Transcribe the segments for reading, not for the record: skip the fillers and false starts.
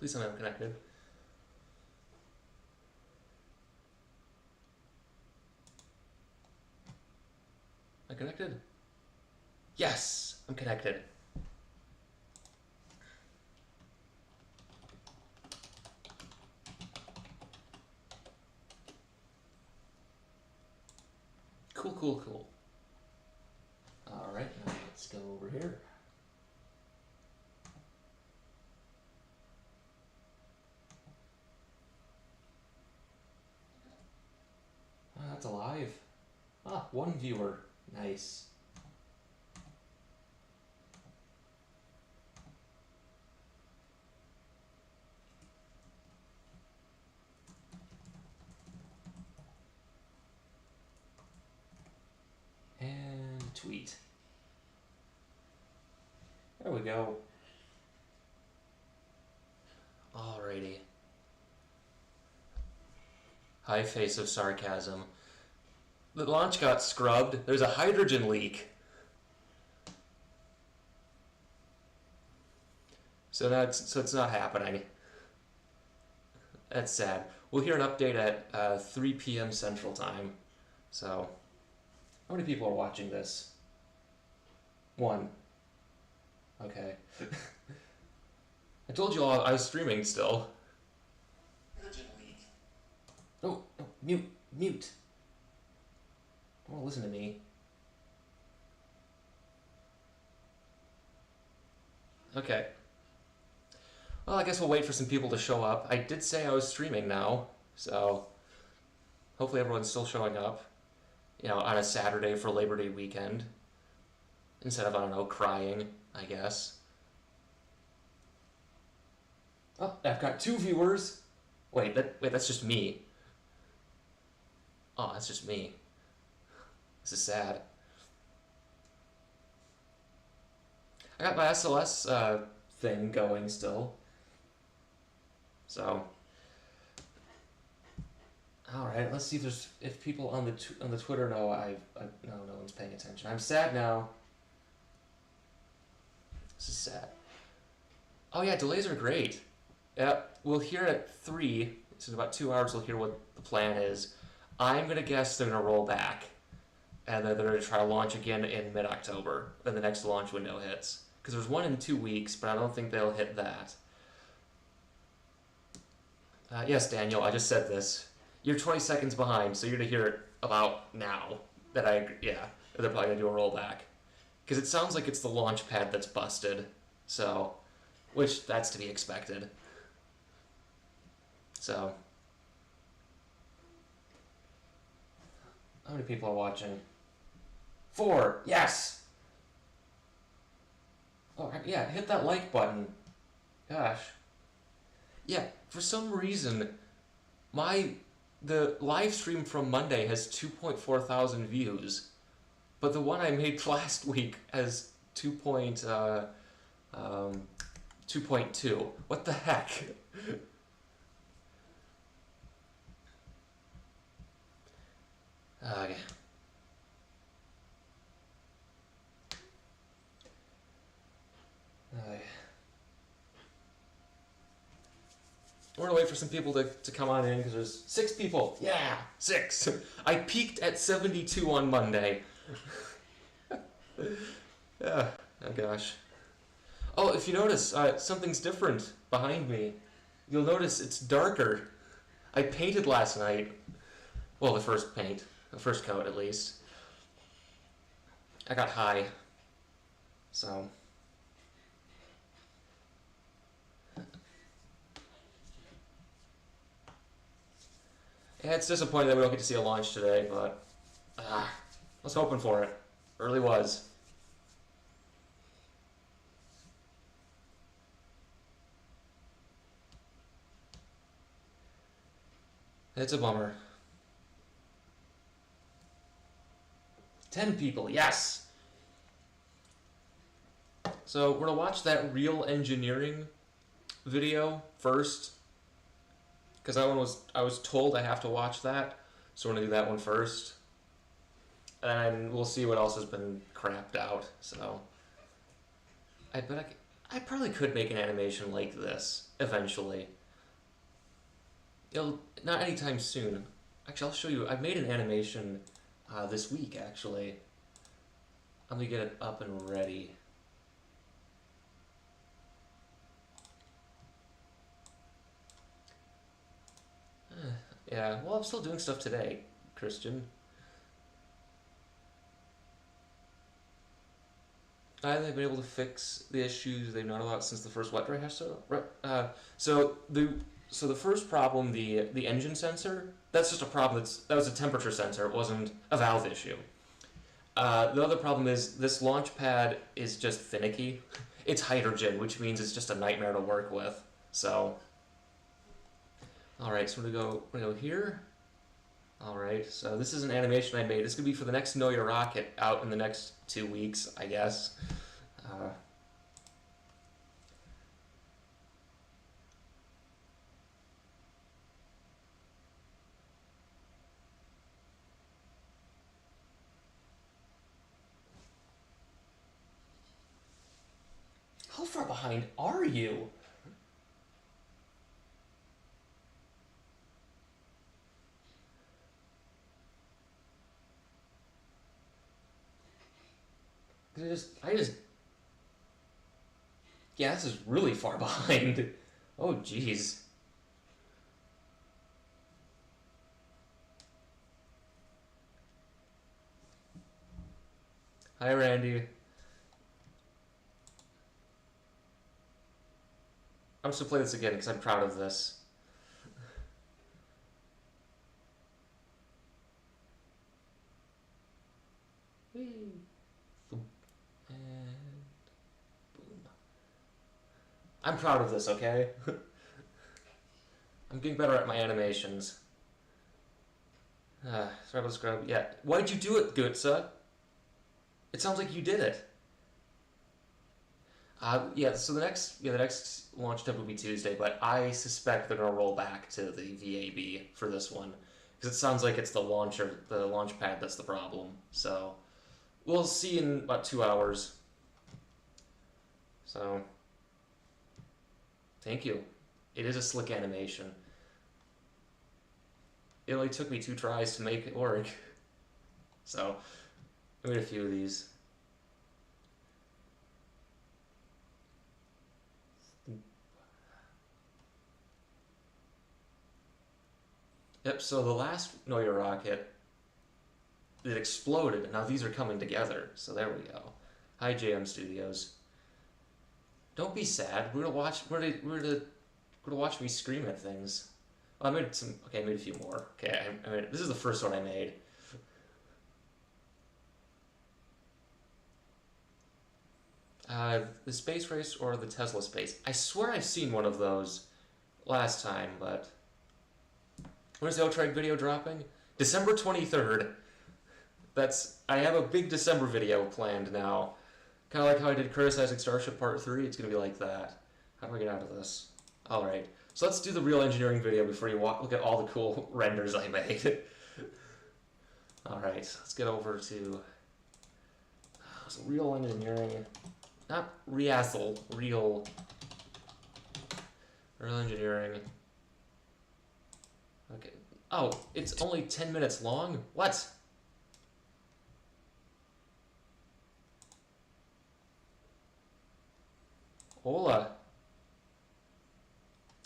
Please tell me I'm connected. Am I connected? Yes, I'm connected. Cool, cool, cool. All right, now let's go over here. That's alive. Ah, one viewer. Nice. And tweet. There we go. Alrighty. High face of sarcasm. The launch got scrubbed. There's a hydrogen leak. So it's not happening. That's sad. We'll hear an update at 3 p.m. Central Time. So, how many people are watching this? One. Okay. I told you all I was streaming still. Oh, no, mute. Don't want to listen to me. Okay. Well, I guess we'll wait for some people to show up. I did say I was streaming now, so hopefully everyone's still showing up. You know, on a Saturday for Labor Day weekend. Instead of, I don't know, crying, I guess. Oh, I've got 2 viewers. Wait, that's just me. Oh, that's just me. This is sad. I got my SLS thing going still. So, all right. Let's see if people on the Twitter know no one's paying attention. I'm sad now. This is sad. Oh yeah, delays are great. Yep, we'll hear at 3. So in about 2 hours, we'll hear what the plan is. I'm gonna guess they're gonna roll back, and then they're gonna try to launch again in mid-October, when the next launch window hits. Because there's one in 2 weeks, but I don't think they'll hit that. Yes, Daniel, I just said this. You're 20 seconds behind, so you're gonna hear it about now. They're probably gonna do a rollback. Because it sounds like it's the launch pad that's busted, so, which that's to be expected. So, how many people are watching? 4, yes! Oh, yeah, hit that like button. Gosh. Yeah, for some reason, the live stream from Monday has 2.4 thousand views, but the one I made last week has 2.2. What the heck? Okay. We're gonna wait for some people to come on in because there's 6 people. Yeah, 6. I peaked at 72 on Monday. Yeah. Oh gosh. Oh, if you notice, something's different behind me. You'll notice it's darker. I painted last night. Well, the first coat at least. I got high. So. Yeah, it's disappointing that we don't get to see a launch today, but I was hoping for it. Really was. It's a bummer. 10 people, yes! So we're gonna watch that real engineering video first. Because I was told I have to watch that, so we're gonna do that one first, and we'll see what else has been crapped out. So, I bet I probably could make an animation like this eventually. It'll not anytime soon. Actually, I'll show you. I made an animation this week. Actually, I'm gonna get it up and ready. Yeah. Well, I'm still doing stuff today, Christian. They've been able to fix the issues they've known about since the first wet dry so the first problem, the engine sensor, that's just a problem. That was a temperature sensor. It wasn't a valve issue. The other problem is this launch pad is just finicky. It's hydrogen, which means it's just a nightmare to work with. So, all right, so we're gonna go here. All right, so this is an animation I made. This could be for the next Know Your Rocket out in the next 2 weeks, I guess. How far behind are you? Yeah, this is really far behind. Oh, jeez. Hi, Randy. I'm just gonna play this again because I'm proud of this. Whee! And boom. I'm proud of this, okay? I'm getting better at my animations. Sorry about the scrub. Yeah. Why'd you do it, Gootsa? It sounds like you did it. Yeah, so the next launch attempt will be Tuesday, but I suspect they're gonna roll back to the VAB for this one. Because it sounds like it's the launch pad that's the problem. So we'll see in about 2 hours. So thank you. It is a slick animation. It only took me 2 tries to make it work. So I made a few of these. Yep, so the last Know Your Rocket, it exploded, and now these are coming together. So there we go. Hi, JM Studios. Don't be sad. We're gonna watch me scream at things. Well, I made some. Okay, I made a few more. Okay, this is the first one I made. The space race or the Tesla space. I swear I've seen one of those last time, but when is the Otrag video dropping? December 23rd. I have a big December video planned now. Kind of like how I did Criticizing Starship Part 3. It's going to be like that. How do I get out of this? Alright. So let's do the real engineering video before you look at all the cool renders I made. Alright, let's get over to some real engineering. Not Riazzle, real engineering. Okay. Oh, it's only 10 minutes long? What? Hola.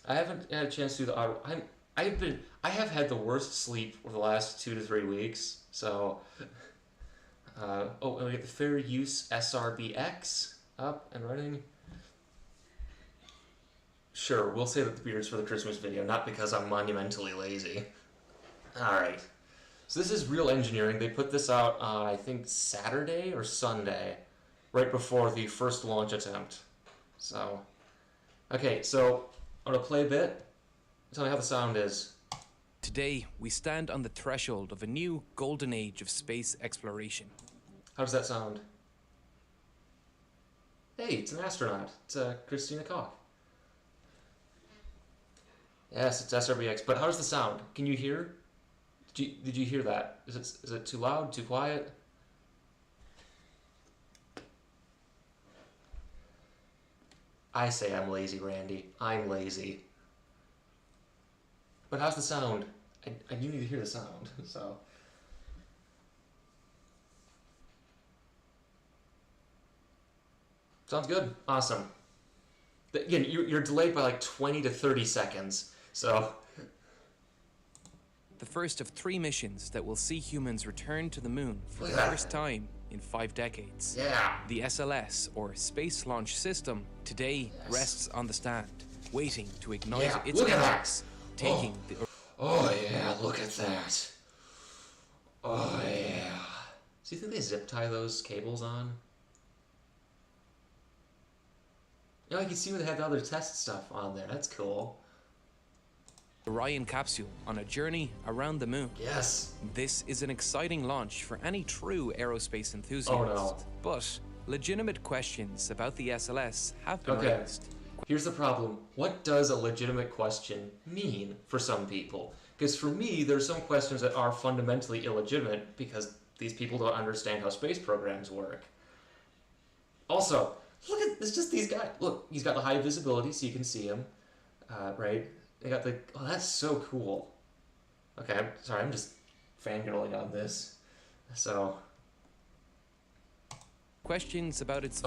I haven't had a chance to do the auto. I have had the worst sleep for the last 2 to 3 weeks. So, and we get the fair use SRBX up and running. Sure, we'll say that the beard's for the Christmas video, not because I'm monumentally lazy. Alright. So this is real engineering. They put this out on, I think, Saturday or Sunday, right before the first launch attempt. So, okay, so I'm going to play a bit. Tell me how the sound is. Today, we stand on the threshold of a new golden age of space exploration. How does that sound? Hey, it's an astronaut. It's Christina Koch. Yes, it's SRBX. But how does the sound? Can you hear? Did you hear that? Is it too loud? Too quiet? I say I'm lazy, Randy. I'm lazy. But how's the sound? I do need to hear the sound, so. Sounds good. Awesome. Again, you're delayed by like 20 to 30 seconds, so. The first of 3 missions that will see humans return to the moon for the first time in 5 decades. Yeah. The SLS, or Space Launch System, today rests on the stand, waiting to ignite its engines, taking the... Oh yeah, look at that. Oh yeah. So you think they zip tie those cables on? You know, I can see where they had the other test stuff on there. That's cool. Orion capsule on a journey around the moon. Yes. This is an exciting launch for any true aerospace enthusiast. Oh no. But legitimate questions about the SLS have been raised. Here's the problem. What does a legitimate question mean for some people? Because for me, there's some questions that are fundamentally illegitimate because these people don't understand how space programs work. Also, look at it's just these guys. Look, he's got the high visibility so you can see him, right? They got the that's so cool. Okay, I'm just fangirling on this. So questions about its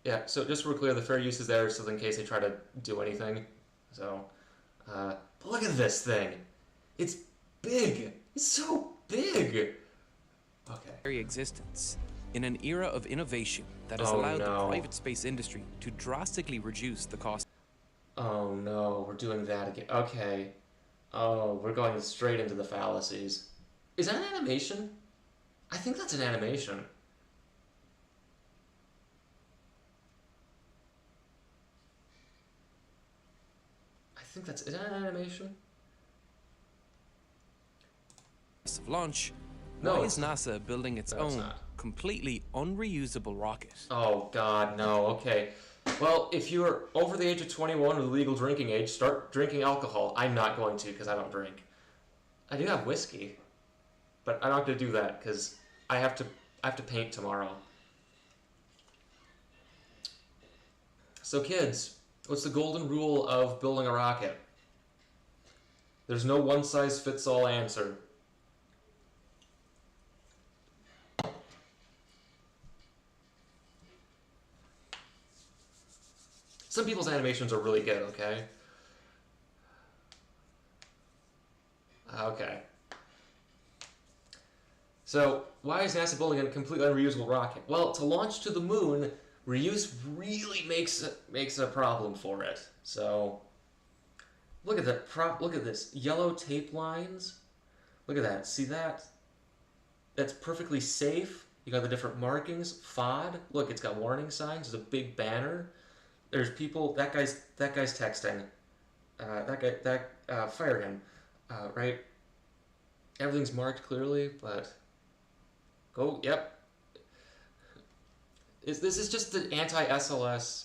yeah, so just so we're clear, the fair use is there so in case they try to do anything. So but look at this thing. It's big. It's so big. Okay. Very existence in an era of innovation that has allowed the private space industry to drastically reduce the cost. Oh no, we're doing that again. Okay. Oh, we're going straight into the fallacies. Is that an animation? I think that's an animation. Is that an animation? Of launch. No, why is NASA building its own completely unreusable rocket? Oh God, no. Okay. Well, if you're over the age of 21 or the legal drinking age, start drinking alcohol. I'm not going to because I don't drink. I do have whiskey, but I'm not going to do that because I have to paint tomorrow. So kids, what's the golden rule of building a rocket? There's no one-size-fits-all answer. Some people's animations are really good, okay? Okay. So, why is NASA building a completely unreusable rocket? Well, to launch to the moon, reuse really makes a problem for it. So, look at that. Look at this yellow tape lines. Look at that. See that? That's perfectly safe. You got the different markings. FOD. Look, it's got warning signs. There's a big banner. There's people. That guy's texting. Fire him. Right. Everything's marked clearly, but go. Yep. This is just the anti-SLS.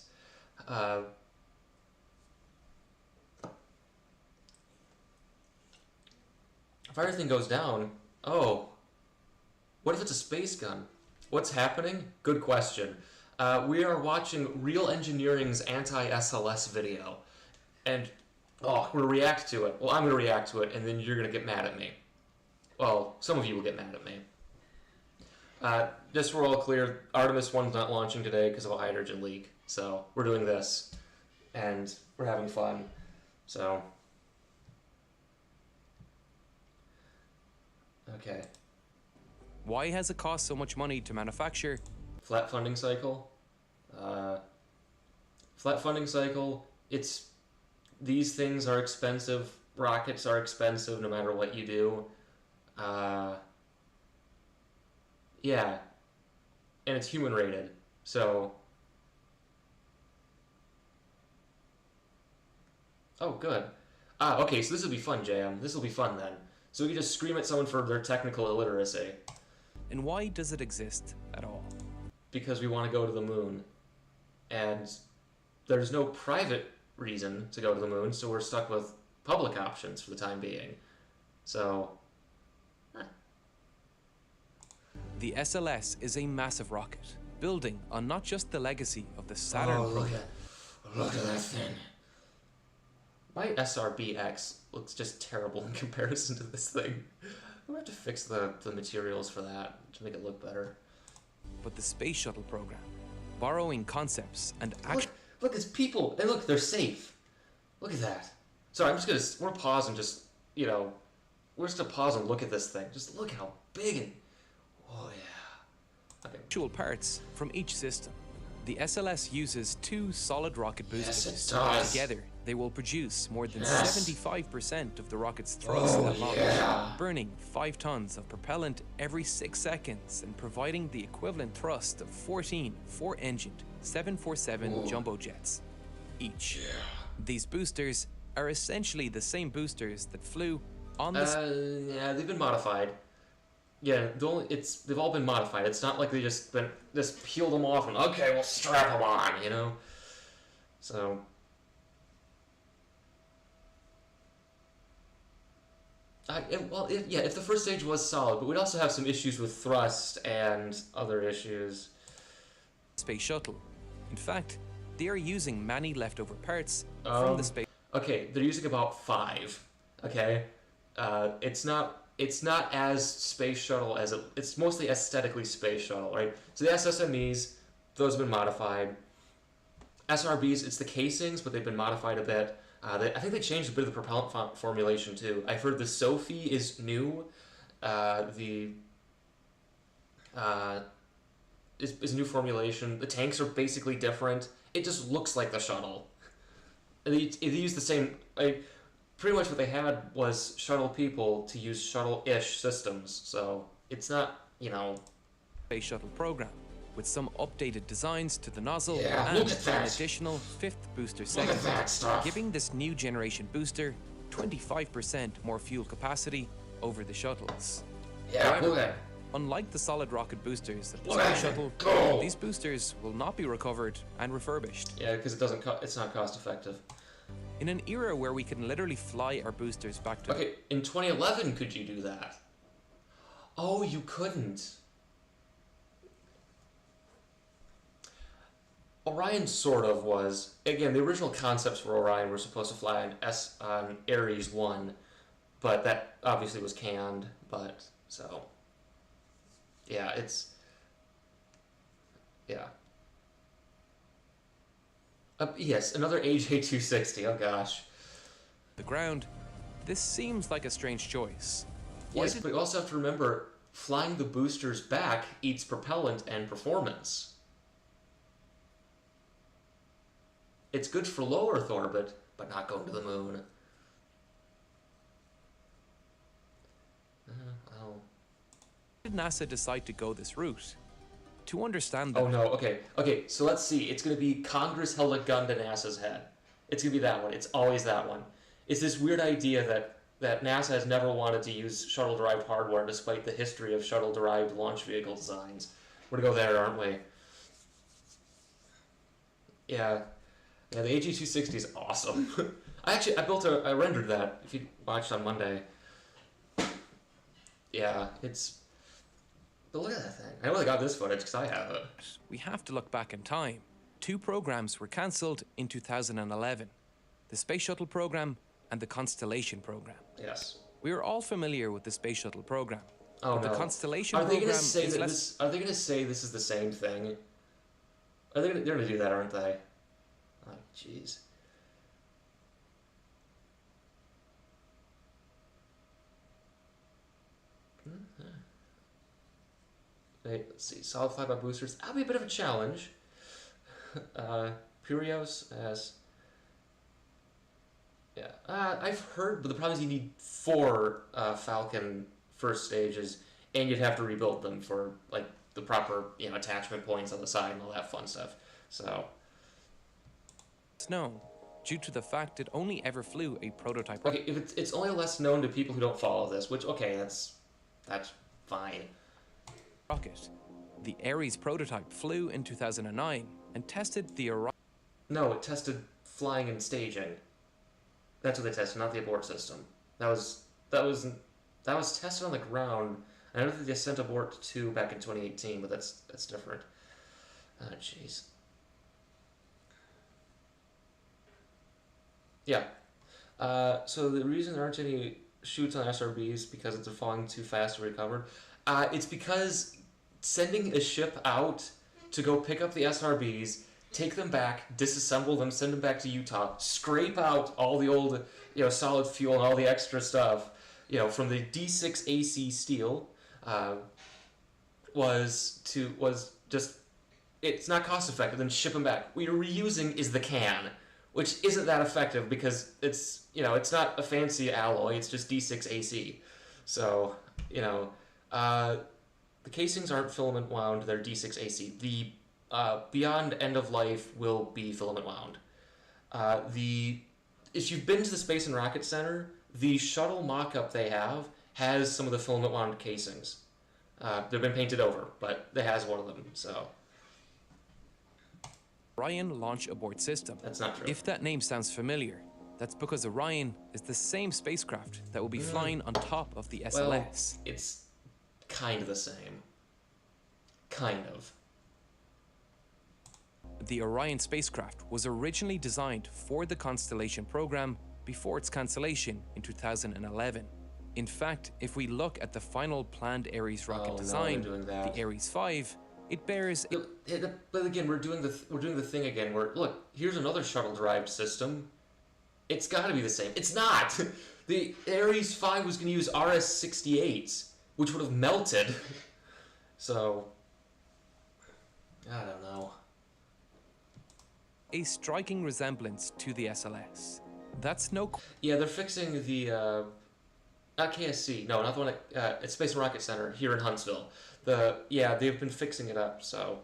If everything goes down, oh, what if it's a space gun? What's happening? Good question. We are watching Real Engineering's anti-SLS video, and we're going to react to it. Well, I'm going to react to it, and then you're going to get mad at me. Well, some of you will get mad at me. Just so we're all clear, Artemis 1's not launching today because of a hydrogen leak, so we're doing this, and we're having fun, so... Okay. Why has it cost so much money to manufacture? Flat funding cycle. Flat funding cycle, these things are expensive, rockets are expensive no matter what you do. Yeah. And it's human rated, so... Oh, good. Okay, so this will be fun, JM. This will be fun then. So we can just scream at someone for their technical illiteracy. And why does it exist at all? Because we want to go to the moon. And there's no private reason to go to the moon, so we're stuck with public options for the time being. So... The SLS is a massive rocket, building on not just the legacy of the Saturn program. Look at that thing. My SRBX looks just terrible in comparison to this thing. I'm gonna have to fix the materials for that to make it look better. But the space shuttle program, borrowing concepts and Look, it's people, and look, they're safe. Look at that. Sorry, we're gonna pause and just, we're just gonna pause and look at this thing. Just look how big and, oh yeah. Okay. actual parts from each system. The SLS uses 2 solid rocket boosters. Yes, it does. Together, they will produce more than Yes. 75% of the rocket's thrust at launch, yeah. burning 5 tons of propellant every 6 seconds and providing the equivalent thrust of 14 4-engined 747 jumbo jets each. Yeah. These boosters are essentially the same boosters that flew on the Yeah, they've been modified. Yeah, they've all been modified. It's not like they just peeled them off and okay, we'll strap them on, So. If the first stage was solid, but we'd also have some issues with thrust and other issues. space shuttle. In fact, they are using many leftover parts from the space. Okay, they're using about 5. Okay, it's not as space shuttle as it's mostly aesthetically space shuttle, right? So the SSMEs, those have been modified. SRBs, it's the casings, but they've been modified a bit. I think they changed a bit of the propellant formulation too. I've heard the Sophie is new. Is a new formulation. The tanks are basically different. It just looks like the shuttle. And they use the same. Pretty much what they had was shuttle people to use shuttle-ish systems. So it's not, Space shuttle program, with some updated designs to the nozzle Yeah, and look at that. an additional 5th booster Look segment, at that stuff. giving this new generation booster 25% more fuel capacity over the shuttles. Yeah, However, look at that. unlike the solid rocket boosters of the Look at space it shuttle, go. these boosters will not be recovered and refurbished. Yeah, because it's not cost effective. In an era where we can literally fly our boosters back to Okay, in 2011, could you do that? Oh, you couldn't. Orion sort of was. Again, the original concepts for Orion were supposed to fly on Ares 1, but that obviously was canned, so... Yeah, Yeah. Yes, another AJ260, oh gosh. the ground. This seems like a strange choice. Yes, but you also have to remember, flying the boosters back eats propellant and performance. It's good for low Earth orbit, but not going to the moon. Well. Why did NASA decide to go this route? To understand that, Oh no, okay, so let's see. It's going to be Congress held a gun to NASA's head. It's going to be that one. It's always that one. It's this weird idea that NASA has never wanted to use shuttle-derived hardware despite the history of shuttle-derived launch vehicle designs. We're going to go there, aren't we? Yeah, the AG260 is awesome. I rendered that, if you watched on Monday. Yeah, but look at that thing. I only got this footage because I have it. we have to look back in time. 2 programs were cancelled in 2011. The Space Shuttle program and the Constellation program. Yes. We are all familiar with the Space Shuttle program. Oh but no. the Constellation Are they program going to say is that less... Are they going to say this is the same thing? They're going to do that, aren't they? Oh, jeez. Wait, let's see. Solid flyby boosters. That'll be a bit of a challenge. Purios as... Yeah. I've heard, but the problem is you need 4 Falcon first stages, and you'd have to rebuild them for, like, the proper, attachment points on the side and all that fun stuff. So... known due to the fact it only ever flew a prototype Okay, if it's only less known to people who don't follow this, which, okay, that's fine. rocket. The Ares prototype flew in 2009 and tested the Orion. No, it tested flying and staging. That's what they tested, not the abort system. That was tested on the ground. I know that they sent abort 2 back in 2018, but that's different. Oh, jeez. Yeah. So the reason there aren't any shoots on SRBs because they're falling too fast to recover. It's because sending a ship out to go pick up the SRBs, take them back, disassemble them, send them back to Utah, scrape out all the old, solid fuel and all the extra stuff, from the D6 AC steel, was just it's not cost effective. Then ship them back. What you're reusing is the can, which isn't that effective because it's not a fancy alloy. It's just D6 AC. So the casings aren't filament wound. They're D6 AC. The beyond end of life will be filament wound. If you've been to the Space and Rocket Center, the shuttle mock-up they have has some of the filament wound casings. They've been painted over, but it has one of them. So Orion Launch Abort System. that's not true. If that name sounds familiar, that's because Orion is the same spacecraft that will be flying on top of the SLS. Well, it's kind of the same. Kind of. The Orion spacecraft was originally designed for the Constellation program before its cancellation in 2011. In fact, if we look at the final planned Ares rocket design, the Ares 5, it bears. But again, we're doing the thing again. Where look, here's another shuttle-derived system. It's got to be the same. It's not. The Ares 5 was going to use RS-68s, which would have melted. So, I don't know. A striking resemblance to the SLS. That's no. Yeah, they're fixing the. Not KSC. No, not the one at Space and Rocket Center here in Huntsville. They've been fixing it up. So,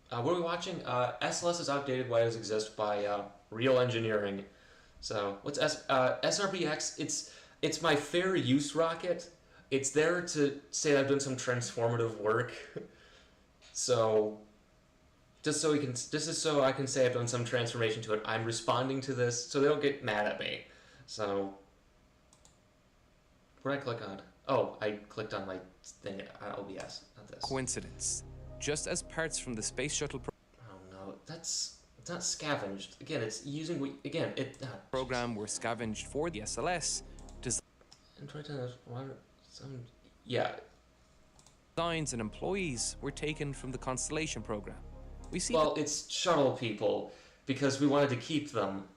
what are we watching? SLS is outdated. Why does it exist by real engineering? So, what's SRBX? It's my fair use rocket. It's there to say I've done some transformative work. So, just so I can say I've done some transformation to it. I'm responding to this, so they don't get mad at me. So, where did I click on? Oh, I clicked on my thing at OBS, not this. Coincidence. Just as parts from the space shuttle Oh no, it's not scavenged. Again, it's using program were scavenged for the SLS. Yeah. Designs and employees were taken from the Constellation program. We see. Well, it's shuttle people because we wanted to keep them.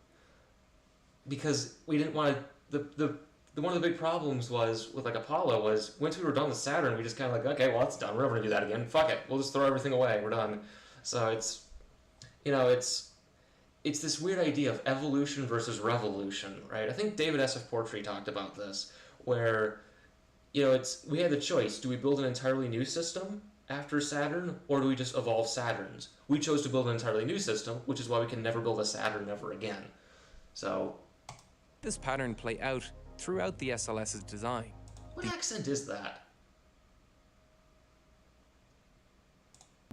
Because we didn't want to. One of the big problems was with Apollo was once we were done with Saturn, we just kind of okay, well that's done. We're never gonna do that again. Fuck it, we'll just throw everything away. We're done. So it's this weird idea of evolution versus revolution, right? I think David S. F. Portree talked about this, where we had the choice: do we build an entirely new system after Saturn, or do we just evolve Saturns? We chose to build an entirely new system, which is why we can never build a Saturn ever again. So this pattern play out throughout the SLS's design. What accent is that?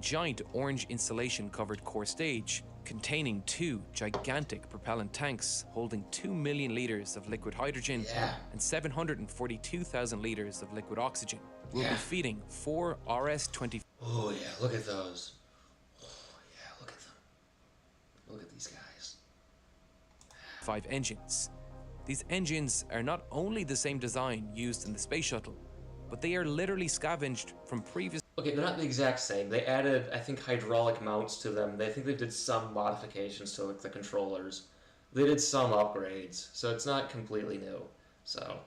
Giant orange insulation-covered core stage containing 2 gigantic propellant tanks holding 2 million liters of liquid hydrogen and 742,000 liters of liquid oxygen will be feeding 4 RS-20. Oh yeah, look at those. Oh yeah, look at them. Look at these guys. 5 engines. These engines are not only the same design used in the space shuttle, but they are literally scavenged from previous. Okay, they're not the exact same. They added, I think, hydraulic mounts to them. I think they did some modifications to the controllers. They did some upgrades, so it's not completely new. So,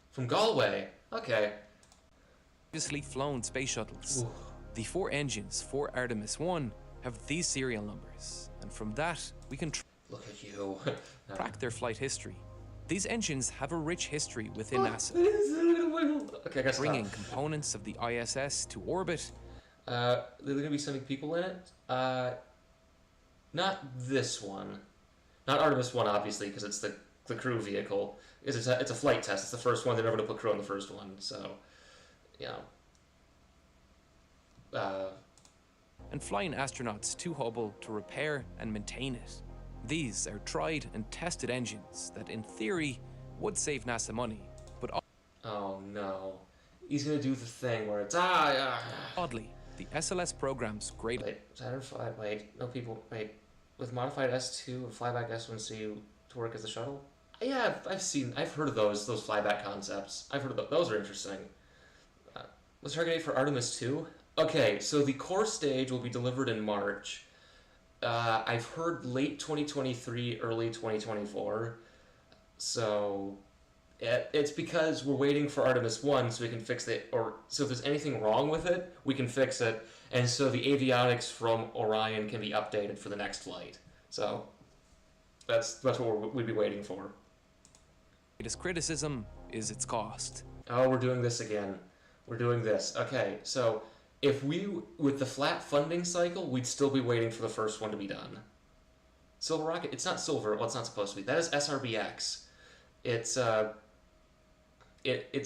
from Galway. Okay. Previously flown space shuttles. Ooh. The 4 engines for Artemis 1 have these serial numbers, and from that we can look at you. track their flight history. These engines have a rich history within NASA, okay, I bringing components of the ISS to orbit. They're going to be sending people in it. Not this one, not Artemis 1, obviously, because it's the crew vehicle. It's a flight test. It's the first one. They're never going to put crew on the first one, so and flying astronauts to Hubble to repair and maintain it. These are tried and tested engines that, in theory, would save NASA money, but oh no, he's gonna do the thing where it's oddly, The SLS program's great... Wait, Saturn 5, wait, no people, wait. With modified S2 and flyback S1C to work as a shuttle? Yeah, I've heard of those flyback concepts. I've heard of those are interesting. What's target date for Artemis 2? Okay, so the core stage will be delivered in March. I've heard late 2023, early 2024. So it's because we're waiting for Artemis 1 so we can fix it, or so if there's anything wrong with it, we can fix it, and so the avionics from Orion can be updated for the next flight. So that's what we'd be waiting for. Greatest criticism is its cost. Oh, we're doing this again. We're doing this. Okay, so if with the flat funding cycle, we'd still be waiting for the first one to be done. Silver rocket, it's not silver, well, it's not supposed to be. That is SRBX. It's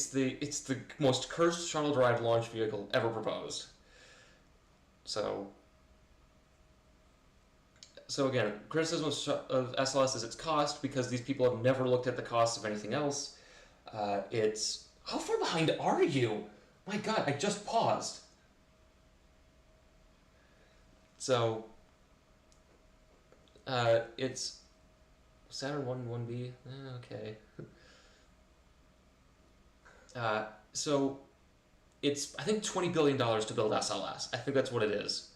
the most cursed shuttle-derived launch vehicle ever proposed. So again, criticism of SLS is its cost, because these people have never looked at the cost of anything else. It's... How far behind are you? My god, I just paused. So, it's Saturn 1 and 1B. Okay. So, it's, I think, $20 billion to build SLS. I think that's what it is.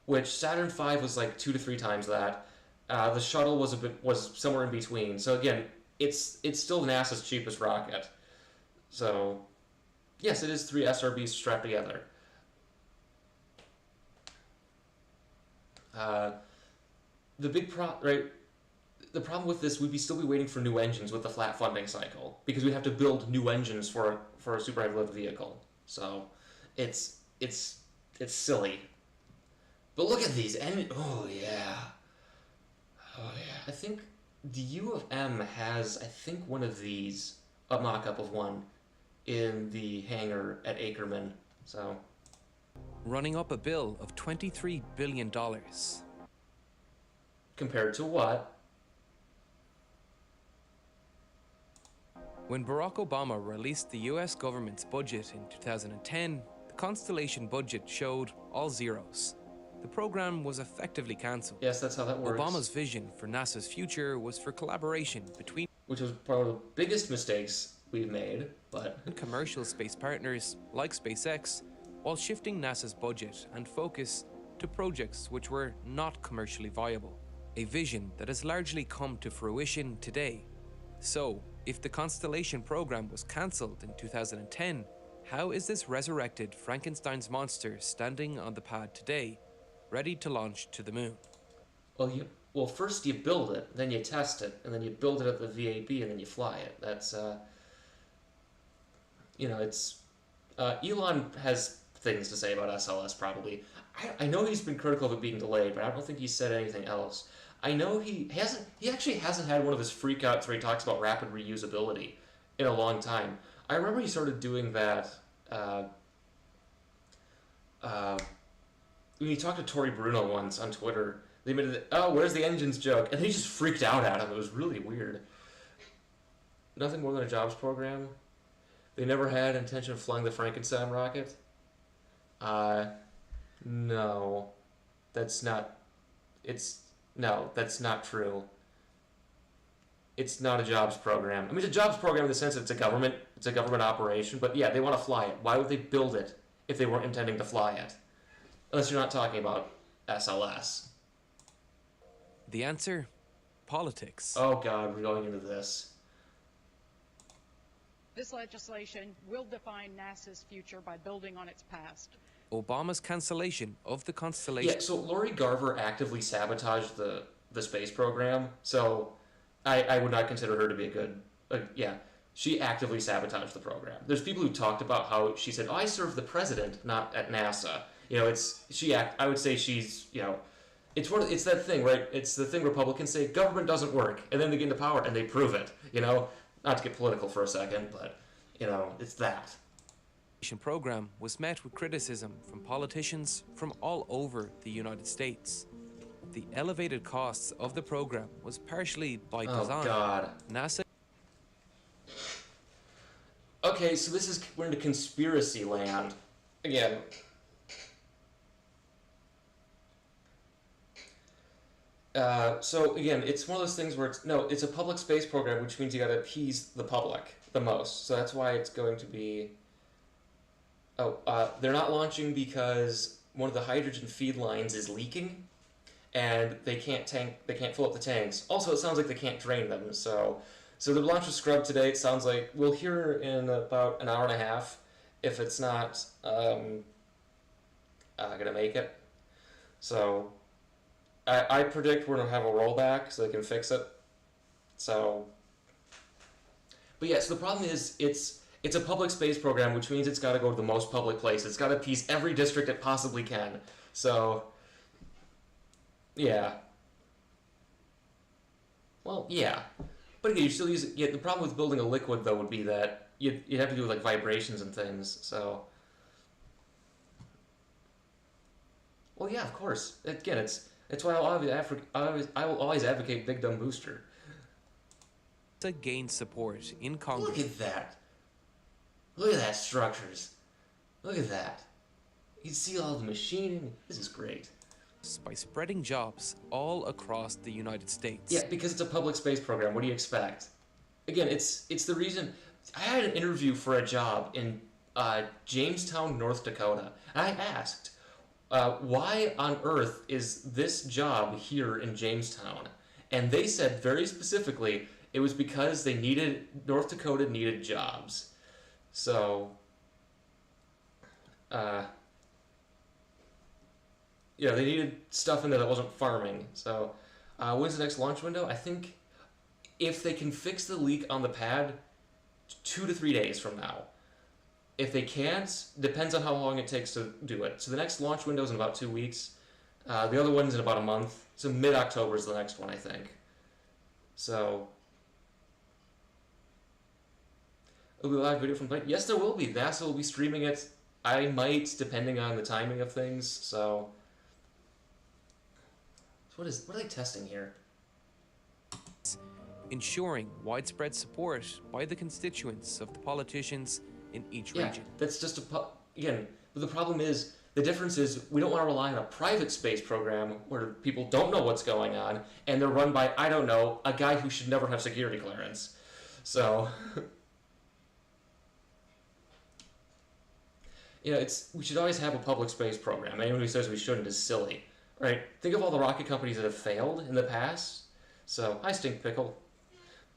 Which Saturn 5 was like 2 to 3 times that. The shuttle was somewhere in between. So again, it's still NASA's cheapest rocket. So, yes, it is 3 SRBs strapped together. The big the problem with this, we'd still be waiting for new engines with the flat funding cycle, because we'd have to build new engines for a super heavy lift vehicle. So, it's silly. But look at these, and oh yeah. I think the U of M has, I think, one of these, a mock-up of one, in the hangar at Ackerman. So, running up a bill of $23 billion. Compared to what? When Barack Obama released the US government's budget in 2010, the Constellation budget showed all zeros. The program was effectively cancelled. Yes, that's how that works. Obama's vision for NASA's future was for collaboration between... Which was probably the biggest mistakes we've made, but... commercial space partners like SpaceX, while shifting NASA's budget and focus to projects which were not commercially viable. A vision that has largely come to fruition today. So, if the Constellation program was cancelled in 2010, how is this resurrected Frankenstein's monster standing on the pad today, ready to launch to the moon? Well, first you build it, then you test it, and then you build it at the VAB, and then you fly it. That's, it's... Elon has things to say about SLS, probably. I know he's been critical of it being delayed, but I don't think he's said anything else. I know he actually hasn't had one of his freakouts where he talks about rapid reusability in a long time. I remember he started doing that when he talked to Tori Bruno once on Twitter. They made it, oh, where's the engines joke? And he just freaked out at him. It was really weird. Nothing more than a jobs program. They never had intention of flying the Frankenstein rocket. No. That's not true. It's not a jobs program. I mean, it's a jobs program in the sense that it's a government operation, but yeah, they want to fly it. Why would they build it if they weren't intending to fly it? Unless you're not talking about SLS. The answer? Politics. Oh god, we're going into this. This legislation will define NASA's future by building on its past. Obama's cancellation of the Constellation. Yeah, so Lori Garver actively sabotaged the space program, so I would not consider her to be a good... she actively sabotaged the program. There's people who talked about how she said, oh, I serve the president, not at NASA. I would say she's, it's that thing, right? It's the thing Republicans say, government doesn't work, and then they get into power and they prove it, Not to get political for a second, but, it's that. Program was met with criticism from politicians from all over the United States. The elevated costs of the program was partially by design. Oh god. NASA. Okay, so we're into conspiracy land. Again, So again, it's one of those things where it's a public space program, which means you got to appease the public the most. So that's why it's going to be. Oh, they're not launching because one of the hydrogen feed lines is leaking, and they can't fill up the tanks. Also, it sounds like they can't drain them. So the launch was scrubbed today. It sounds like we'll hear in about an hour and a half if it's not gonna make it. So I predict we're gonna have a rollback so they can fix it. So, but yeah, so the problem is it's a public space program, which means it's got to go to the most public place. It's got to appease every district it possibly can. So, yeah. Well, yeah. But again, you still use it. Yeah, the problem with building a liquid, though, would be that you'd have to do with, like, vibrations and things. So, well, yeah, of course. Again, it's why I will always advocate Big Dumb Booster. To gain support in Congress. Look at that. Look at that structures. Look at that. You can see all the machining. This is great. By spreading jobs all across the United States. Yeah, because it's a public space program. What do you expect? Again, it's the reason. I had an interview for a job in Jamestown, North Dakota. And I asked, why on earth is this job here in Jamestown? And they said very specifically it was because North Dakota needed jobs. So, yeah, they needed stuff in there that wasn't farming. So, when's the next launch window? I think if they can fix the leak on the pad, 2 to 3 days from now. If they can't, depends on how long it takes to do it. So the next launch window is in about 2 weeks. The other one's in about a month. So mid-October is the next one, I think. So, will be a live video from plane? Yes, there will be. NASA will be streaming it. I might, depending on the timing of things. So what are they testing here? Ensuring widespread support by the constituents of the politicians in each region. That's just again. The problem is the difference is we don't want to rely on a private space program where people don't know what's going on and they're run by a guy who should never have security clearance. So. We should always have a public space program. Anyone who says we shouldn't is silly, right? Think of all the rocket companies that have failed in the past. So, I stink pickle.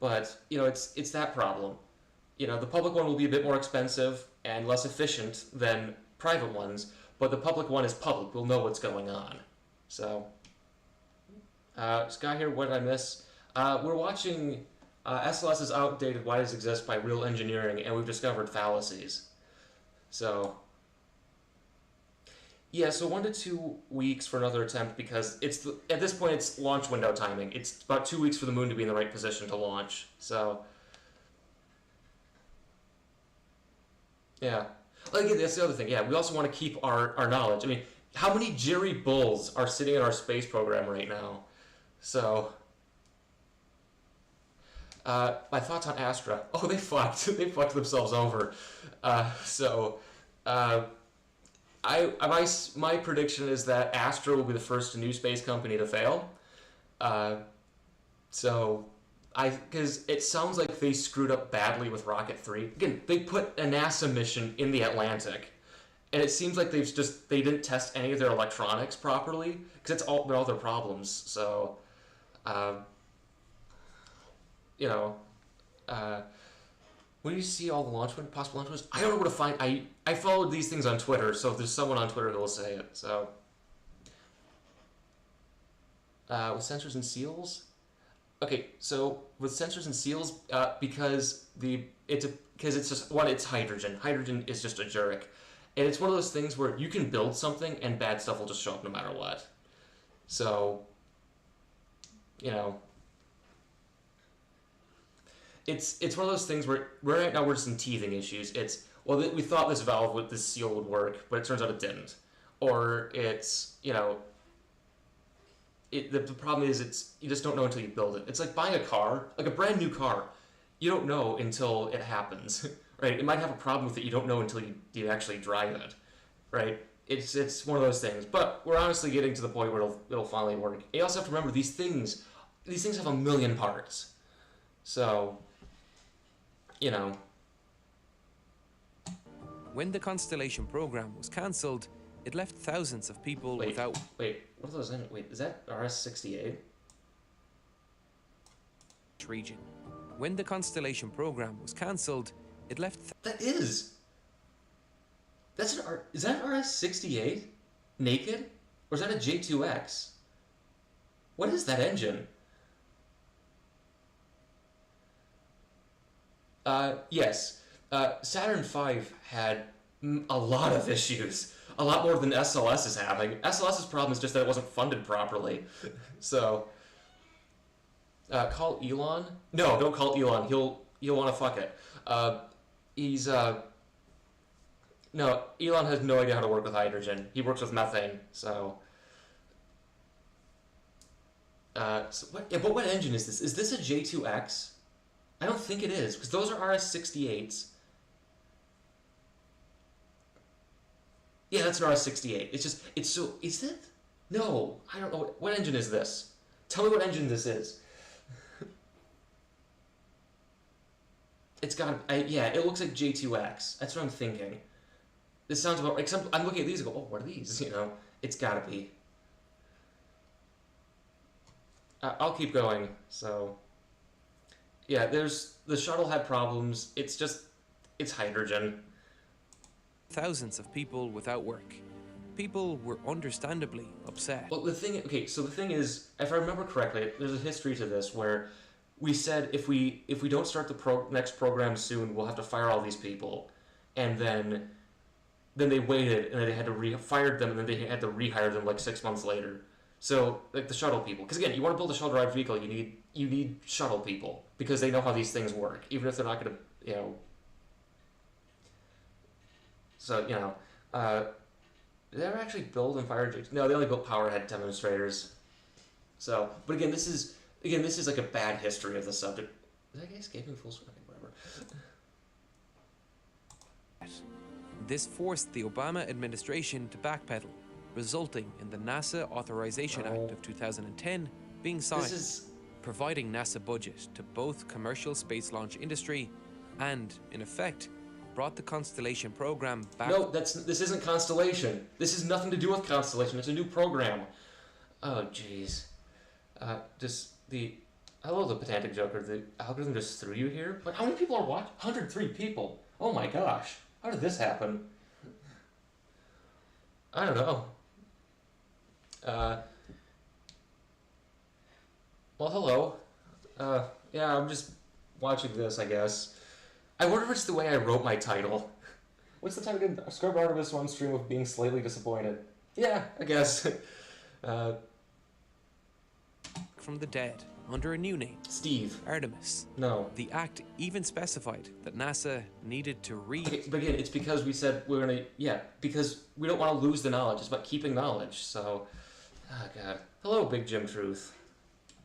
But, it's that problem. The public one will be a bit more expensive and less efficient than private ones, but the public one is public. We'll know what's going on. So, Sky here, what did I miss? We're watching SLS's outdated Why Does Exist by Real Engineering, and we've discovered fallacies. So, yeah, so 1 to 2 weeks for another attempt because at this point it's launch window timing. It's about 2 weeks for the moon to be in the right position to launch. So, yeah. Well, again, that's the other thing. Yeah, we also want to keep our knowledge. I mean, how many Jerry Bulls are sitting in our space program right now? So, my thoughts on Astra. Oh, they fucked. They fucked themselves over. My prediction is that Astra will be the first new space company to fail. Because it sounds like they screwed up badly with Rocket 3. Again, they put a NASA mission in the Atlantic, and it seems like they didn't test any of their electronics properly, because they're all their problems. So, when you see all the possible launch windows, I don't know where to find. I followed these things on Twitter, so if there's someone on Twitter that will say it. So, with sensors and seals. Okay, so with sensors and seals, because it's hydrogen. Hydrogen is just a jerk, and it's one of those things where you can build something and bad stuff will just show up no matter what. So, It's one of those things where right now we're just in teething issues. We thought this valve with this seal would work, but it turns out it didn't. Or the problem is you just don't know until you build it. It's like buying a car, like a brand new car. You don't know until it happens, right? It might have a problem with it. You don't know until you actually drive it, right? it's one of those things. But we're honestly getting to the point where it'll finally work. You also have to remember these things have a million parts. So, you know. When the Constellation program was cancelled, it left thousands of people without... Wait, what are those in? Wait, is that RS-68? ...region. When the Constellation program was cancelled, it left... That is! That's an is that an RS-68? Naked? Or is that a J2X? What is that engine? Yes. Saturn V had a lot of issues. A lot more than SLS is having. SLS's problem is just that it wasn't funded properly. So... call Elon? No, don't call Elon. He'll want to fuck it. No, Elon has no idea how to work with hydrogen. He works with methane, so... but what engine is this? Is this a J2X? I don't think it is, because those are RS-68s. Yeah, that's an RS-68. Is it? No, I don't know. What engine is this? Tell me what engine this is. It's got, yeah, it looks like J2X. That's what I'm thinking. This sounds about, like, I'm looking at these and go, oh, what are these? You know, it's gotta be. I'll keep going, so. Yeah, the shuttle had problems. It's hydrogen. Thousands of people without work. People were understandably upset. Well, the thing is, if I remember correctly, there's a history to this where we said if we don't start the next program soon, we'll have to fire all these people, and then they waited, and then they had to fired them, and then they had to rehire them like 6 months later. So like the shuttle people, because again, you want to build a shuttle-derived vehicle, you need shuttle people because they know how these things work, even if they're not going to, you know. So you know, did they ever actually build and fire? No, they only built Powerhead demonstrators. So, but again, this is like a bad history of the subject. Is that guy escaping full screen? Whatever. This forced the Obama administration to backpedal, resulting in the NASA Authorization Act of 2010 being signed, providing NASA budget to both commercial space launch industry and, in effect, brought the Constellation program back. No, this isn't Constellation. This has nothing to do with Constellation. It's a new program. Oh, jeez. Hello, the pedantic joker. The algorithm just threw you here? But how many people are watching? 103 people. Oh my gosh. How did this happen? I don't know. Well, hello. Yeah, I'm just watching this, I guess. I wonder if it's the way I wrote my title. What's the title again? Scrub Artemis one stream of being slightly disappointed. Yeah, I guess. From the dead, under a new name. Steve. Artemis. No. The act even specified that NASA needed to Okay, but again, it's because we said we're gonna... Yeah, because we don't want to lose the knowledge. It's about keeping knowledge, so... Oh, God. Hello, Big Jim Truth.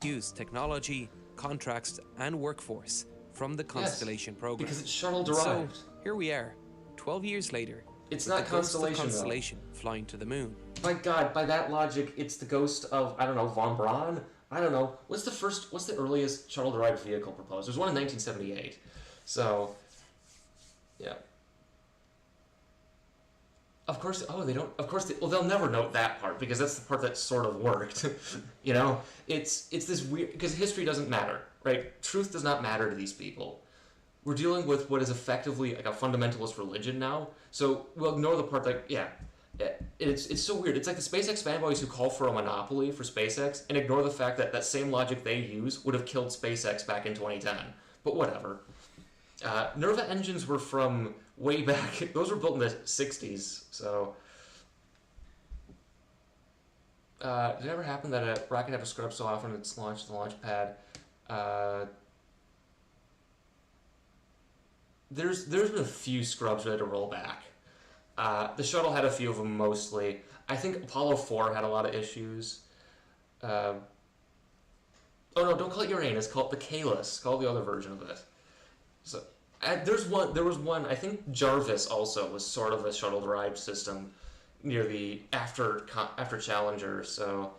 use technology, contracts, and workforce from the Constellation program. Because it's shuttle-derived. So, here we are, 12 years later. It's not Constellation, Constellation flying to the moon. My God, by that logic, it's the ghost of, I don't know, von Braun? I don't know. What's the earliest shuttle-derived vehicle proposed? There's one in 1978. So, yeah. Of course, they'll never note that part, because that's the part that sort of worked. You know? It's this weird, because history doesn't matter, right? Truth does not matter to these people. We're dealing with what is effectively like a fundamentalist religion now, so we'll ignore the part that, yeah, it's so weird. It's like the SpaceX fanboys who call for a monopoly for SpaceX and ignore the fact that that same logic they use would have killed SpaceX back in 2010. But whatever. Nerva engines were from way back. Those were built in the 60s, so... did it ever happen that a rocket had to scrub so often it's launched the launch pad? There's been a few scrubs ready to roll back. The shuttle had a few of them mostly. I think Apollo 4 had a lot of issues. Oh no, don't call it Uranus, call it the Caelus. Call it the other version of it. So there was one, I think Jarvis also was sort of a shuttle-derived system. near the after Challenger, so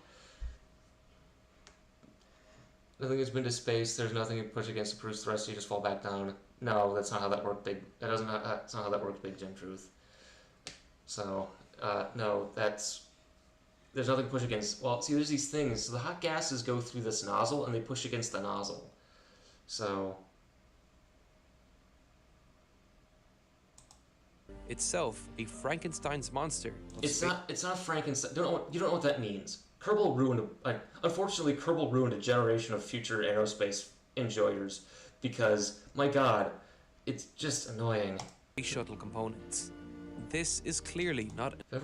nothing has been to space. There's nothing to push against the proves thrust. You just fall back down. No, that's not how that worked. That's not how that worked. Big Jim Truth. So no, there's nothing to push against. Well, see, there's these things. So the hot gases go through this nozzle and they push against the nozzle. So Itself a Frankenstein's monster. it's not Frankenstein. You don't know what that means. Kerbal ruined. Unfortunately, Kerbal ruined a generation of future aerospace enjoyers because, my God, it's just annoying. Shuttle components. This is clearly not. I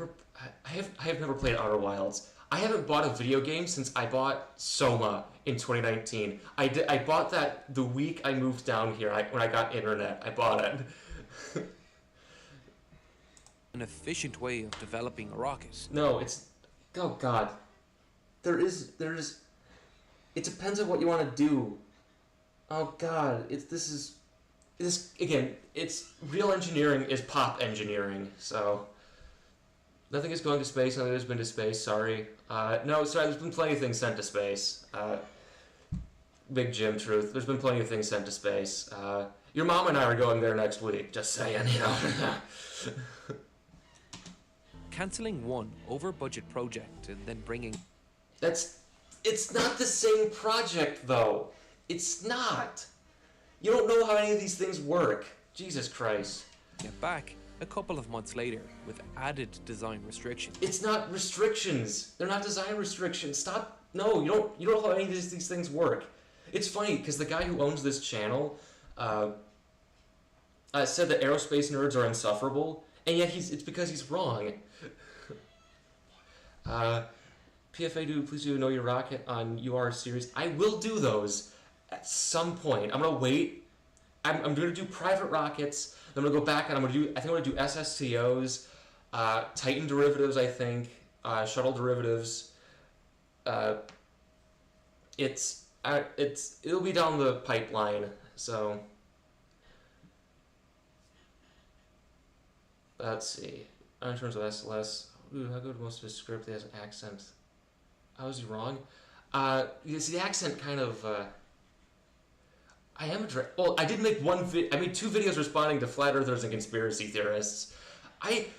have never played Outer Wilds. I haven't bought a video game since I bought Soma in 2019. I bought that the week I moved down here. When I got internet, I bought it. An efficient way of developing a rocket. No, it's... Oh, God. There is... It depends on what you want to do. Oh, God. Again, it's... Real engineering is pop engineering, so... Nothing is going to space, nothing has been to space, sorry. No, sorry, there's been plenty of things sent to space. Big Jim Truth. There's been plenty of things sent to space. Your mom and I are going there next week, just saying, you know. Cancelling one over-budget project and then bringing... It's not the same project, though. It's not. You don't know how any of these things work. Jesus Christ. Get back a couple of months later with added design restrictions. It's not restrictions. They're not design restrictions. Stop. No, you don't know how any of these things work. It's funny, because the guy who owns this channel said that aerospace nerds are insufferable, and yet it's because he's wrong. PFA dude, please do know your rocket on UR series. I will do those at some point. I'm gonna wait. I'm gonna do private rockets. Then I'm gonna go back and I think I'm gonna do SSTOs, Titan derivatives. I think shuttle derivatives. It'll be down the pipeline. So let's see. In terms of SLS. Ooh, how good most of his script has an accent. How is he wrong? You see, the accent kind of. I did make I made 2 videos responding to flat earthers and conspiracy theorists.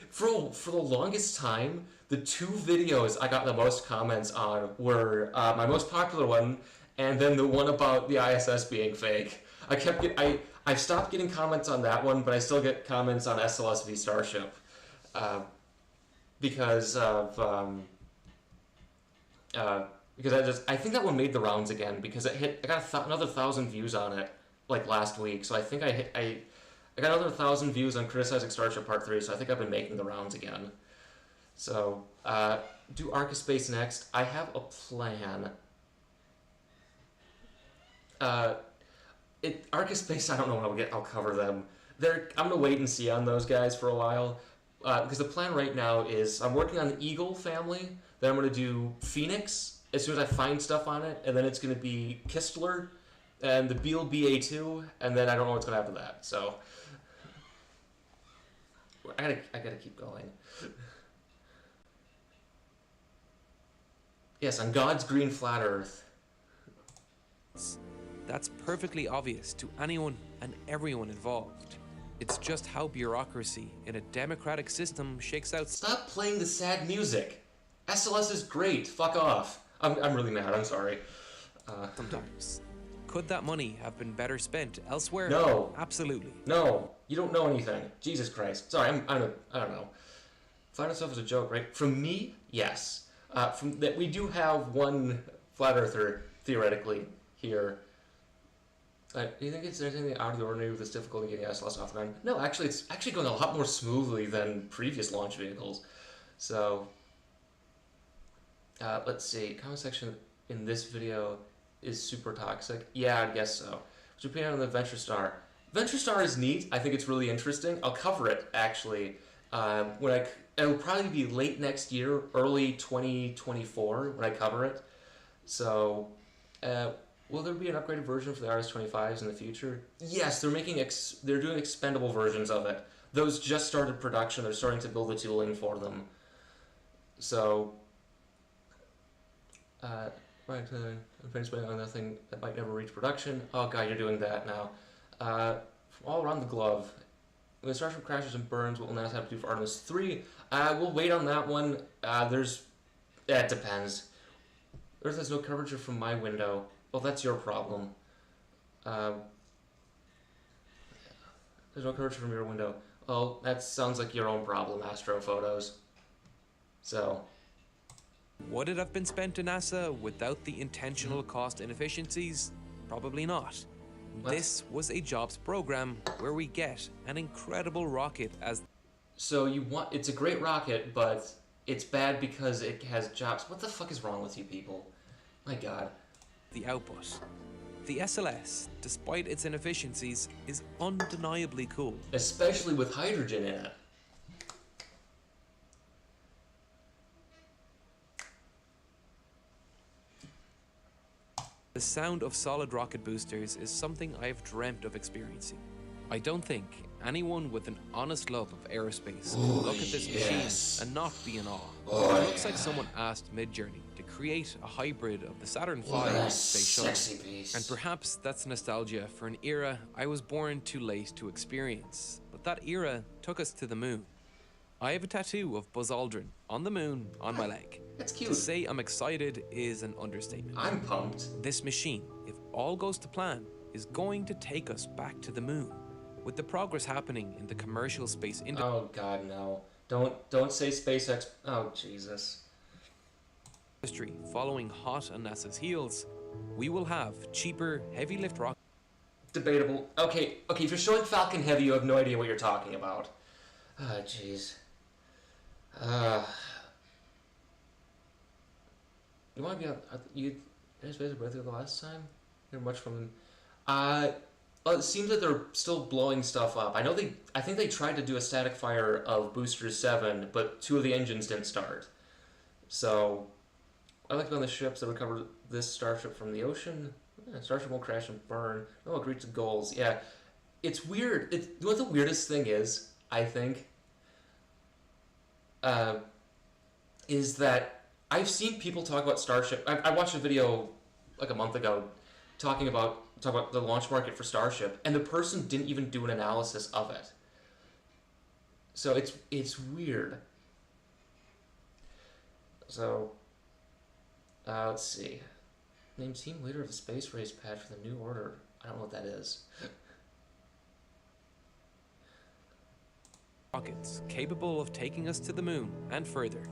For the longest time, the 2 videos I got the most comments on were my most popular one, and then the one about the ISS being fake. I stopped getting comments on that one, but I still get comments on SLS v Starship. Because I think that one made the rounds again because I got another 1,000 views on it like last week, so I think I got another 1,000 views on criticizing Starship Part 3, so I think I've been making the rounds again. So do Arcaspace next. I have a plan. Arcaspace, I don't know when I'll cover them. I'm gonna wait and see on those guys for a while. Because the plan right now is I'm working on the Eagle family, then I'm going to do Phoenix as soon as I find stuff on it, and then it's going to be Kistler, and the Beale BA2, and then I don't know what's going to happen to that, so I gotta keep going. Yes, on God's green flat earth. That's perfectly obvious to anyone and everyone involved. It's just how bureaucracy in a democratic system shakes out. Stop playing the sad music. SLS is great. Fuck off. I'm really mad. I'm sorry. Sometimes. Could that money have been better spent elsewhere? No. Absolutely. No. You don't know anything. Jesus Christ. Sorry, I don't know. Flat Earth stuff is a joke, right? From me, yes. From that, we do have one flat earther theoretically here. Do you think there's anything out of the ordinary with this difficulty getting SLS off the ground? No, actually, it's actually going a lot more smoothly than previous launch vehicles. So, let's see. Comment section in this video is super toxic. Yeah, I guess so. What's your opinion on the Venture Star? Venture Star is neat. I think it's really interesting. I'll cover it actually. It'll probably be late next year, early 2024 when I cover it. So, will there be an upgraded version for the RS-25s in the future? Yes, they're doing expendable versions of it. Those just started production. They're starting to build the tooling for them. So, right, finished on nothing that might never reach production. Oh god, you're doing that now. From all around the glove. When Starship crashes and burns, what will NASA have to do for Artemis 3? We'll wait on that one. It depends. Earth has no curvature from my window. Well, that's your problem. There's no curvature from your window. Oh, that sounds like your own problem, astrophotos. So. Would it have been spent to NASA without the intentional cost inefficiencies? Probably not. What? This was a jobs program where we get an incredible rocket as... So it's a great rocket, but it's bad because it has jobs. What the fuck is wrong with you people? My god. The output. The SLS, despite its inefficiencies, is undeniably cool. Especially with hydrogen in it. The sound of solid rocket boosters is something I've dreamt of experiencing. I don't think anyone with an honest love of aerospace can look at this machine and not be in awe. It looks like someone asked Midjourney to create a hybrid of the Saturn V space shuttle. And perhaps that's nostalgia for an era I was born too late to experience. But that era took us to the moon. I have a tattoo of Buzz Aldrin on the moon on my leg. That's cute. To say I'm excited is an understatement. I'm pumped. This machine, if all goes to plan, is going to take us back to the moon. With the progress happening in the commercial space industry... Oh god, no. Don't say SpaceX. Oh, Jesus. Following hot on NASA's heels, we will have cheaper, heavy lift rockets. Debatable. Okay, if you're showing Falcon Heavy, you have no idea what you're talking about. Ah, jeez. You want to be on... You SpaceX birthday the last time? Hear much from them? Well, it seems that they're still blowing stuff up. I think they tried to do a static fire of Booster 7, but 2 of the engines didn't start. So, I like to be on the ships that recover this starship from the ocean. Yeah, starship won't crash and burn. No, agree to goals. Yeah, it's weird. You know what the weirdest thing is, I think? Is that I've seen people talk about Starship. I watched a video like a month ago talking about the launch market for Starship, and the person didn't even do an analysis of it. So it's weird. So let's see. Name team leader of the space race patch for the new order. I don't know what that is. Rockets capable of taking us to the moon and further.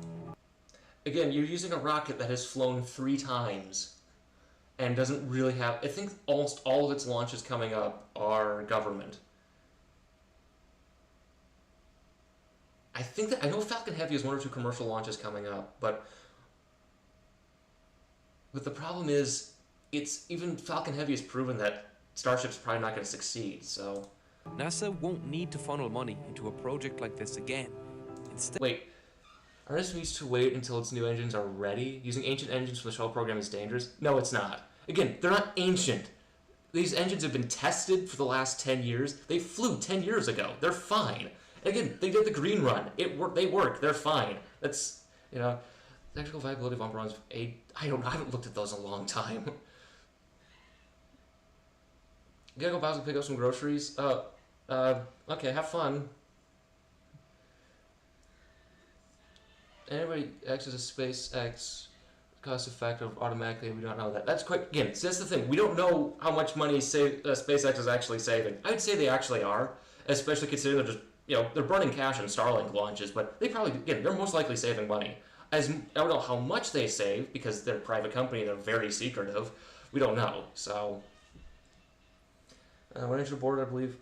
Again, you're using a rocket that has flown 3 times and doesn't really have... I think almost all of its launches coming up are government. I know Falcon Heavy has 1 or 2 commercial launches coming up, but the problem is, even Falcon Heavy has proven that Starship's probably not going to succeed, so... NASA won't need to funnel money into a project like this again. Instead... Wait, Artemis needs to wait until its new engines are ready? Using ancient engines for the shuttle program is dangerous? No, it's not. Again, they're not ancient. These engines have been tested for the last 10 years. They flew 10 years ago. They're fine. Again, they did the green run. They work. They're fine. That's, technical viability of Ombrons. I haven't looked at those in a long time. You gotta go Bowser pick up some groceries? Okay, have fun. Anybody access a SpaceX cost effective automatically? We don't know that. That's quite, again, so that's the thing. We don't know how much money SpaceX is actually saving. I'd say they actually are, especially considering they're just, they're burning cash in Starlink launches, but they probably, again, they're most likely saving money. I don't know how much they save, because they're a private company, they're very secretive. We don't know, so... when entry board, I believe...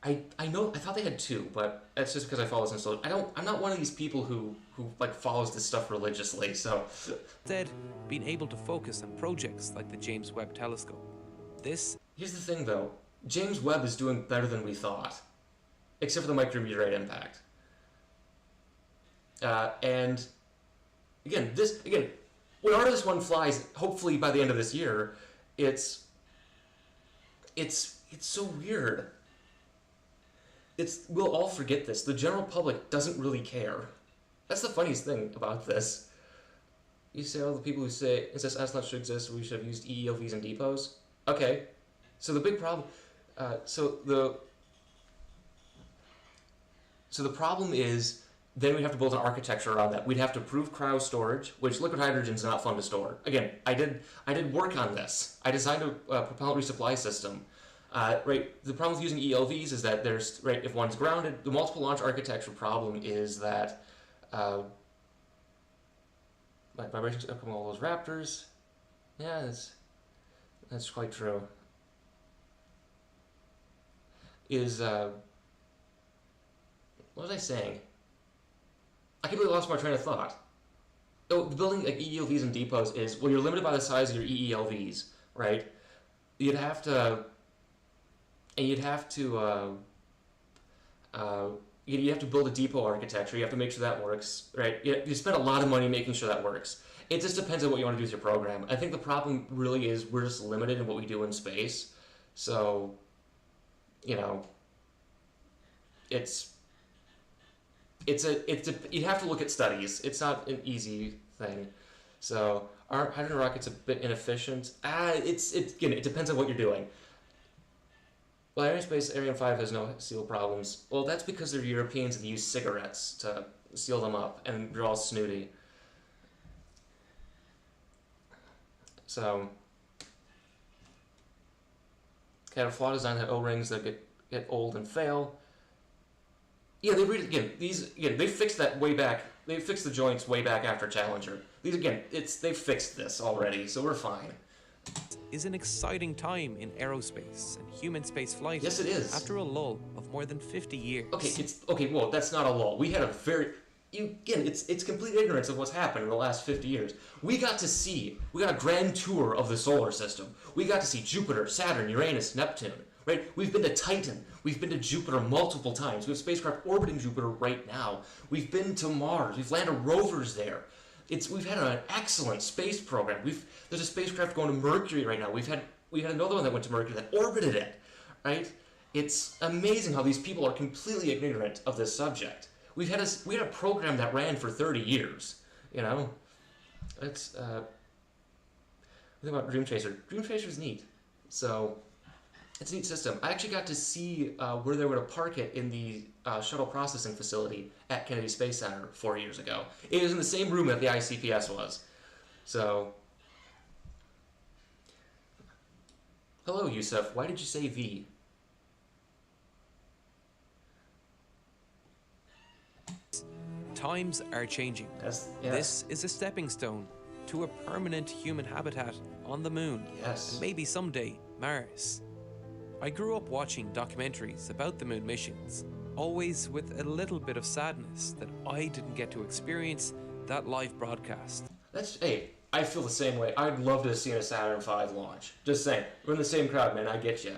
I thought they had 2, but that's just because I follow this and I'm not one of these people who follows this stuff religiously, so... Instead, being able to focus on projects like the James Webb Telescope. Here's the thing, though. James Webb is doing better than we thought. Except for the micrometeorite impact. And... Again, when Artemis 1 flies, hopefully by the end of this year, it's so weird. We'll all forget this. The general public doesn't really care. That's the funniest thing about this. You say all the people who say insist astronauts should exist, we should have used EELVs and depots. Okay, so the big problem, so the problem is then we have to build an architecture around that. We'd have to prove cryo storage, which liquid hydrogen is not fun to store. Again, I did work on this. I designed a propellant resupply system. Right, the problem with using ELVs is that there's right if one's grounded. The multiple launch architecture problem is that like vibrations from all those raptors. Yeah, that's quite true. Is what was I saying? I completely lost my train of thought. Oh, the building like EELVs and depots is well, you're limited by the size of your EELVs, right? You'd have to build a depot architecture. You have to make sure that works, right? You spend a lot of money making sure that works. It just depends on what you want to do with your program. I think the problem really is we're just limited in what we do in space. So, you have to look at studies. It's not an easy thing. So, our hydrogen rocket's a bit inefficient. It depends on what you're doing. Well, aerospace Ariane 5 has no seal problems. Well, that's because they're Europeans and they use cigarettes to seal them up, and they're all snooty. So, kind of flaw design had O-rings that get old and fail. Yeah, they fixed that way back. They fixed the joints way back after Challenger. They fixed this already, so we're fine. Is an exciting time in aerospace and human space flight. Yes, it is. After a lull of more than 50 years. Okay. Well, that's not a lull. We had a it's complete ignorance of what's happened in the last 50 years. We got a grand tour of the solar system. We got to see Jupiter, Saturn, Uranus, Neptune. Right? We've been to Titan. We've been to Jupiter multiple times. We have spacecraft orbiting Jupiter right now. We've been to Mars. We've landed rovers there. We've had an excellent space program. There's a spacecraft going to Mercury right now. We had another one that went to Mercury that orbited it, right? It's amazing how these people are completely ignorant of this subject. We had a program that ran for 30 years. You know, it's think about Dream Chaser. Dream Chaser's neat. So it's a neat system. I actually got to see where they were to park it in the shuttle processing facility at Kennedy Space Center 4 years ago. It was in the same room that the ICPS was. So, hello, Yusuf. Why did you say V? Times are changing. Yes. This is a stepping stone to a permanent human habitat on the moon. Yes. And maybe someday Mars. I grew up watching documentaries about the moon missions, always with a little bit of sadness that I didn't get to experience that live broadcast. Hey, I feel the same way. I'd love to have seen a Saturn V launch. Just saying. We're in the same crowd, man. I get you.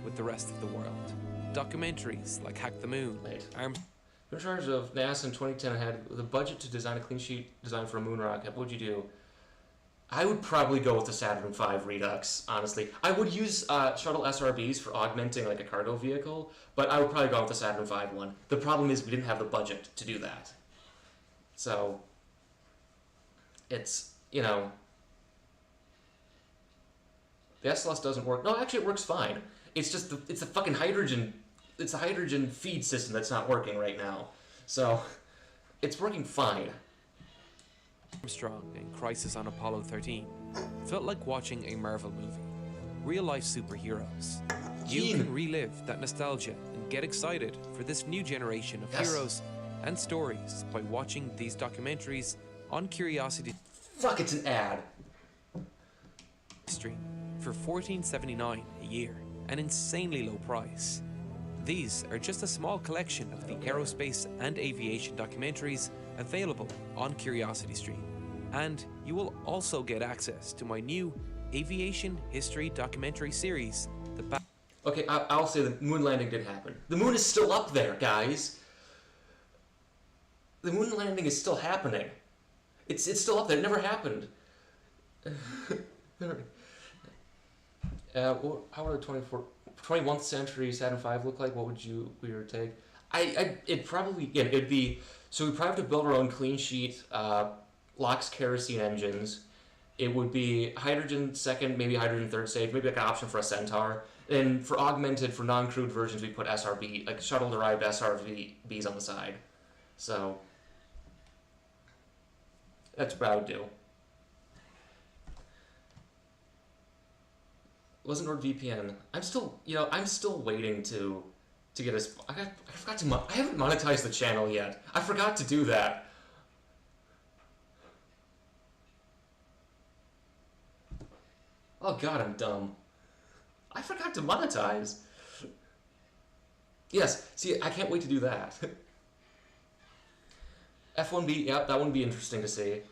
With the rest of the world. Documentaries like Hack the Moon, In charge of NASA in 2010 had the budget to design a clean sheet design for a moon rocket. What would you do? I would probably go with the Saturn V Redux, honestly. I would use shuttle SRBs for augmenting like a cargo vehicle, but I would probably go with the Saturn V one. The problem is we didn't have the budget to do that. So, it's, the SLS doesn't work. No, actually it works fine. It's just, it's a fucking hydrogen, it's a hydrogen feed system that's not working right now. So, it's working fine. Armstrong and Crisis on Apollo 13 felt like watching a Marvel movie. Real-life superheroes. You can relive that nostalgia and get excited for this new generation of heroes and stories by watching these documentaries on Curiosity. Fuck, it's an ad. Stream for $14.79 a year, an insanely low price. These are just a small collection of the aerospace and aviation documentaries available on CuriosityStream. And you will also get access to my new aviation history documentary series, Okay, I'll say the moon landing did happen. The moon is still up there, guys. The moon landing is still happening. It's still up there. It never happened. How would a 21st century Saturn V look like? What would your take? It probably, yeah, it'd be, so we probably have to build our own clean sheet, LOX kerosene engines. It would be hydrogen second, maybe hydrogen third stage, maybe like an option for a Centaur. And for augmented, for non-crewed versions, we put SRB, like shuttle-derived SRBs on the side. So that's what I would do. Wasn't NordVPN. I'm still, I'm still waiting to get us. I forgot to. I haven't monetized the channel yet. I forgot to do that. Oh god, I'm dumb. I forgot to monetize. Yes, see, I can't wait to do that. F1B, yep, that would be interesting to see.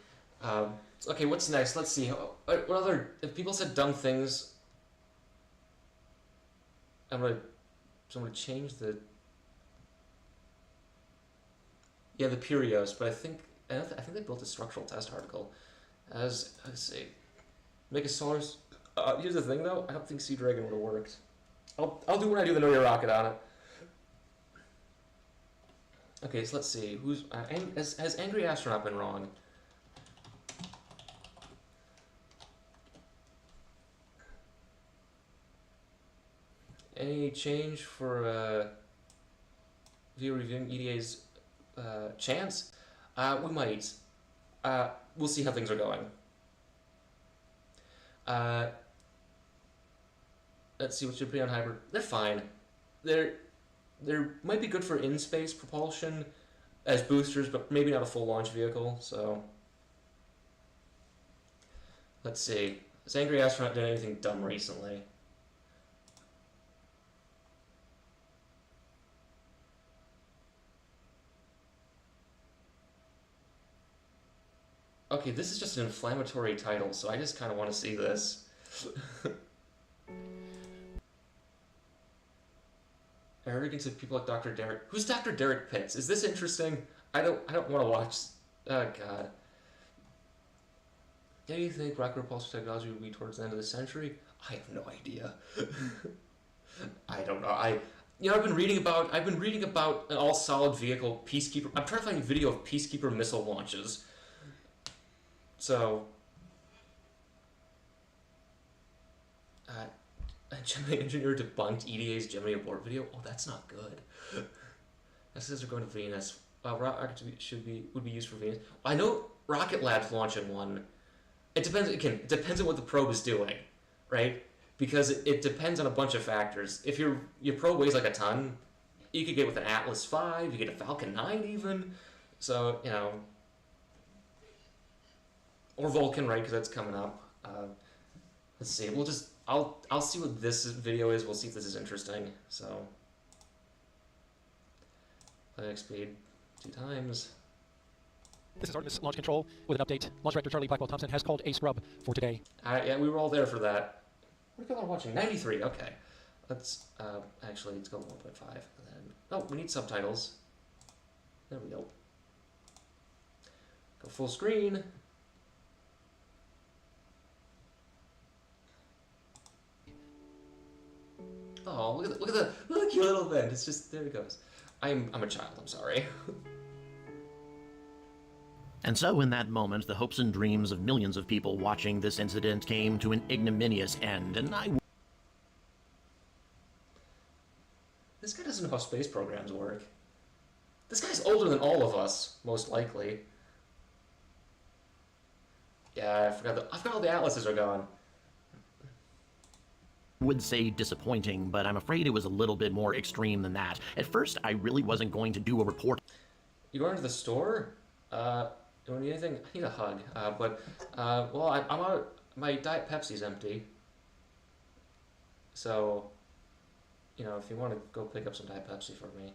Okay, what's next? Let's see. What other... If people said dumb things... I'm gonna change the... Yeah, the Pirios, but I think they built a structural test article. Let's see. Megasource... here's the thing, though. I don't think Sea Dragon would have worked. I'll do when I do the Know Your Rocket on it. Okay, so let's see. Has Angry Astronaut been wrong? Any change for via reviewing EDA's chance? We might. We'll see how things are going. Let's see what should be on hybrid. They're fine. They're might be good for in-space propulsion as boosters, but maybe not a full launch vehicle. So let's see. Has Angry Astronaut done anything dumb recently? Okay, this is just an inflammatory title, so I just kind of want to see this. Arrogance of people like Dr. Derek. Who's Dr. Derek Pitts? Is this interesting? I don't want to watch. Oh god. Do you think rocket propulsion technology will be towards the end of the century? I have no idea. I don't know. I've been reading about an all-solid vehicle Peacekeeper. I'm trying to find a video of Peacekeeper missile launches. So, a Gemini engineer debunked EDA's Gemini abort video. Oh, that's not good. That says they're going to Venus. Rocket would be used for Venus. I know Rocket Lab's launching one. It depends. Again, it depends on what the probe is doing, right? Because it depends on a bunch of factors. If your probe weighs like a ton, you could get with an Atlas V. You get a Falcon 9 even. So or Vulcan, right? Because that's coming up. Let's see. I'll see what this video is. We'll see if this is interesting. So, play speed 2 times. This is Artemis Launch Control with an update. Launch Director Charlie Blackwell Thompson has called a scrub for today. Yeah, we were all there for that. What are people watching? 93. Okay. Let's actually let's go 1.5 and then. Oh, we need subtitles. There we go. Go full screen. Oh, look at the cute little vent. It's just, there it goes. I'm a child, I'm sorry. And so in that moment, the hopes and dreams of millions of people watching this incident came to an ignominious end, and This guy doesn't know how space programs work. This guy's older than all of us, most likely. Yeah, I forgot all the atlases are gone. would say disappointing, but I'm afraid it was a little bit more extreme than that. At first, I really wasn't going to do a report. You going to the store? Do you need anything? I need a hug. Well, I'm out. My Diet Pepsi's empty. So, if you want to go pick up some Diet Pepsi for me.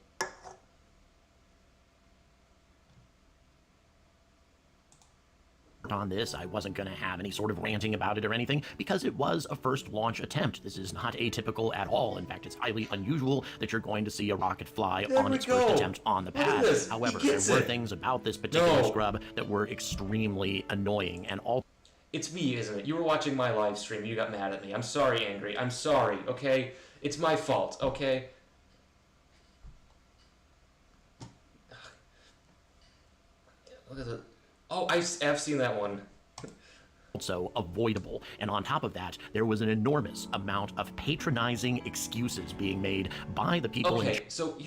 On this, I wasn't going to have any sort of ranting about it or anything, because it was a first launch attempt. This is not atypical at all. In fact, it's highly unusual that you're going to see a rocket fly on its first attempt on the pad. However, there were things about this particular scrub that were extremely annoying, and all... It's me, isn't it? You were watching my live stream, you got mad at me. I'm sorry, Angry. I'm sorry, okay? It's my fault, okay? Look at the. Oh, I've seen that one. Also avoidable. And on top of that, there was an enormous amount of patronizing excuses being made by the people in. Okay, so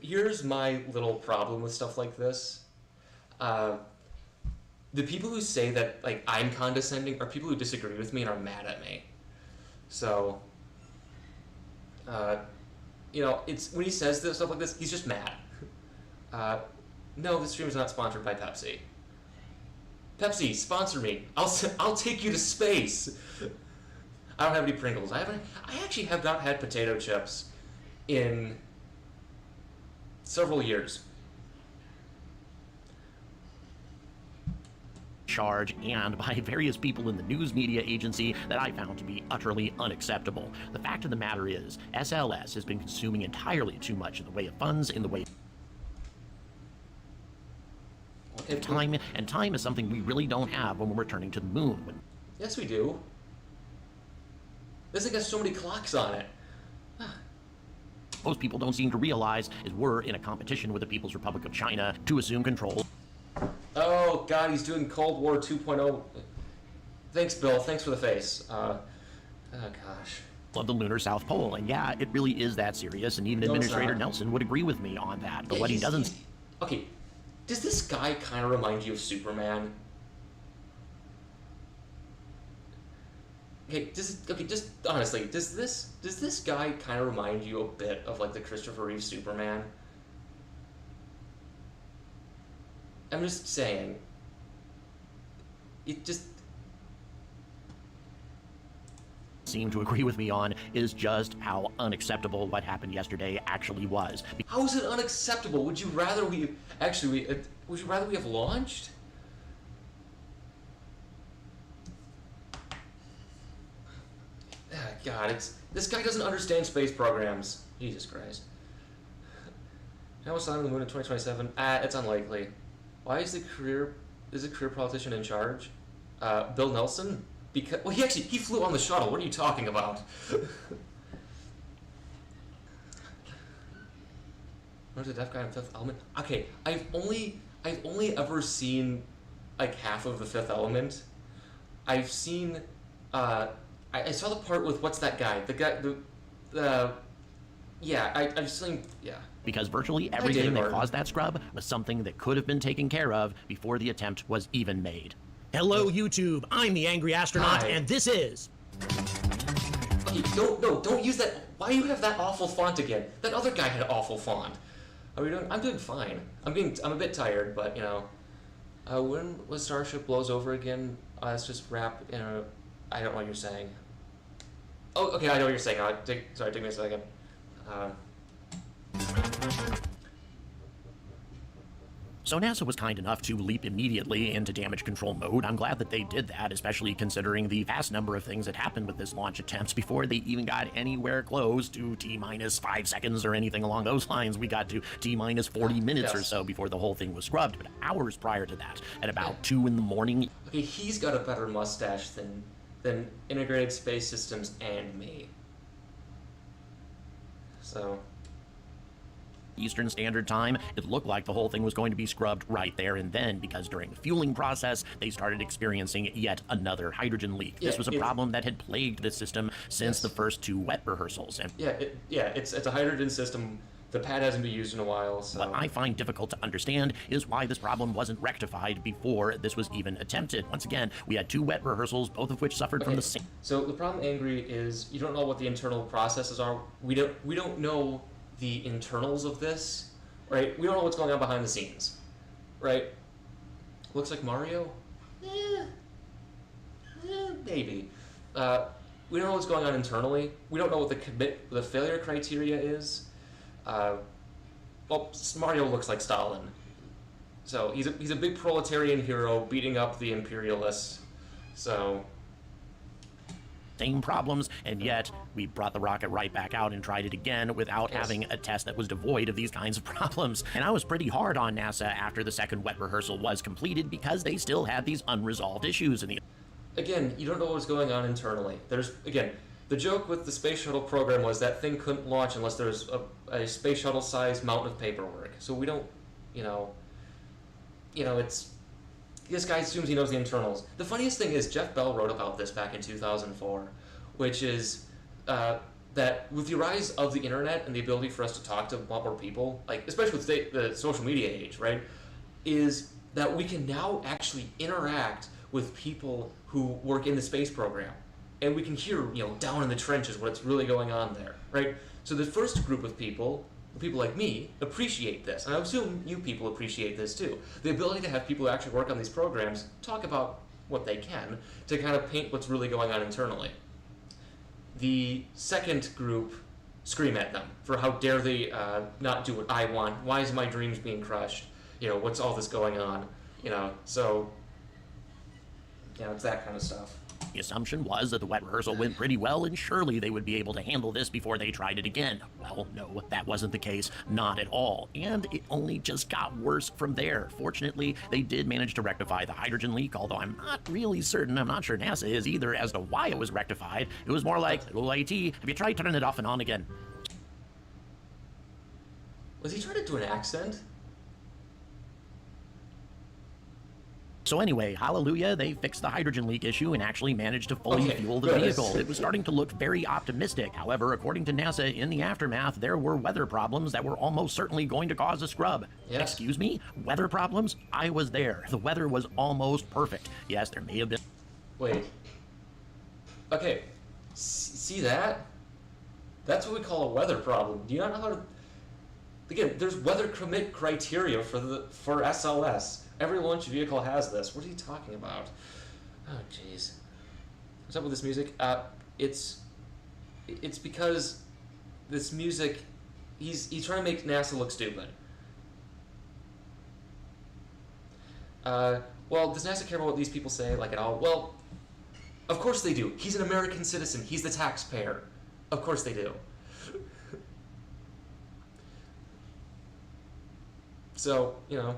here's my little problem with stuff like this. The people who say that like I'm condescending are people who disagree with me and are mad at me. So, you know, it's when he says this stuff like this, he's just mad. No, this stream is not sponsored by Pepsi. Pepsi, sponsor me. I'll take you to space. I don't have any Pringles. I actually have not had potato chips in several years. Charge and by various people in the news media agency that I found to be utterly unacceptable. The fact of the matter is, SLS has been consuming entirely too much in the way of funds, in the way of time, and time is something we really don't have when we're returning to the moon. Yes, we do. This thing has so many clocks on it. Most people don't seem to realize is we're in a competition with the People's Republic of China to assume control. Oh God, he's doing Cold War 2.0. Thanks, Bill. Thanks for the face. Oh gosh. Of the lunar South Pole, and yeah, it really is that serious, and even Administrator Nelson would agree with me on that. But Yeah, what he doesn't. Okay, does this guy kind of remind you of Superman? Okay, just honestly, does this guy kind of remind you a bit of like the Christopher Reeve Superman? I'm just saying. It just seem to agree with me on is just how unacceptable what happened yesterday actually was. How is it unacceptable? Would you rather we would you rather we have launched? God, this guy doesn't understand space programs. Jesus Christ. Now we'll sign on the moon in 2027. It's unlikely. Why is the career politician in charge? Bill Nelson? Because he flew on the shuttle. What are you talking about? Where's the deaf guy in Fifth Element? Okay, I've only ever seen like half of the Fifth Element. I've seen I saw the part with what's that guy? I've seen Because virtually everything that caused that scrub was something that could have been taken care of before the attempt was even made. Hello, YouTube. I'm the Angry Astronaut, Hi. and this is... Okay, don't use that. Why do you have that awful font again? That other guy had awful font. Are we doing? I'm doing fine. I'm a bit tired, but you know, when was Starship blows over again? Let's just wrap in a. I don't know what you're saying. Oh, okay, I know what you're saying. Sorry, take me a second. So NASA was kind enough to leap immediately into damage control mode. I'm glad that they did that, especially considering the vast number of things that happened with this launch attempt before they even got anywhere close to T-minus 5 seconds or anything along those lines. We got to T-minus 40 minutes or so before the whole thing was scrubbed. But hours prior to that, at about 2 in the morning... Okay, he's got a better mustache than Integrated Space Systems and me. So... Eastern Standard Time, it looked like the whole thing was going to be scrubbed right there and then, because during the fueling process, they started experiencing yet another hydrogen leak. This was a problem that had plagued the system since the first 2 wet rehearsals. And it's a hydrogen system. The pad hasn't been used in a while, so... What I find difficult to understand is why this problem wasn't rectified before this was even attempted. Once again, we had 2 wet rehearsals, both of which suffered from the same... So the problem, Angry, is you don't know what the internal processes are. We don't know the internals of this, right? We don't know what's going on behind the scenes, right? Looks like Mario? Maybe. We don't know what's going on internally. We don't know what the failure criteria is. Well, Mario looks like Stalin. So he's a big proletarian hero beating up the imperialists. So... same problems, and yet we brought the rocket right back out and tried it again without having a test that was devoid of these kinds of problems. And I was pretty hard on NASA after the second wet rehearsal was completed because they still had these unresolved issues in the... Again, you don't know what's going on internally. The joke with the space shuttle program was that thing couldn't launch unless there was a space shuttle-sized mountain of paperwork. So we don't, it's... this guy assumes he knows the internals. The funniest thing is Jeff Bell wrote about this back in 2004, which is that with the rise of the internet and the ability for us to talk to a lot more people, like especially with the social media age, right, is that we can now actually interact with people who work in the space program, and we can hear, you know, down in the trenches what's really going on there, right? So the first group of people like me, appreciate this, and I assume you people appreciate this too. The ability to have people who actually work on these programs talk about what they can to kind of paint what's really going on internally. The second group scream at them for how dare they not do what I want. Why is my dreams being crushed? You know, what's all this going on? You know, so, you know, it's that kind of stuff. The assumption was that the wet rehearsal went pretty well, and surely they would be able to handle this before they tried it again. Well, no, that wasn't the case. Not at all. And it only just got worse from there. Fortunately, they did manage to rectify the hydrogen leak, although I'm not really certain, I'm not sure NASA is either, as to why it was rectified. It was more like, little IT, have you tried turning it off and on again? Was he trying to do an accent? So anyway, hallelujah, they fixed the hydrogen leak issue and actually managed to fully fuel the vehicle. It was starting to look very optimistic. However, according to NASA, in the aftermath, there were weather problems that were almost certainly going to cause a scrub. Yes. Excuse me? Weather problems? I was there. The weather was almost perfect. Yes, there may have been... Wait. Okay. See that? That's what we call a weather problem. Do you not know how to... Again, there's weather commit criteria for SLS. Every launch vehicle has this. What are you talking about? Oh, jeez. What's up with this music? It's because this music, he's trying to make NASA look stupid. Well, does NASA care about what these people say, like, at all? Well, of course they do. He's an American citizen. He's the taxpayer. Of course they do. So, you know,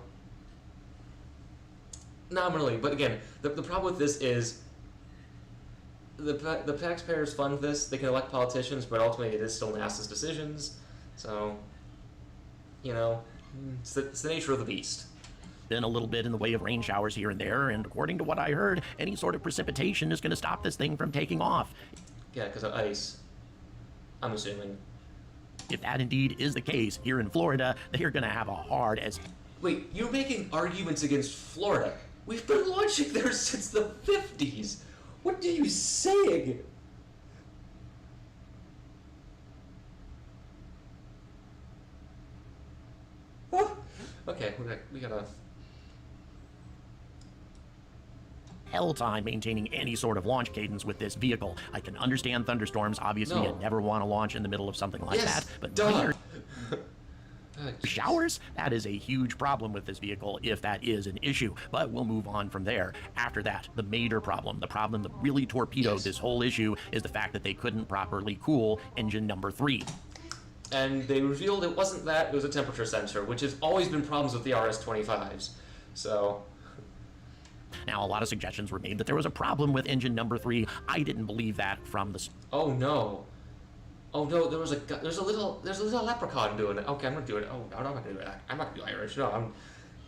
nominally, but again, the problem with this is the taxpayers fund this. They can elect politicians, but ultimately it is still NASA's decisions. So, you know, it's the nature of the beast. Been a little bit in the way of rain showers here and there, and according to what I heard, any sort of precipitation is going to stop this thing from taking off. Yeah, because of ice, I'm assuming. If that indeed is the case, here in Florida, they're going to have a hard as... Wait, you're making arguments against Florida. We've been launching there since the 50s. What are you saying? Oh, okay, we gotta... hell time maintaining any sort of launch cadence with this vehicle. I can understand thunderstorms. Obviously, you never want to launch in the middle of something like that. But minor showers? That is a huge problem with this vehicle, if that is an issue. But we'll move on from there. After that, the major problem, the problem that really torpedoed this whole issue, is the fact that they couldn't properly cool engine number 3. And they revealed it wasn't that, it was a temperature sensor, which has always been problems with the RS-25s. So... Now, a lot of suggestions were made that there was a problem with engine number 3. I didn't believe that from the... Oh no. Oh no, there's a little leprechaun doing it. Okay, I'm gonna do it. Oh, no, I'm not gonna do it. I'm not gonna do Irish. No,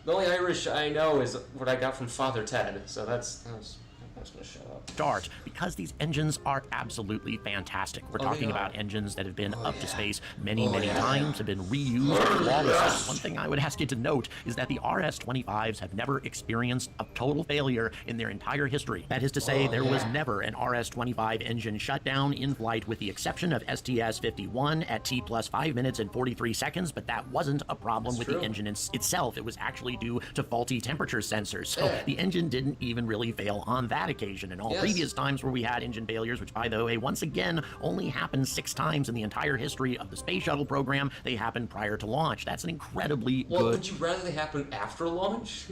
the only Irish I know is what I got from Father Ted. So I'm just gonna shut up. Start, because these engines are absolutely fantastic. We're talking about engines that have been up to space many times, have been reused flawlessly. One thing I would ask you to note is that the RS-25s have never experienced a total failure in their entire history. That is to say, there was never an RS-25 engine shutdown in flight, with the exception of STS-51 at T plus 5 minutes and 43 seconds, but that wasn't a problem with the engine itself. It was actually due to faulty temperature sensors. So the engine didn't even really fail on that occasion. And all previous times where we had engine failures, which by the way, once again, only happened 6 times in the entire history of the space shuttle program, they happened prior to launch. That's an incredibly good... Would you rather they happen after launch?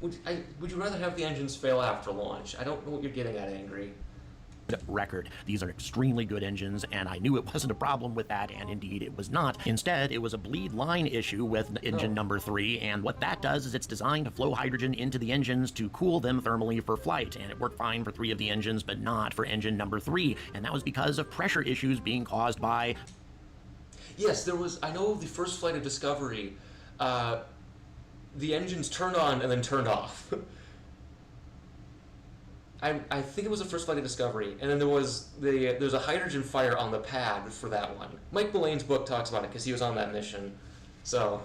Would you rather have the engines fail after launch? I don't know what you're getting at, Angry. Record. These are extremely good engines, and I knew it wasn't a problem with that, and indeed it was not. Instead, it was a bleed line issue with engine number 3, and what that does is it's designed to flow hydrogen into the engines to cool them thermally for flight, and it worked fine for 3 of the engines, but not for engine number 3, and that was because of pressure issues being caused by... Yes, there was. I know the first flight of Discovery, the engines turned on and then turned off. I think it was the first flight of Discovery, and then there's a hydrogen fire on the pad for that one. Mike Mullane's book talks about it because he was on that mission. So.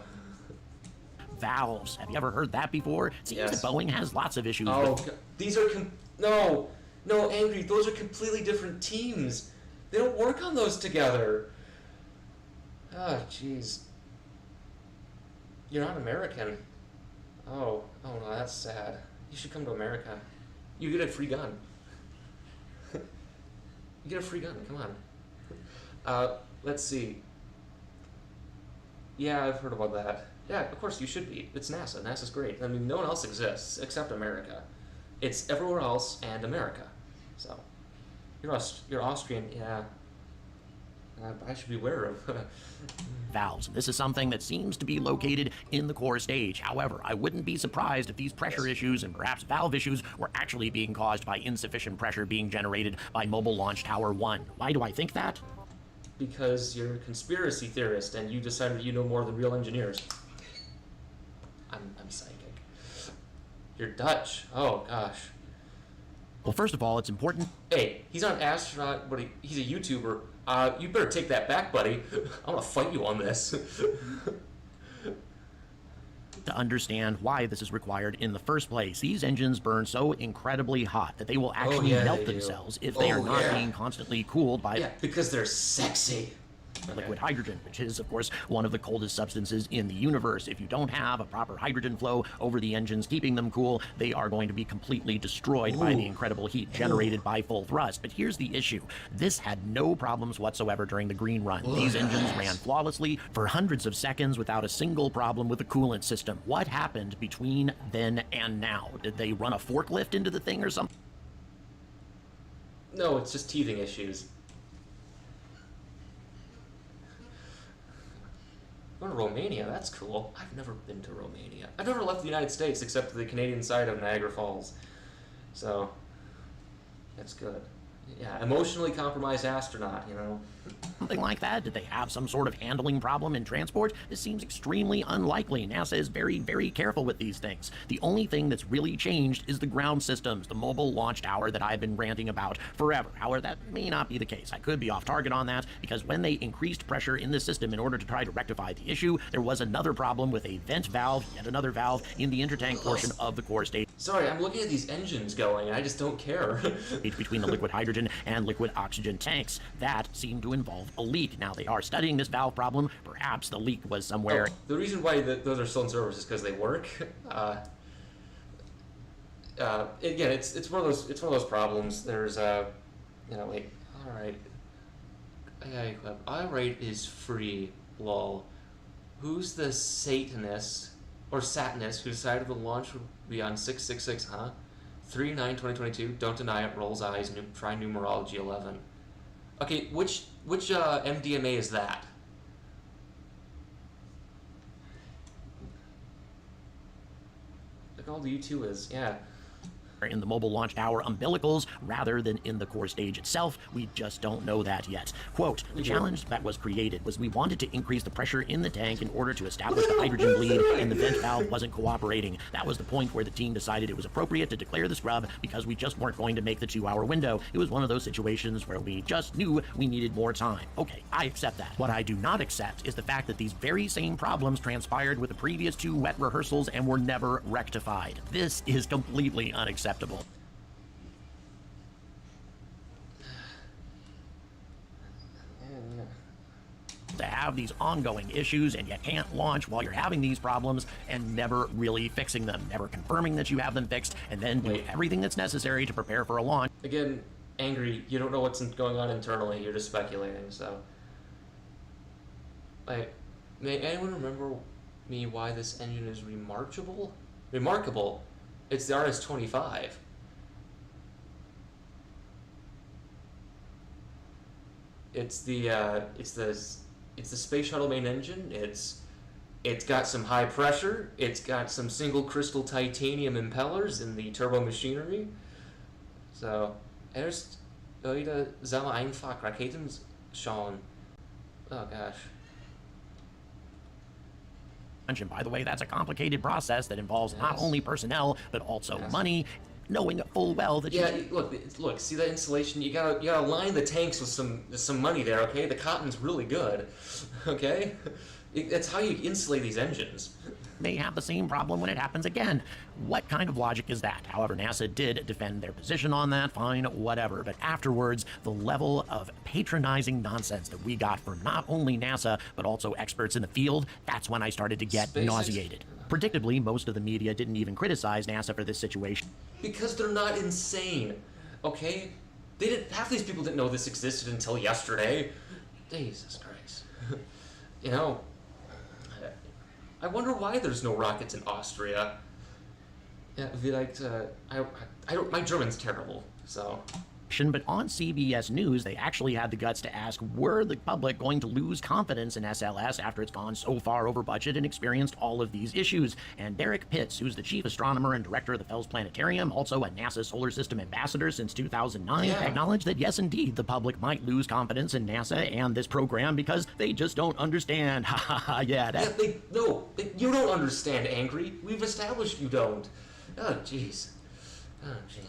Valves. Have you ever heard that before? Seems Yes. that Boeing has lots of issues Oh, with... these are no, Angry. Those are completely different teams. They don't work on those together. Oh, jeez. You're not American. Oh no, that's sad. You should come to America. You get a free gun. You get a free gun. Come on. Let's see. Yeah, I've heard about that. Yeah, of course you should be. It's NASA. NASA's great. I mean, no one else exists except America. It's everywhere else and America. So, you're Austrian, yeah. I should be aware of. valves. This is something that seems to be located in the core stage. However, I wouldn't be surprised if these pressure issues and perhaps valve issues were actually being caused by insufficient pressure being generated by Mobile Launch Tower 1. Why do I think that? Because you're a conspiracy theorist and you decided you know more than real engineers. I'm psychic. You're Dutch. Oh, gosh. Well, first of all, it's important... Hey, he's not an astronaut, but he's a YouTuber. You better take that back, buddy. I'm gonna fight you on this. to understand why this is required in the first place. These engines burn so incredibly hot that they will actually melt themselves if they are not being constantly cooled by... Yeah, because they're sexy. Liquid hydrogen, which is, of course, one of the coldest substances in the universe. If you don't have a proper hydrogen flow over the engines keeping them cool, they are going to be completely destroyed by the incredible heat generated by full thrust. But here's the issue. This had no problems whatsoever during the green run. These engines ran flawlessly for hundreds of seconds without a single problem with the coolant system. What happened between then and now? Did they run a forklift into the thing or something? No, it's just teething issues. Going to Romania, that's cool. I've never been to Romania. I've never left the United States except the Canadian side of Niagara Falls. So, that's good. Yeah, emotionally compromised astronaut, you know. Something like that? Did they have some sort of handling problem in transport? This seems extremely unlikely. NASA is very, very careful with these things. The only thing that's really changed is the ground systems, the mobile launch tower that I've been ranting about forever. However, that may not be the case. I could be off target on that because when they increased pressure in the system in order to try to rectify the issue, there was another problem with a vent valve, yet another valve, in the intertank portion of the core stage. Sorry, I'm looking at these engines going, and I just don't care. Between the liquid hydrogen and liquid oxygen tanks. That seemed to involve a leak. Now, they are studying this valve problem. Perhaps the leak was somewhere... Oh, the reason why those are still in service is because they work. Again, it's one of those problems. There's you know, wait, alright. Alright is free, lol. Who's the Satanist, or Satanist, who decided the launch would be on 666, huh? 3/9/2022, don't deny it, rolls eyes, try numerology 11. Okay, which MDMA is that? Like all the U2 is, yeah. In the mobile launch tower umbilicals rather than in the core stage itself. We just don't know that yet. Quote, the challenge that was created was we wanted to increase the pressure in the tank in order to establish the hydrogen bleed, and the vent valve wasn't cooperating. That was the point where the team decided it was appropriate to declare the scrub because we just weren't going to make the 2-hour window. It was one of those situations where we just knew we needed more time. Okay, I accept that. What I do not accept is the fact that these very same problems transpired with the previous 2 wet rehearsals and were never rectified. This is completely unacceptable. To have these ongoing issues and you can't launch while you're having these problems and never really fixing them, never confirming that you have them fixed, and then do everything that's necessary to prepare for a launch. Again, Angry, you don't know what's going on internally, you're just speculating, so... Like, may anyone remember me why this engine is remarkable? Remarkable? It's the RS-25. It's the space shuttle main engine. It's got some high pressure. It's got some single crystal titanium impellers in the turbo machinery. So, erst würde Sommer einfach Raketen schauen. Oh gosh. And by the way, that's a complicated process that involves not only personnel, but also money, knowing full well that look, see that installation? You gotta line the tanks with some money there, okay? The cotton's really good, okay? That's how you insulate these engines. may have the same problem when it happens again. What kind of logic is that? However, NASA did defend their position on that, fine, whatever. But afterwards, the level of patronizing nonsense that we got from not only NASA, but also experts in the field, that's when I started to get nauseated. Predictably, most of the media didn't even criticize NASA for this situation. Because they're not insane, okay? Half these people didn't know this existed until yesterday. Jesus Christ. You know, I wonder why there's no rockets in Austria. Yeah, vielleicht, my German's terrible, so. But on CBS News, they actually had the guts to ask, were the public going to lose confidence in SLS after it's gone so far over budget and experienced all of these issues? And Derek Pitts, who's the chief astronomer and director of the Fells Planetarium, also a NASA Solar System ambassador since 2009, acknowledged that yes, indeed, the public might lose confidence in NASA and this program because they just don't understand. Ha ha ha, you don't understand, Angry. We've established you don't. Oh, jeez. Oh, jeez.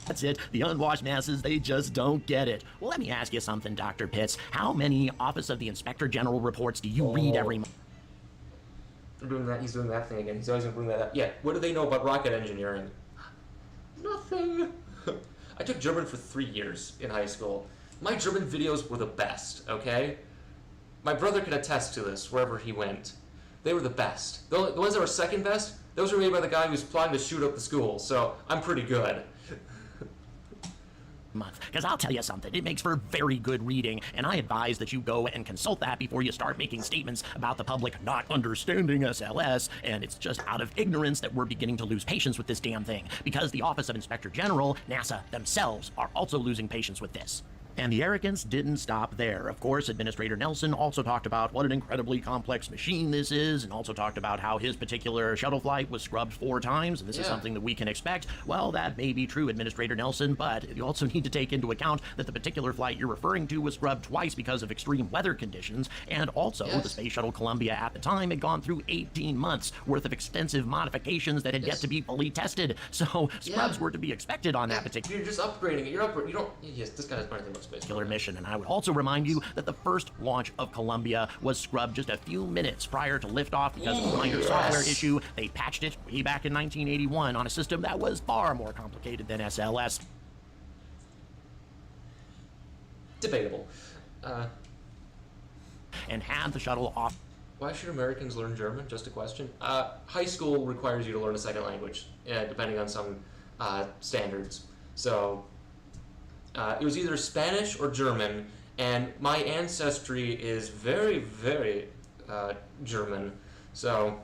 That's it. The unwashed masses, they just don't get it. Well, let me ask you something, Dr. Pitts. How many Office of the Inspector General reports do you read every month? He's doing that thing again. He's always going to bring that up. Yeah, what do they know about rocket engineering? Nothing. I took German for 3 years in high school. My German videos were the best, okay? My brother can attest to this wherever he went. They were the best. The ones that were second best, those were made by the guy who was plotting to shoot up the school, so I'm pretty good. Month, because I'll tell you something, it makes for very good reading, and I advise that you go and consult that before you start making statements about the public not understanding SLS, and it's just out of ignorance that we're beginning to lose patience with this damn thing, because the Office of Inspector General, NASA themselves, are also losing patience with this. And the arrogance didn't stop there. Of course, Administrator Nelson also talked about what an incredibly complex machine this is, and also talked about how his particular shuttle flight was scrubbed 4 times, and this is something that we can expect. Well, that may be true, Administrator Nelson, but you also need to take into account that the particular flight you're referring to was scrubbed twice because of extreme weather conditions, and also the Space Shuttle Columbia at the time had gone through 18 months worth of extensive modifications that had yet to be fully tested. So scrubs were to be expected on that particular... You're just upgrading it. You don't... Yes, this guy doesn't know anything about space. Mission. And I would also remind you that the first launch of Columbia was scrubbed just a few minutes prior to liftoff because of a minor software issue. They patched it way back in 1981 on a system that was far more complicated than SLS. Debatable. And had the shuttle off. Why should Americans learn German? Just a question. High school requires you to learn a second language, depending on some standards. So it was either Spanish or German, and my ancestry is very, very German. So,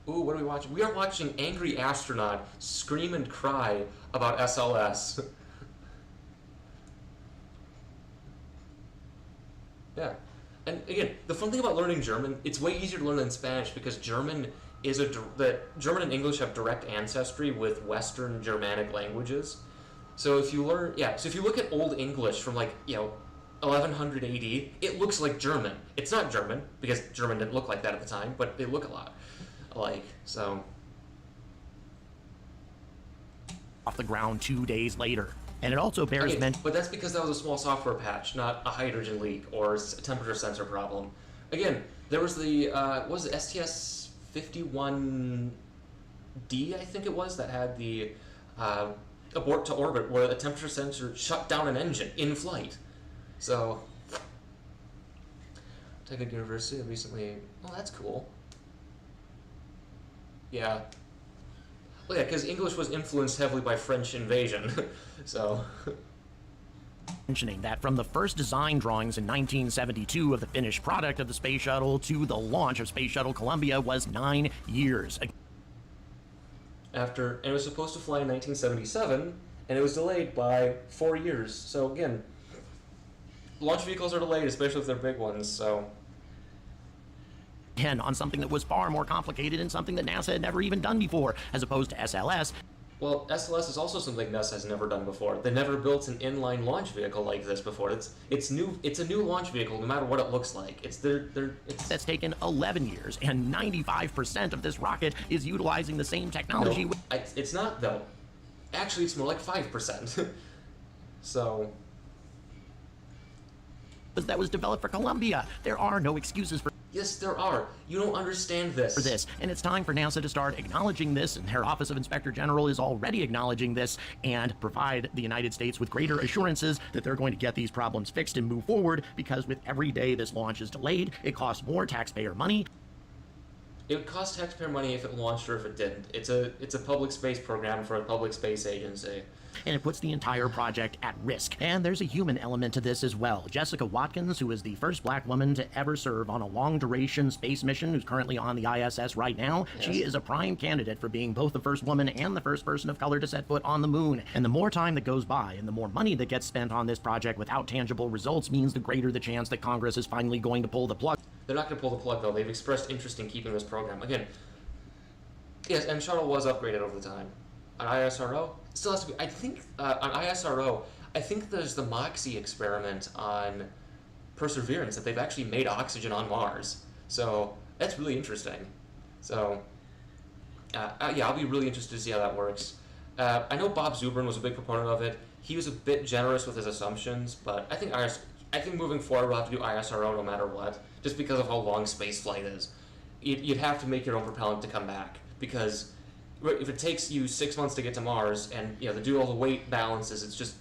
ooh, what are we watching? We are watching Angry Astronaut scream and cry about SLS. Yeah. And again, the fun thing about learning German, it's way easier to learn than Spanish because German German and English have direct ancestry with Western Germanic languages. So if you look at Old English from 1100 AD, it looks like German. It's not German because German didn't look like that at the time, but they look a lot alike. So Off the ground 2 days later. And it also bears mention. But that's because that was a small software patch, not a hydrogen leak or a temperature sensor problem. Again, there was the STS-51D, I think it was, that had the abort to orbit where the temperature sensor shut down an engine in flight. So, Otago University recently. Oh, that's cool. Yeah. Well, yeah, because English was influenced heavily by French invasion. So. Mentioning that from the first design drawings in 1972 of the finished product of the space shuttle to the launch of Space Shuttle Columbia was 9 years. And it was supposed to fly in 1977, and it was delayed by 4 years. So again, launch vehicles are delayed, especially if they're big ones, so. Again, on something that was far more complicated and something that NASA had never even done before, as opposed to SLS. Well, SLS is also something NASA has never done before. They never built an inline launch vehicle like this before. It's new. It's a new launch vehicle, no matter what it looks like. It's That's taken 11 years, and 95% of this rocket is utilizing the same technology. No, it's not though. Actually, it's more like 5%. So. That was developed for Columbia. There are no excuses for Yes, there are. You don't understand this. And it's time for NASA to start acknowledging this, and their Office of Inspector General is already acknowledging this, and provide the United States with greater assurances that they're going to get these problems fixed and move forward, because with every day this launch is delayed, it costs more taxpayer money. It would cost taxpayer money if it launched or if it didn't. It's a public space program for a public space agency. And it puts the entire project at risk. And there's a human element to this as well. Jessica Watkins, who is the first black woman to ever serve on a long-duration space mission, who's currently on the ISS right now, yes. She is a prime candidate for being both the first woman and the first person of color to set foot on the moon. And the more time that goes by and the more money that gets spent on this project without tangible results means the greater the chance that Congress is finally going to pull the plug. They're not going to pull the plug, though. They've expressed interest in keeping this program. Again, yes, and shuttle was upgraded over the time. On ISRO, still has to be. I think on ISRO, I think there's the MOXIE experiment on Perseverance that they've actually made oxygen on Mars. So that's really interesting. So yeah, I'll be really interested to see how that works. I know Bob Zubrin was a big proponent of it. He was a bit generous with his assumptions, but I think moving forward we'll have to do ISRO no matter what, just because of how long space flight is. You'd have to make your own propellant to come back, because if it takes you 6 months to get to Mars and to do all the weight balances, it's just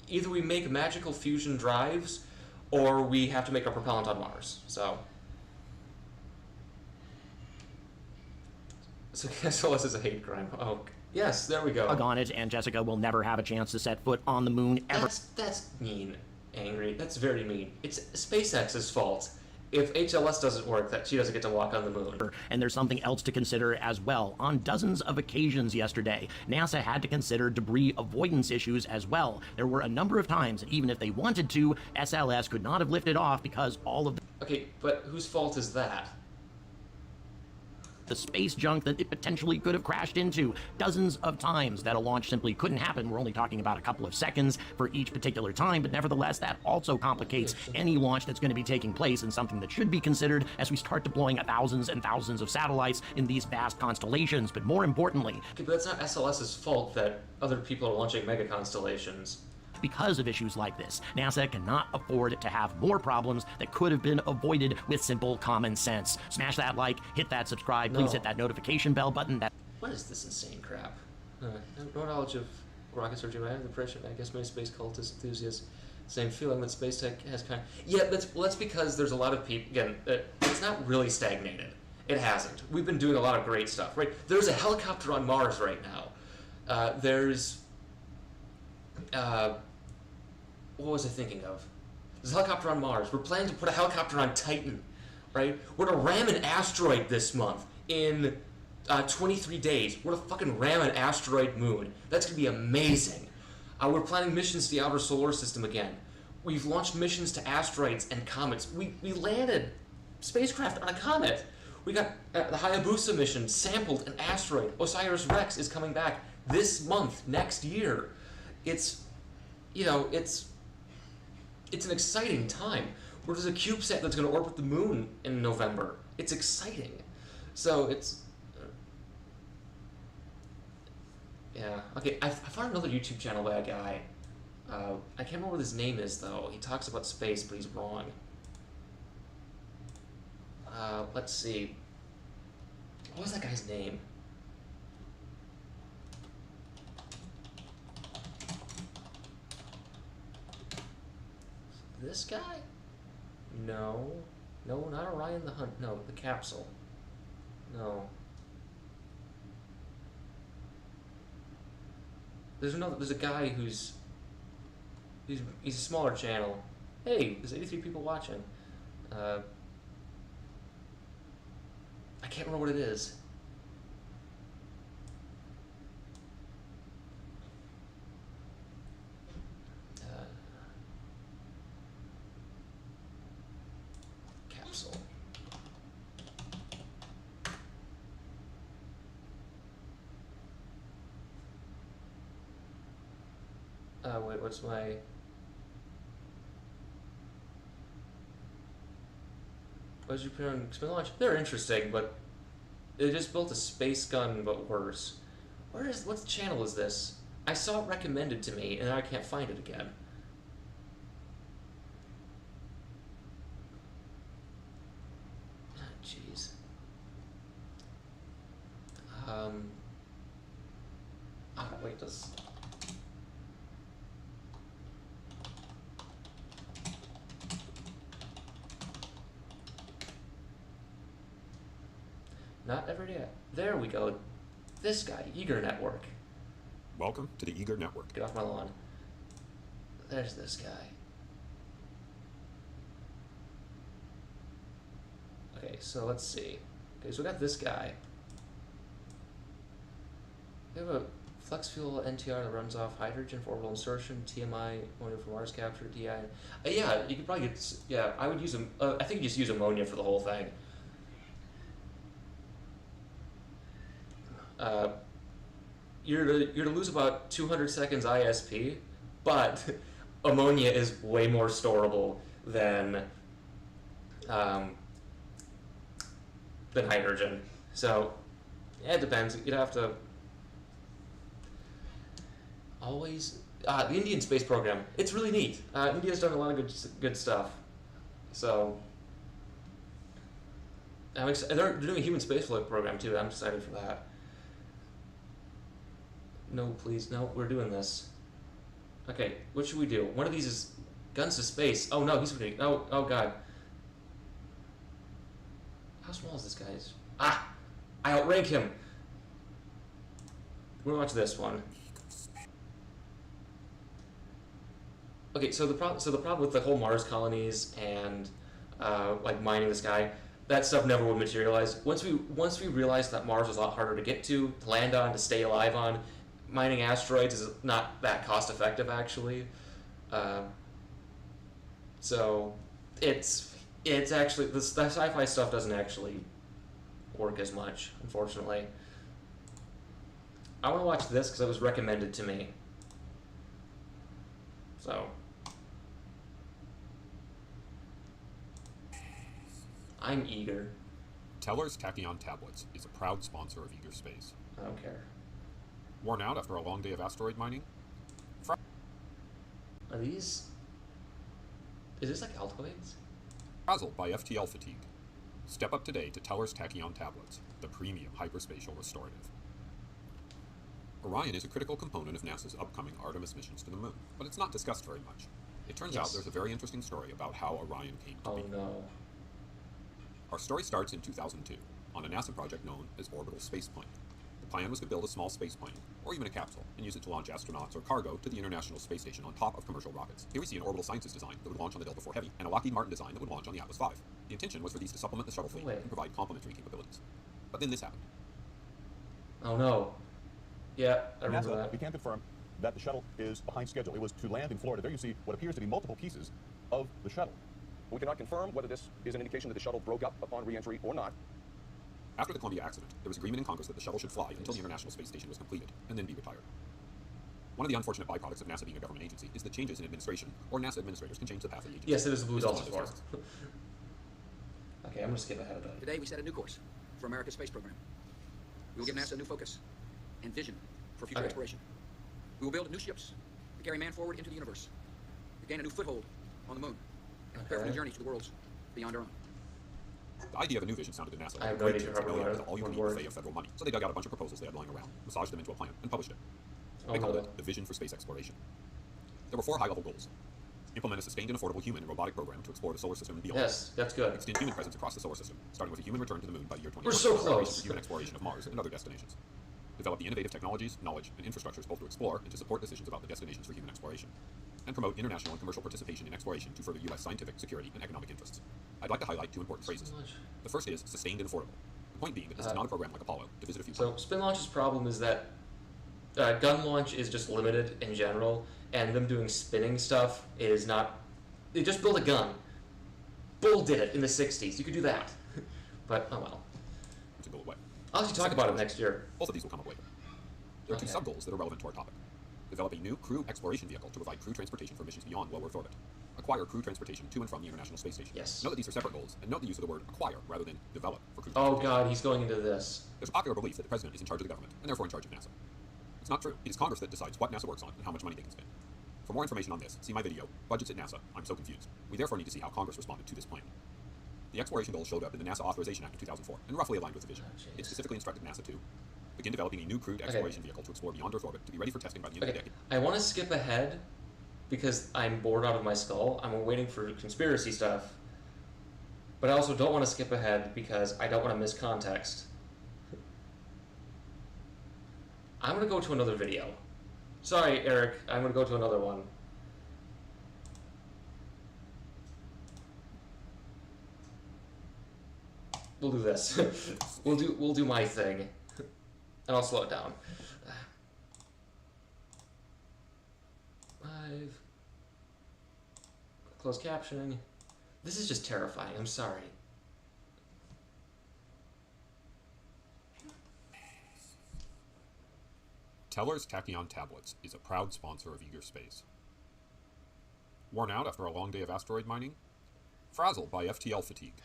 either we make magical fusion drives or we have to make our propellant on Mars. So SLS is a hate crime. Oh, yes, there we go. On it, and Jessica will never have a chance to set foot on the moon ever. That's mean, Angry. That's very mean. It's SpaceX's fault if HLS doesn't work, that she doesn't get to walk on the moon. And there's something else to consider as well. On dozens of occasions yesterday, NASA had to consider debris avoidance issues as well. There were a number of times that even if they wanted to, SLS could not have lifted off because all of the... Okay, but whose fault is that? The space junk that it potentially could have crashed into. Dozens of times that a launch simply couldn't happen. We're only talking about a couple of seconds for each particular time, but nevertheless, that also complicates any launch that's going to be taking place, and something that should be considered as we start deploying thousands and thousands of satellites in these vast constellations. But more importantly... Okay, but that's not SLS's fault that other people are launching megaconstellations. Because of issues like this, NASA cannot afford to have more problems that could have been avoided with simple common sense. Smash that like, hit that subscribe, please hit that notification bell button. What is this insane crap? No knowledge of rocket surgery. I have the impression, I guess many space cultists, enthusiasts, same feeling that space tech has kind of... Yeah, that's because there's a lot of people... Again, it's not really stagnated. It hasn't. We've been doing a lot of great stuff, right? There's a helicopter on Mars right now. What was I thinking of? There's a helicopter on Mars. We're planning to put a helicopter on Titan, right? We're gonna ram an asteroid this month in 23 days. We're gonna fucking ram an asteroid moon. That's gonna be amazing. We're planning missions to the outer solar system again. We've launched missions to asteroids and comets. We landed spacecraft on a comet. We got the Hayabusa mission sampled an asteroid. OSIRIS-REx is coming back this month, next year. It's an exciting time. There's a CubeSat that's going to orbit the moon in November. It's exciting. So it's... yeah. Okay, I found another YouTube channel by a guy. I can't remember what his name is, though. He talks about space, but he's wrong. Let's see. What was that guy's name? This guy? No. No, not Orion the Hunt. No, the capsule. No. There's a guy who's a smaller channel. Hey, there's 83 people watching. I can't remember what it is. Capsule. wait, what's my... What did you put on spin launch? They're interesting, but they just built a space gun, but worse. What channel is this? I saw it recommended to me, and I can't find it again. Ah, jeez. Wait, does... Not every day. There we go. This guy, Eager Network. Welcome to the Eager Network. Get off my lawn. There's this guy. Okay, so let's see. Okay, so we got this guy. We have a flex fuel NTR that runs off hydrogen for orbital insertion, TMI, ammonia for Mars capture, DI. Yeah, you could probably get. Yeah, I would use I think you just use ammonia for the whole thing. You're to lose about 200 seconds ISP, but ammonia is way more storable than hydrogen. So yeah, it depends. You'd have to always the Indian space program. It's really neat. India's done a lot of good stuff. So they're doing a human spaceflight program too. I'm excited for that. No, please, no, we're doing this. Okay, what should we do? One of these is guns to space. Oh no, he's gonna. Oh god. How small is this guy? I outrank him. We're gonna watch this one. Okay, so the problem with the whole Mars colonies and like mining this guy, that stuff never would materialize. Once we realized that Mars was a lot harder to get to land on, to stay alive on. Mining asteroids is not that cost effective, actually. So it's actually the sci-fi stuff doesn't actually work as much, unfortunately. I want to watch this because it was recommended to me. So I'm eager. Teller's Tachyon Tablets is a proud sponsor of Eager Space. I don't care. Worn out after a long day of asteroid mining? Are these... Is this like Altoids? Frazzled by FTL fatigue? Step up today to Teller's Tachyon Tablets, the premium hyperspatial restorative. Orion is a critical component of NASA's upcoming Artemis missions to the moon, but it's not discussed very much. It turns out there's a very interesting story about how Orion came to be. Oh no. Our story starts in 2002, on a NASA project known as Orbital Spaceplane. The plan was to build a small space plane, or even a capsule, and use it to launch astronauts or cargo to the International Space Station on top of commercial rockets. Here we see an Orbital Sciences design that would launch on the Delta IV Heavy, and a Lockheed Martin design that would launch on the Atlas V. The intention was for these to supplement the shuttle fleet and provide complementary capabilities. But then this happened. Oh no. Yeah, I remember NASA, that. we can confirm that the shuttle is behind schedule. It was to land in Florida. There you see what appears to be multiple pieces of the shuttle. We cannot confirm whether this is an indication that the shuttle broke up upon re-entry or not. After the Columbia accident, there was agreement in Congress that the shuttle should fly until the International Space Station was completed, and then be retired. One of the unfortunate byproducts of NASA being a government agency is that changes in administration, or NASA administrators can change the path of the agency. Yes, it is a Blue This Delta is one of IV. those cases. Okay, I'm gonna skip ahead of that. Today we set a new course for America's space program. We will give NASA a new focus and vision for future exploration. We will build new ships to carry man forward into the universe, to gain a new foothold on the moon, and prepare for new journeys to the worlds beyond our own. The idea of a new vision sounded to NASA I have like no a idea great how chance to to word with all you one need word. buffet of federal money. So they dug out a bunch of proposals they had lying around, massaged them into a plan, and published it. Oh, They called no. it the Vision for Space Exploration. There were 4 high-level goals. Implement a sustained and affordable human and robotic program to explore the solar system and beyond. Yes, that's good. Extend human presence across the solar system, starting with a human return to the moon by the year 2020. We're so Preparation close. for human exploration of Mars and other destinations. Develop the innovative technologies, knowledge, and infrastructures both to explore and to support decisions about the destinations for human exploration. And promote international and commercial participation in exploration to further U.S. scientific, security, and economic interests. I'd like to highlight 2 important phrases. The first is sustained and affordable. The point being that this is not a program like Apollo to visit a few So planets. Spin Launch's problem is that gun launch is just limited in general, and them doing spinning stuff is not. They just build a gun. Bull did it in the 60s. You could do that. But, oh well. To go away. I'll actually talk about it next year. Both of these will come up later. There are 2 Okay. sub-goals that are relevant to our topic. Develop a new crew exploration vehicle to provide crew transportation for missions beyond low Earth orbit. Acquire crew transportation to and from the International Space Station. Yes. Note that these are separate goals, and note the use of the word acquire rather than develop for crew Oh transportation. god, he's going into this. There's a popular belief that the president is in charge of the government, and therefore in charge of NASA. It's not true. It is Congress that decides what NASA works on and how much money they can spend. For more information on this, see my video, Budgets at NASA, I'm so confused. We therefore need to see how Congress responded to this plan. The exploration goal showed up in the NASA Authorization Act of 2004, and roughly aligned with the vision. It specifically instructed NASA to begin developing a new crewed exploration vehicle to explore beyond Earth orbit to be ready for testing by the end of the decade. I want to skip ahead because I'm bored out of my skull. I'm waiting for conspiracy stuff. But I also don't want to skip ahead because I don't want to miss context. I'm going to go to another video. Sorry, Eric. I'm going to go to another one. We'll do this. we'll do my thing. And I'll slow it down. 5. Closed captioning. This is just terrifying. I'm sorry. Teller's Tachyon Tablets is a proud sponsor of Eager Space. Worn out after a long day of asteroid mining? Frazzled by FTL fatigue?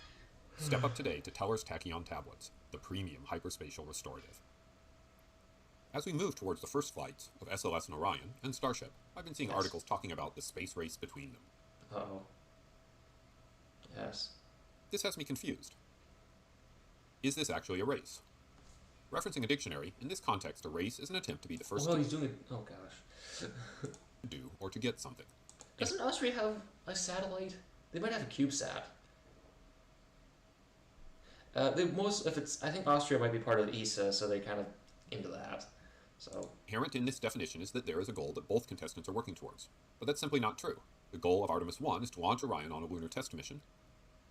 Step up today to Teller's Tachyon Tablets, the premium hyperspatial restorative. As we move towards the first flights of SLS and Orion and Starship, I've been seeing articles talking about the space race between them. Uh-oh. Yes. This has me confused. Is this actually a race? Referencing a dictionary, in this context, a race is an attempt to be the first he's doing it. Oh gosh. to do or to get something. Doesn't Austria have a satellite? They might have a CubeSat. I think Austria might be part of ESA, so they kind of into that. So inherent in this definition is that there is a goal that both contestants are working towards. But that's simply not true. The goal of Artemis 1 is to launch Orion on a lunar test mission,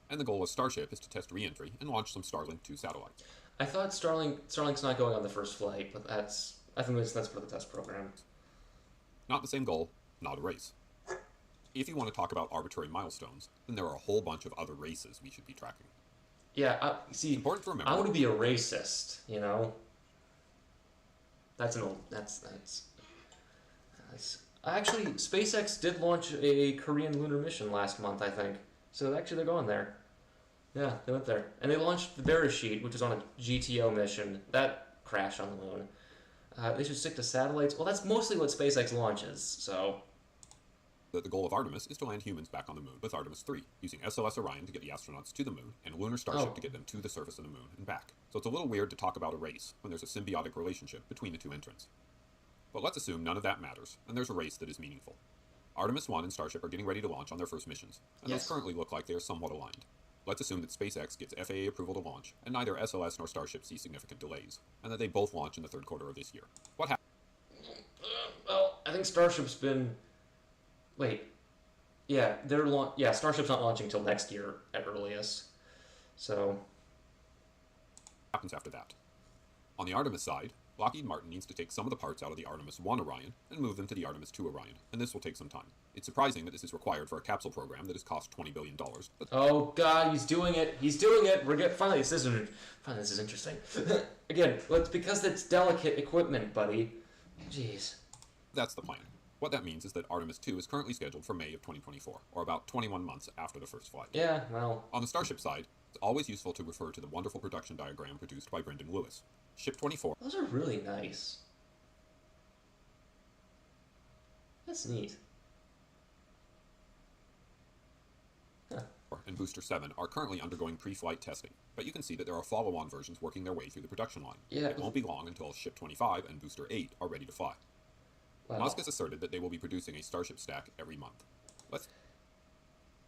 and the goal of Starship is to test re-entry and launch some Starlink 2 satellites. I thought Starlink's not going on the first flight, but I think that's for the test program. Not the same goal, not a race. If you want to talk about arbitrary milestones, then there are a whole bunch of other races we should be tracking. Yeah, see, it's important to remember. I want to be a racist, you know? That's actually, SpaceX did launch a Korean lunar mission last month, I think. So actually they're going there. Yeah, they went there. And they launched the Bereshit, which is on a GTO mission. That crashed on the moon. They should stick to satellites. Well, that's mostly what SpaceX launches, so... The goal of Artemis is to land humans back on the moon with Artemis 3, using SLS Orion to get the astronauts to the moon, and Lunar Starship to get them to the surface of the moon and back. So it's a little weird to talk about a race when there's a symbiotic relationship between the two entrants. But let's assume none of that matters, and there's a race that is meaningful. Artemis 1 and Starship are getting ready to launch on their first missions, and those currently look like they are somewhat aligned. Let's assume that SpaceX gets FAA approval to launch, and neither SLS nor Starship see significant delays, and that they both launch in the third quarter of this year. What happens? Well, I think Starship's been... Wait. Yeah, Starship's not launching till next year at earliest. So... What happens after that? On the Artemis side, Lockheed Martin needs to take some of the parts out of the Artemis 1 Orion and move them to the Artemis 2 Orion, and this will take some time. It's surprising that this is required for a capsule program that has cost $20 billion. Oh god, he's doing it! He's doing it! Finally, this is interesting. Again, well, it's because it's delicate equipment, buddy. Jeez. That's the plan. What that means is that Artemis 2 is currently scheduled for May of 2024, or about 21 months after the first flight. Yeah, well... On the Starship side, it's always useful to refer to the wonderful production diagram produced by Brendan Lewis. Ship 24... Those are really nice. That's neat. Huh. And Booster 7 are currently undergoing pre-flight testing, but you can see that there are follow-on versions working their way through the production line. Yeah. It won't be long until Ship 25 and Booster 8 are ready to fly. Wow. Musk has asserted that they will be producing a Starship stack every month.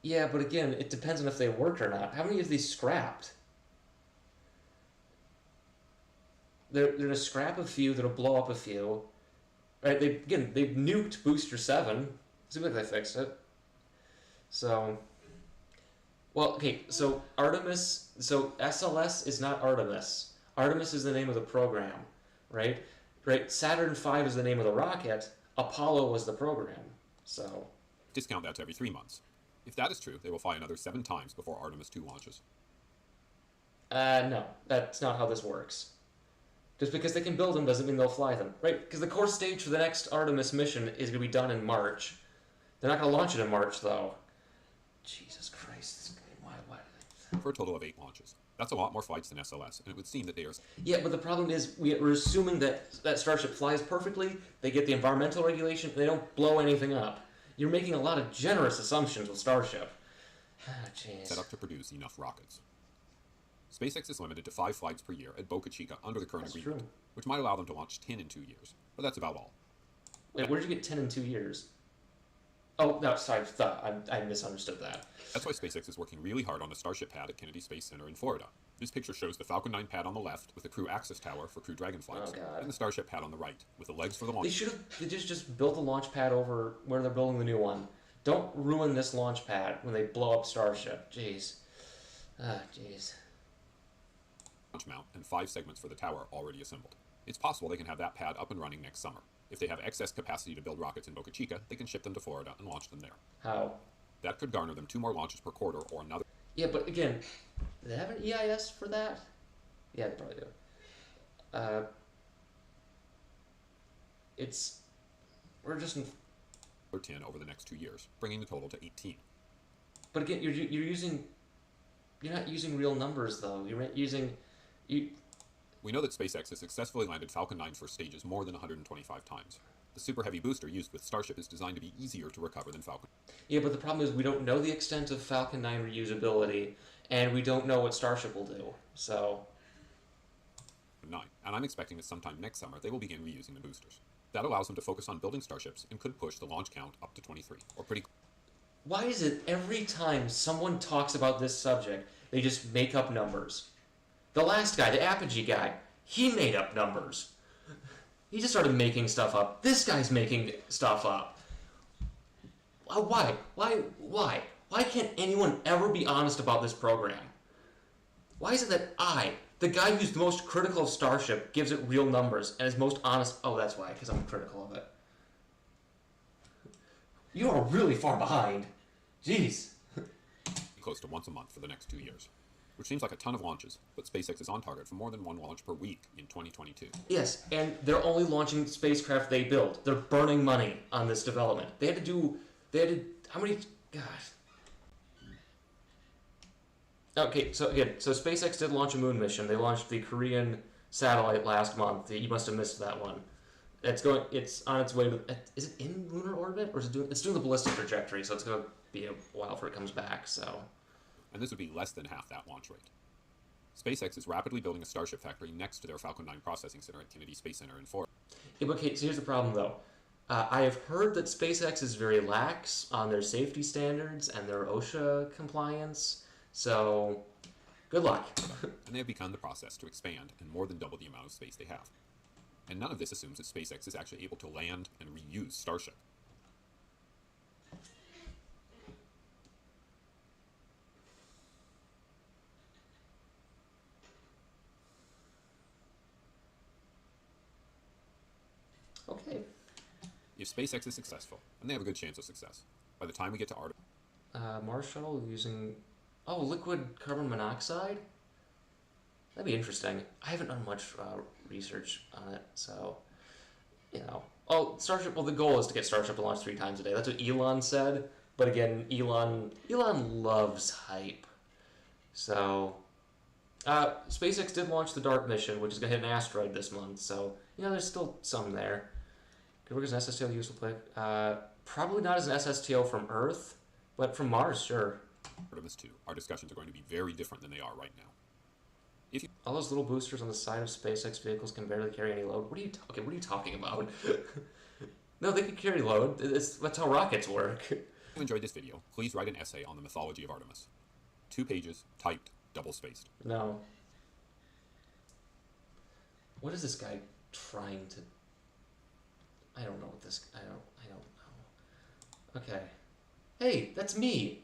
Yeah, but again, it depends on if they work or not. How many of these scrapped? They're gonna scrap a few, that'll blow up a few. Right, they've nuked Booster 7. Seems like they fixed it. So... Well, okay, so Artemis... So SLS is not Artemis. Artemis is the name of the program, right? Right, Saturn V is the name of the rocket. Apollo was the program, so... Discount that to every 3 months. If that is true, they will fly another 7 times before Artemis 2 launches. No, that's not how this works. Just because they can build them doesn't mean they'll fly them, right? Because the core stage for the next Artemis mission is going to be done in March. They're not going to launch it in March, though. Jesus Christ. Why? For a total of 8 launches. That's a lot more flights than SLS, and it would seem that they are... Yeah, but the problem is we're assuming that Starship flies perfectly, they get the environmental regulation, and they don't blow anything up. You're making a lot of generous assumptions with Starship. Jeez. Set up to produce enough rockets. SpaceX is limited to 5 flights per year at Boca Chica under the current agreement, which might allow them to launch 10 in 2 years, but that's about all. Wait, where did you get 10 in 2 years? Oh, no, sorry, I misunderstood that. That's why SpaceX is working really hard on the Starship pad at Kennedy Space Center in Florida. This picture shows the Falcon 9 pad on the left with the crew access tower for Crew Dragonflies, and the Starship pad on the right with the legs for the launch. They just built a launch pad over where they're building the new one. Don't ruin this launch pad when they blow up Starship. Jeez. Jeez. Launch mount and 5 segments for the tower already assembled. It's possible they can have that pad up and running next summer. If they have excess capacity to build rockets in Boca Chica, they can ship them to Florida and launch them there. How? That could garner them 2 more launches per quarter or another. Yeah, but again, do they have an EIS for that? Yeah, they probably do. We're just in... 10 over the next 2 years, bringing the total to 18. But again, you're not using real numbers though. You're using... We know that SpaceX has successfully landed Falcon 9 first stages more than 125 times. The Super Heavy booster used with Starship is designed to be easier to recover than Falcon. Yeah, but the problem is we don't know the extent of Falcon 9 reusability, and we don't know what Starship will do, so... 9, and I'm expecting that sometime next summer they will begin reusing the boosters. That allows them to focus on building Starships and could push the launch count up to 23, or pretty... Why is it every time someone talks about this subject, they just make up numbers? The last guy, the Apogee guy, he made up numbers. He just started making stuff up. This guy's making stuff up. Why? Why can't anyone ever be honest about this program? Why is it that the guy who's the most critical of Starship, gives it real numbers and is most honest? Oh, that's why, because I'm critical of it. You are really far behind. Jeez. Close to once a month for the next 2 years. Which seems like a ton of launches, but SpaceX is on target for more than 1 launch per week in 2022. Yes, and they're only launching spacecraft they build. They're burning money on this development. How many, gosh. Okay, so SpaceX did launch a moon mission. They launched the Korean satellite last month. You must have missed that one. It's on its way to, is it in lunar orbit, or it's doing the ballistic trajectory, so it's going to be a while before it comes back, so... And this would be less than half that launch rate. SpaceX is rapidly building a Starship factory next to their Falcon 9 processing center at Kennedy Space Center in Florida. Yeah, okay, so here's the problem, though. I have heard that SpaceX is very lax on their safety standards and their OSHA compliance, so good luck. And they have begun the process to expand and more than double the amount of space they have. And none of this assumes that SpaceX is actually able to land and reuse Starship. Okay. If SpaceX is successful, and they have a good chance of success, by the time we get to Artemis... Mars shuttle using... Oh, liquid carbon monoxide? That'd be interesting. I haven't done much research on it, so... You know. Oh, Starship... Well, the goal is to get Starship to launch 3 times a day. That's what Elon said. But again, Elon loves hype. So... SpaceX did launch the DART mission, which is going to hit an asteroid this month, so... You know, there's still some there. Could work as an SSTO useful play. Probably not as an SSTO from Earth, but from Mars, sure. Artemis 2, our discussions are going to be very different than they are right now. All those little boosters on the side of SpaceX vehicles can barely carry any load. What are you talking about? No, they can carry load. That's how rockets work. If you enjoyed this video, please write an essay on the mythology of Artemis. 2 pages, typed, double-spaced. No. What is this guy trying to... I don't know what this... I don't know. Okay. Hey, that's me!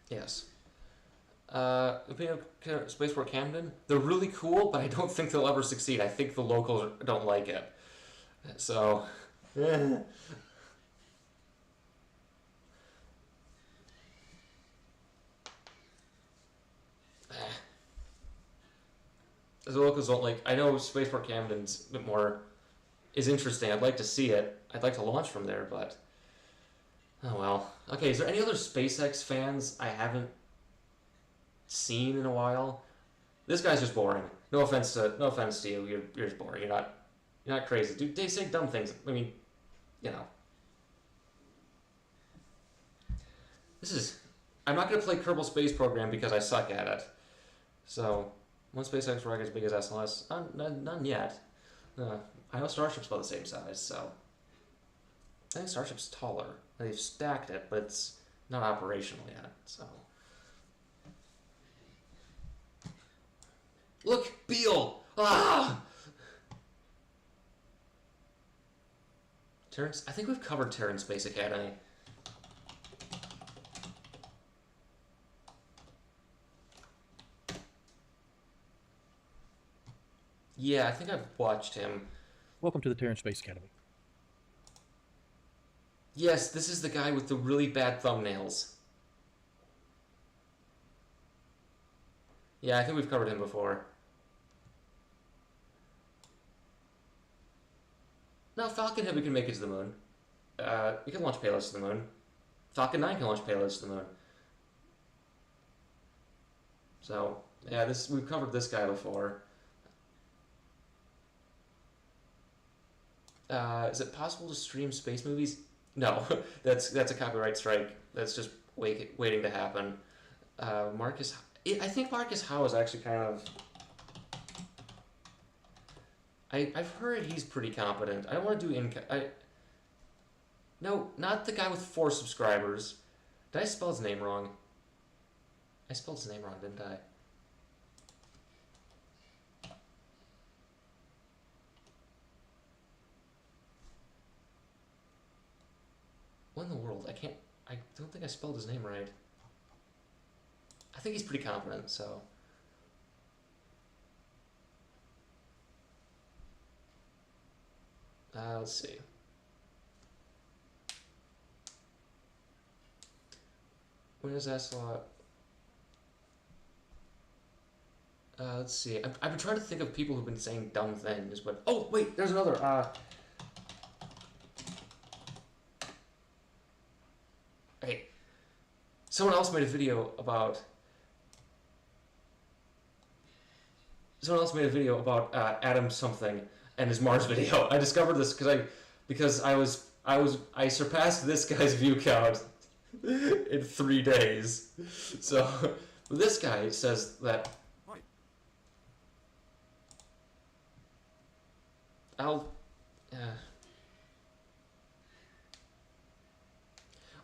Yes. Spaceport Camden, they're really cool, but I don't think they'll ever succeed. I think the locals don't like it. So... as a local zone, like, I know Spaceport Camden's a bit more is interesting. I'd like to see it. I'd like to launch from there, but oh well. Okay, is there any other SpaceX fans I haven't seen in a while? This guy's just boring. No offense to you. You're just boring. You're not crazy. Dude, they say dumb things. I mean, you know. I'm not gonna play Kerbal Space Program because I suck at it. So, one SpaceX rocket as big as SLS? None yet. I know Starship's about the same size, so I think Starship's taller. They've stacked it, but it's not operational yet. So, look, Beale! Ah! Terran, I think we've covered Terran Space Academy. Yeah, I think I've watched him. Welcome to the Terran Space Academy. Yes, this is the guy with the really bad thumbnails. Yeah, I think we've covered him before. No, Falcon Heavy can make it to the moon. We can launch payloads to the moon. Falcon 9 can launch payloads to the moon. So, yeah, we've covered this guy before. Is it possible to stream space movies? No, that's a copyright strike. That's just waiting to happen. Marcus, I think Marcus Howe is actually kind of. I've heard he's pretty competent. I don't want to do No, not the guy with 4 subscribers. Did I spell his name wrong? I spelled his name wrong, didn't I? What in the world? I don't think I spelled his name right. I think he's pretty competent, so. Let's see. When is Astronaut? Let's see. I've been trying to think of people who've been saying dumb things, but oh wait, there's another. Hey, someone else made a video about. Adam something and his Mars video. I discovered this because I surpassed this guy's view count in 3 days. So this guy says that.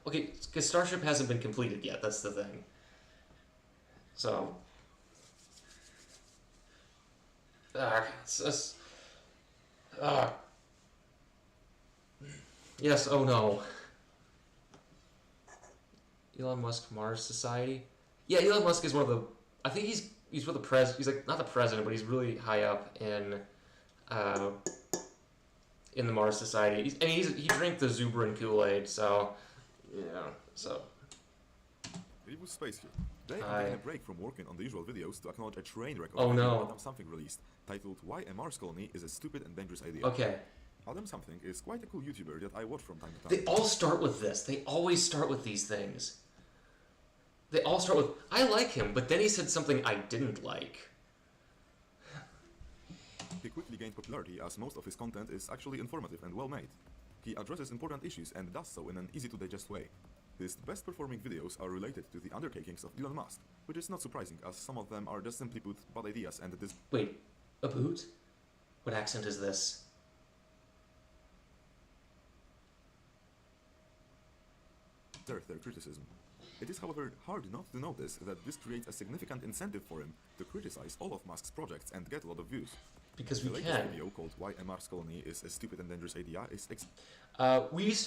Okay, because Starship hasn't been completed yet, that's the thing. So. Yes, oh no. Elon Musk Mars Society? Yeah, Elon Musk is one of the. I think he's with the he's like not the president, but he's really high up in the Mars Society. He drank the Zubrin Kool-Aid, so yeah. So. It was Space here. Today I'm taking a break from working on the usual videos to acknowledge a train record. Oh no. Adam Something released, titled "Why a Mars Colony is a Stupid and Dangerous Idea." Okay. Adam Something is quite a cool YouTuber that I watch from time to They time. all start with this. They always start with these things. They all start with, I like him, but then he said something I didn't like. He quickly gained popularity as most of his content is actually informative and well made. He addresses important issues and does so in an easy to digest way. His best performing videos are related to the undertakings of Elon Musk, which is not surprising as some of them are just simply put bad ideas and this. Wait, a boot? What accent is this? Their criticism. It is, however, hard not to notice that this creates a significant incentive for him to criticize all of Musk's projects and get a lot of views. Because we the can. latest video called "Why a Mars Colony is a Stupid and Dangerous Idea" is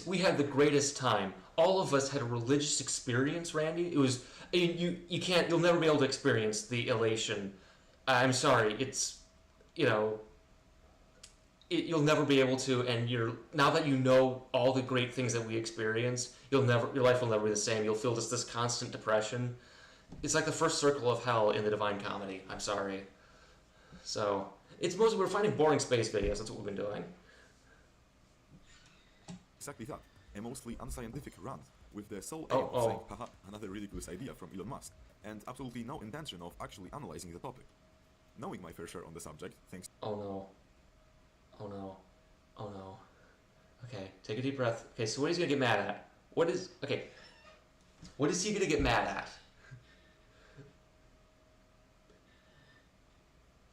we had the greatest time. All of us had a religious experience, Randy. It was you'll never be able to experience the elation. I'm sorry, it's you'll never be able to, and now that you know all the great things that we experience, your life will never be the same. You'll feel just this constant depression. It's like the first circle of hell in the Divine Comedy. I'm sorry. So it's mostly we're finding boring space videos. That's what we've been doing. Exactly that. A mostly unscientific rant with the sole aim of saying, haha, another ridiculous idea from Elon Musk, and absolutely no intention of actually analyzing the topic. Knowing my fair share on the subject, thanks. Oh no. Oh no. Oh no. Okay, take a deep breath. Okay, so what is he gonna get mad at? What is he gonna get mad at?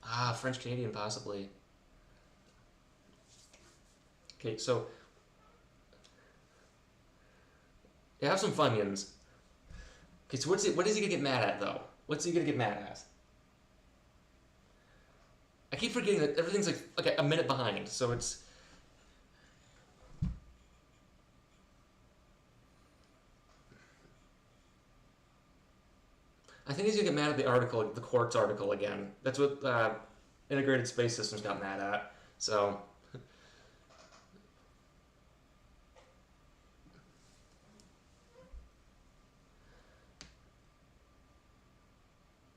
Ah, French Canadian possibly. Okay, so yeah, have some Funyuns. Okay, so what is he gonna get mad at though? What's he gonna get mad at? I keep forgetting that everything's like a minute behind, so it's. I think he's gonna get mad at the article, the Quartz article again. That's what Integrated Space Systems got mad at. So.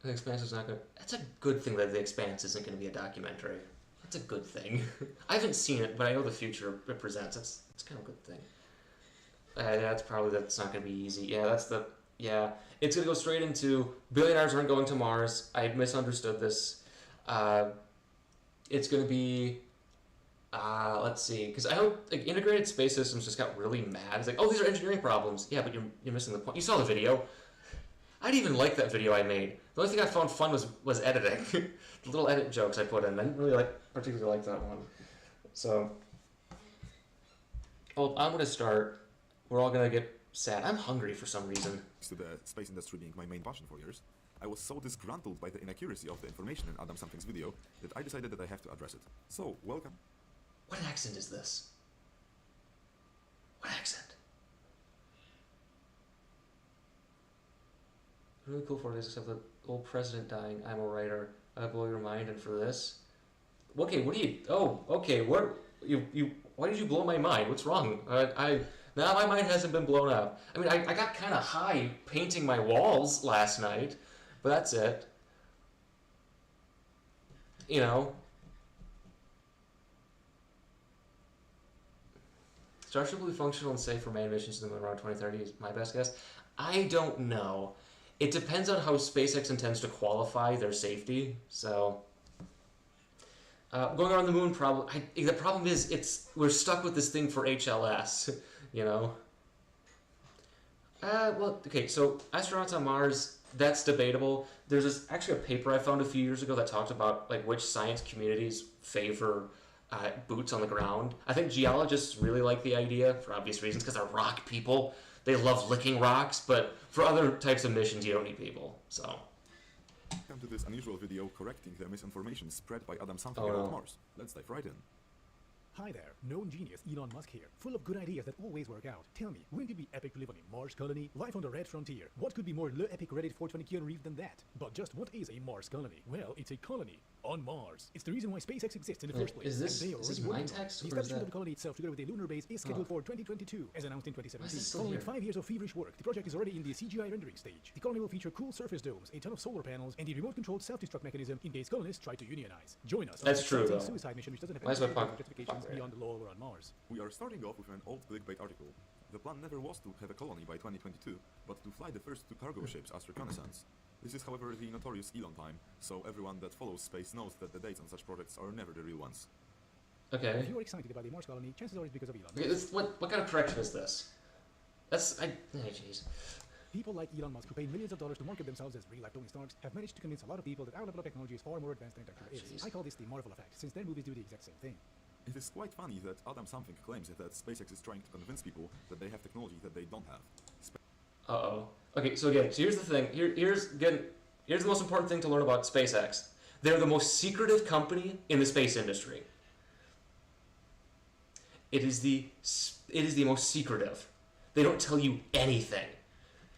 The Expanse is not good. That's a good thing that The Expanse isn't going to be a documentary. That's a good thing. I haven't seen it, but I know the future it presents. That's kind of a good thing. That's not going to be easy. Yeah, it's going to go straight into billionaires aren't going to Mars. I misunderstood this. It's going to be, let's see, because I know like Integrated Space Systems just got really mad. It's like, oh, these are engineering problems. Yeah, but you're missing the point. You saw the video. I didn't even like that video I made. The only thing I found fun was editing. The little edit jokes I put in. I didn't really particularly like that one. So, well, I'm gonna start. We're all gonna get sad. I'm hungry for some reason. To the space industry being my main passion for years, I was so disgruntled by the inaccuracy of the information in Adam Something's video that I decided that I have to address it. So, welcome. What accent is this? What accent? Really cool for this, except the old president dying. I'm a writer. I blow your mind, and for this, okay. What do you? Oh, okay. What you? Why did you blow my mind? What's wrong? Now my mind hasn't been blown up. I mean, I got kind of high painting my walls last night, but that's it. You know. Starship will be functional and safe for manned missions to the moon around 2030 is my best guess. I don't know. It depends on how SpaceX intends to qualify their safety. So, going around the moon, the problem is we're stuck with this thing for HLS, you know. Well, okay. So astronauts on Mars, that's debatable. There's actually a paper I found a few years ago that talked about like which science communities favor boots on the ground. I think geologists really like the idea for obvious reasons because they're rock people. They love licking rocks, but for other types of missions, you don't need people, so. Come to this unusual video correcting the misinformation spread by Adam Something about Mars. Let's dive right in. Hi there, known genius Elon Musk here, full of good ideas that always work out. Tell me, wouldn't it be epic to live on a Mars colony? Life on the Red Frontier. What could be more le epic Reddit 420 Keanu Reeves than that? But just what is a Mars colony? Well, it's a colony on Mars. It's the reason why SpaceX exists in the first place. Is this my text? The establishment of the colony itself, together with a lunar base, is scheduled for 2022, as announced in 2017. Following 5 years of feverish work, the project is already in the CGI rendering stage. The colony will feature cool surface domes, a ton of solar panels, and a remote-controlled self-destruct mechanism in case colonists try to unionize. Join us on That's true, though. Suicide mission which doesn't have Why is any my pocket- justifications beyond the law or on Mars. We are starting off with an old clickbait article. The plan never was to have a colony by 2022, but to fly the first 2 cargo ships as reconnaissance. This is, however, the notorious Elon time, so everyone that follows space knows that the dates on such projects are never the real ones. Okay. If you're excited about the Mars colony, chances are it's because of Elon. Okay, what kind of correction is this? Jeez. People like Elon Musk, who pay millions of dollars to market themselves as real-life Tony Starks, have managed to convince a lot of people that our level of technology is far more advanced than it actually is. I call this the Marvel effect, since their movies do the exact same thing. It is quite funny that Adam Something claims that SpaceX is trying to convince people that they have technology that they don't have. Okay, so here's the thing. Here's the most important thing to learn about SpaceX. They're the most secretive company in the space industry. It is the most secretive. They don't tell you anything.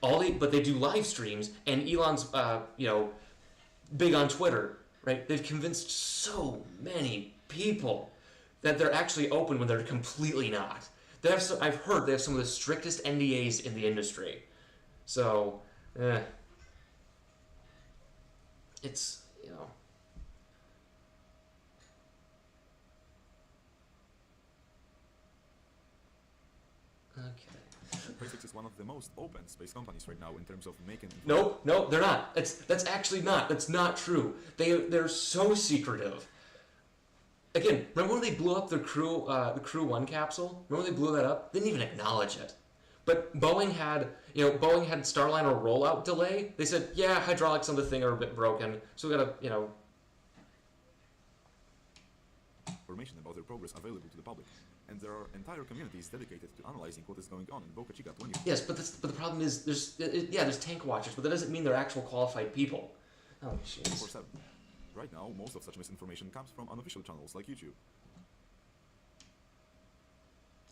But they do live streams, and Elon's big on Twitter, right? They've convinced so many people that they're actually open when they're completely not. I've heard they have some of the strictest NDAs in the industry. So, it's, SpaceX is one of the most open space companies right now in terms of making... No, they're not. That's actually not. That's not true. They're so secretive. Again, remember when they blew up the Crew 1 capsule? Remember when they blew that up? They didn't even acknowledge it. But Boeing had Starliner rollout delay. They said, yeah, hydraulics on the thing are a bit broken, so we gotta, information about their progress available to the public, and there are entire communities dedicated to analyzing what is going on in Boca Chica 20. Yes, but the problem is there's tank watchers, but that doesn't mean they're actual qualified people. Oh, jeez. Right now, most of such misinformation comes from unofficial channels like YouTube.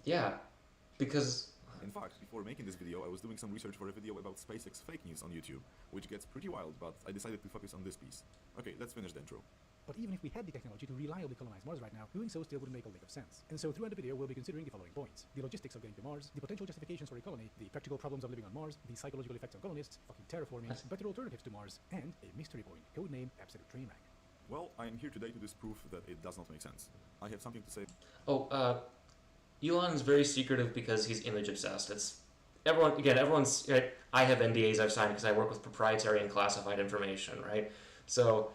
Yeah, because... In fact, before making this video, I was doing some research for a video about SpaceX fake news on YouTube, which gets pretty wild, but I decided to focus on this piece. Okay, let's finish the intro. But even if we had the technology to reliably colonize Mars right now, doing so still wouldn't make a lick of sense. And so throughout the video, we'll be considering the following points: the logistics of getting to Mars, the potential justifications for a colony, the practical problems of living on Mars, the psychological effects on colonists, fucking terraforming, better alternatives to Mars, and a mystery point, codename Absolute Trainwreck. Well, I am here today to disprove that it does not make sense. I have something to say. Elon's very secretive because he's image obsessed. Everyone's. Right, I have NDAs I've signed because I work with proprietary and classified information, right? So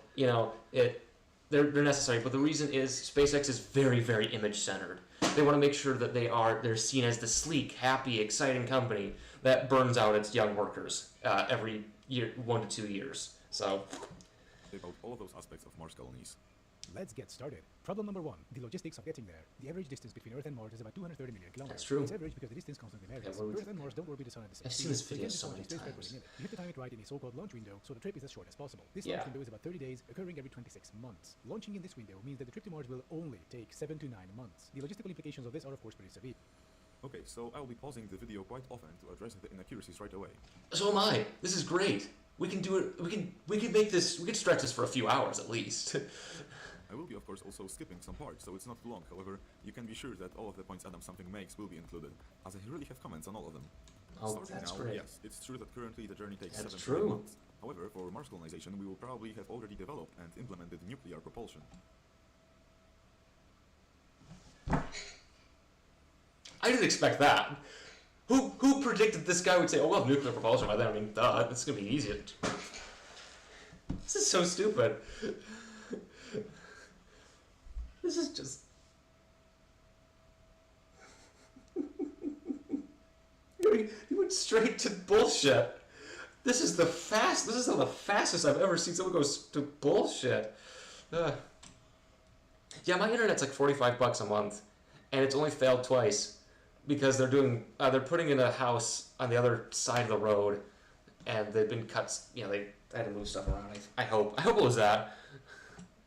they're necessary. But the reason is SpaceX is very, very image centered. They want to make sure that they're seen as the sleek, happy, exciting company that burns out its young workers every year, 1 to 2 years. So. About all of those aspects of Mars colonies. Let's get started. Problem number 1, the logistics of getting there. The average distance between Earth and Mars is about 230 million kilometers. That's true. It's average because the distance constantly varies. Earth and Mars don't orbit the sun at the same I've seen this video so many times. You have to time it right in a so-called launch window, so the trip is as short as possible. This launch window is about 30 days, occurring every 26 months. Launching in this window means that the trip to Mars will only take 7 to 9 months. The logistical implications of this are of course pretty severe. Okay, so I'll be pausing the video quite often to address the inaccuracies right away. So am I. This is great. We can do it. We can make this. We can stretch this for a few hours at least. I will be, of course, also skipping some parts, so it's not too long. However, you can be sure that all of the points Adam Something makes will be included, as I really have comments on all of them. Oh, Starting that's now, great. yes, it's true that currently the journey takes That's 7 to 8 true. months. However, for Mars colonization, we will probably have already developed and implemented nuclear propulsion. I didn't expect that. Who predicted this guy would say, "Oh, we'll have nuclear propulsion by then"? I mean, duh, it's gonna be easy. This is so stupid. This is just. You went straight to bullshit. This is the fastest I've ever seen someone go to bullshit. Yeah, my internet's like $45 a month, and it's only failed twice because they're putting in a house on the other side of the road, and they've been cut. They had to move stuff around. I hope it was that.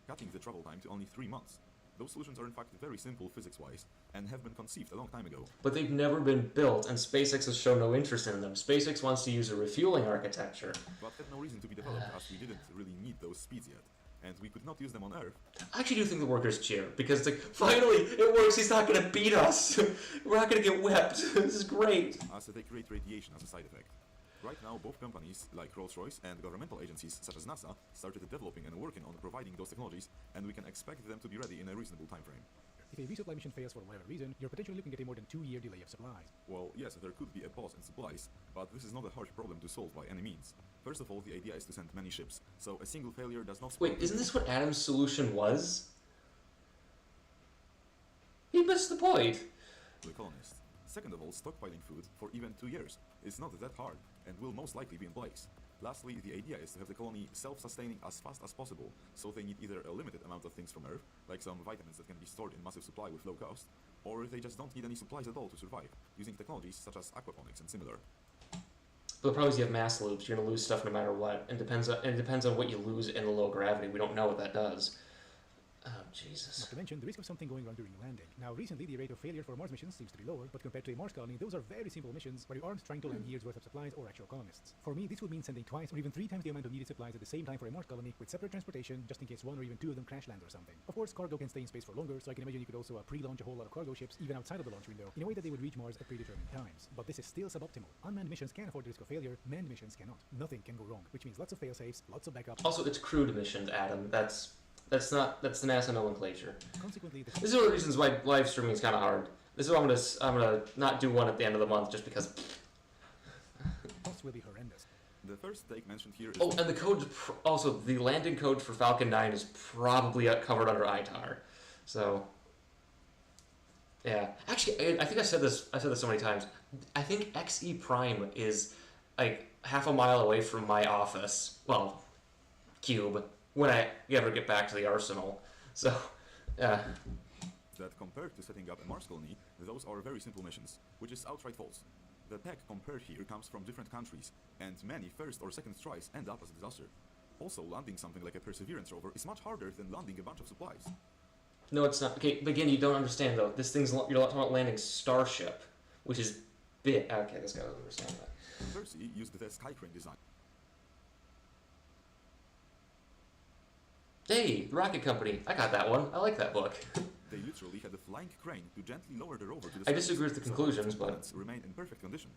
Cutting the travel time to only 3 months. Those solutions are in fact very simple physics-wise, and have been conceived a long time ago. But they've never been built, and SpaceX has shown no interest in them. SpaceX wants to use a refueling architecture. But had no reason to be developed, as we didn't really need those speeds yet, and we could not use them on Earth. I actually do think the workers cheer, because it's like, finally, it works, he's not going to beat us. We're not going to get whipped. This is great. As they create radiation as a side effect. Right now, both companies, like Rolls-Royce and governmental agencies such as NASA, started developing and working on providing those technologies, and we can expect them to be ready in a reasonable time frame. If a resupply mission fails for whatever reason, you're potentially looking at a more than 2-year delay of supplies. Well, yes, there could be a pause in supplies, but this is not a hard problem to solve by any means. First of all, the idea is to send many ships, so a single failure does not... Wait, isn't this what Adam's solution was? He missed the point. The colonists. Second of all, stockpiling food for even 2 years is not that hard, and will most likely be in place. Lastly, the idea is to have the colony self-sustaining as fast as possible, so they need either a limited amount of things from Earth, like some vitamins that can be stored in massive supply with low cost, or they just don't need any supplies at all to survive, using technologies such as aquaponics and similar. But the problem is you have mass loops, you're going to lose stuff no matter what, and it depends on what you lose in the low gravity. We don't know what that does. Oh, Jesus. Not to mention the risk of something going wrong during landing. Now, recently, the rate of failure for Mars missions seems to be lower, but compared to a Mars colony, those are very simple missions where you aren't trying to land years' worth of supplies or actual colonists. For me, this would mean sending twice or even 3 times the amount of needed supplies at the same time for a Mars colony with separate transportation, just in case 1 or even 2 of them crash land or something. Of course, cargo can stay in space for longer, so I can imagine you could also pre-launch a whole lot of cargo ships even outside of the launch window, in a way that they would reach Mars at predetermined times. But this is still suboptimal. Unmanned missions can afford the risk of failure, manned missions cannot. Nothing can go wrong, which means lots of fail-safes, lots of backups. Also, it's crewed missions, Adam. That's the NASA nomenclature. Consequently, this is one of the reasons why live streaming is kind of hard. This is why I'm gonna not do one at the end of the month just because costs will be horrendous. The first take mentioned here is... Oh, and the code, also, the landing code for Falcon 9 is probably covered under ITAR. So, yeah. Actually, I think I've said this so many times. I think XE Prime is, like, half a mile away from my office. Well, Cube, when I ever get back to the Arsenal. So, yeah. That compared to setting up a Mars colony, those are very simple missions, which is outright false. The tech compared here comes from different countries, and many first or second tries end up as a disaster. Also, landing something like a Perseverance rover is much harder than landing a bunch of supplies. No, it's not. Okay, but again, you don't understand, though. This thing's, you're talking about landing Starship, which is big. Okay, this guy doesn't understand that. Percy used the sky crane design. Hey, the Rocket Company. I got that one. I like that book. They literally had a flying crane to gently lower the rover to the I disagree with the conclusions, but... remain in perfect condition.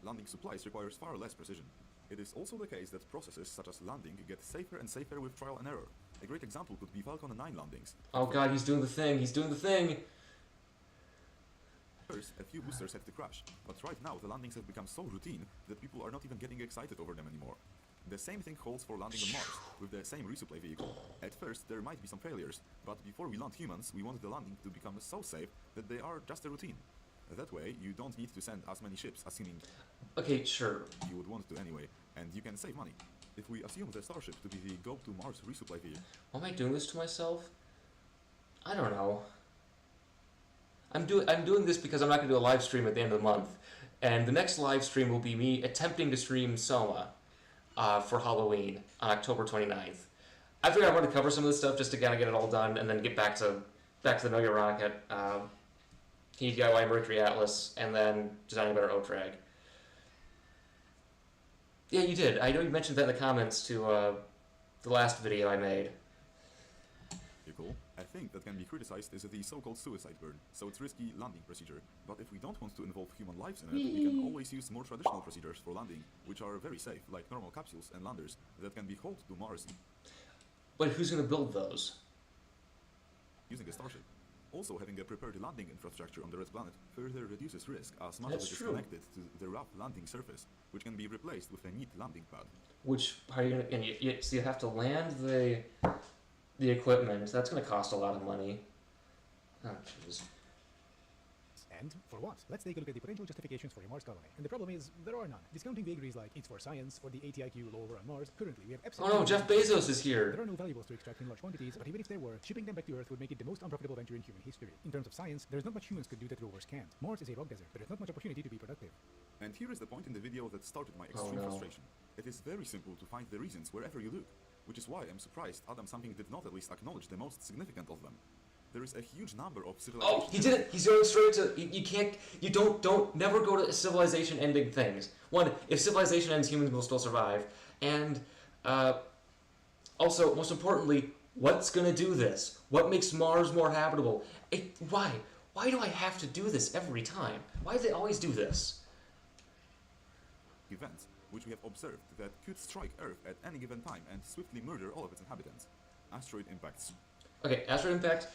Landing supplies requires far less precision. It is also the case that processes such as landing get safer and safer with trial and error. A great example could be Falcon 9 landings. Oh god, he's doing the thing. He's doing the thing. First, a few boosters had to crash, but right now the landings have become so routine that people are not even getting excited over them anymore. The same thing holds for landing on Mars, with the same resupply vehicle. At first, there might be some failures, but before we land humans, we want the landing to become so safe that they are just a routine. That way, you don't need to send as many ships, assuming... Okay, sure. You would want to anyway, and you can save money. If we assume the Starship to be the go-to-Mars resupply vehicle... Why am I doing this to myself? I don't know. I'm doing this because I'm not going to do a live stream at the end of the month. And the next live stream will be me attempting to stream Soma for Halloween on October 29th. I figured I wanted to cover some of this stuff just to kind of get it all done and then get back to the Mega Rocket, Heat DIY Mercury Atlas, and then designing a better Otrag. Yeah, you did. I know you mentioned that in the comments to the last video I made. Cool. A thing that can be criticized is the so-called suicide burn, so it's risky landing procedure. But if we don't want to involve human lives in it, we can always use more traditional procedures for landing, which are very safe, like normal capsules and landers that can be hauled to Mars. But who's going to build those? Using a Starship. Also, having a prepared landing infrastructure on the Red Planet further reduces risk as much as it is connected to the rough landing surface, which can be replaced with a neat landing pad. Which, how are you going to... So you have to land the equipment. That's going to cost a lot of money. Oh, jeez. And for what? Let's take a look at the potential justifications for a Mars colony. And the problem is, there are none. Discounting vagaries like it's for science, for the ATIQ lower on Mars, currently we have absolutely... Oh no, Jeff Bezos is here! There are no valuables to extract in large quantities, but even if there were, shipping them back to Earth would make it the most unprofitable venture in human history. In terms of science, there's not much humans could do that rovers can't. Mars is a rock desert, there's not much opportunity to be productive. And here is the point in the video that started my extreme frustration. It is very simple to find the reasons wherever you look, which is why I'm surprised Adam Something did not at least acknowledge the most significant of them. There is a huge number of civilizations... Oh, he did it! He's going straight to... You don't never go to civilization ending things. One, if civilization ends, humans will still survive. And, also, most importantly, what's gonna do this? What makes Mars more habitable? Why? Why do I have to do this every time? Why do they always do this? Events, which we have observed that could strike Earth at any given time and swiftly murder all of its inhabitants. Asteroid impacts. Okay, asteroid impact.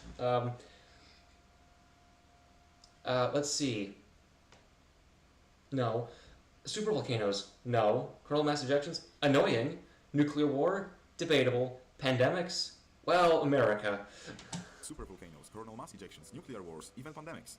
Let's see. No. Supervolcanoes. No. Coronal mass ejections. Annoying. Nuclear war. Debatable. Pandemics. Well, America. Supervolcanoes, coronal mass ejections, nuclear wars, even pandemics.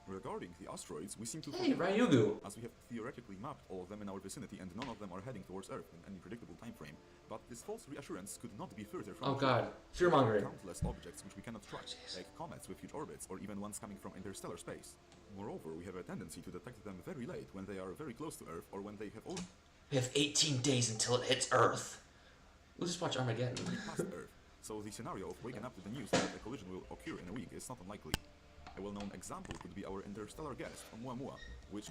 Regarding the asteroids, we seem to... Hey, Ryugu! As we have theoretically mapped all of them in our vicinity and none of them are heading towards Earth in any predictable time frame. But this false reassurance could not be further from... Oh god, fear-mongering. Countless objects which we cannot track, like comets with huge orbits or even ones coming from interstellar space. Moreover, we have a tendency to detect them very late when they are very close to Earth or when they have already... We have 18 days until it hits Earth. We'll just watch Armageddon. Past Earth. So the scenario of waking up to the news that a collision will occur in a week is not unlikely. A well-known example could be our interstellar guest, Oumuamua, which...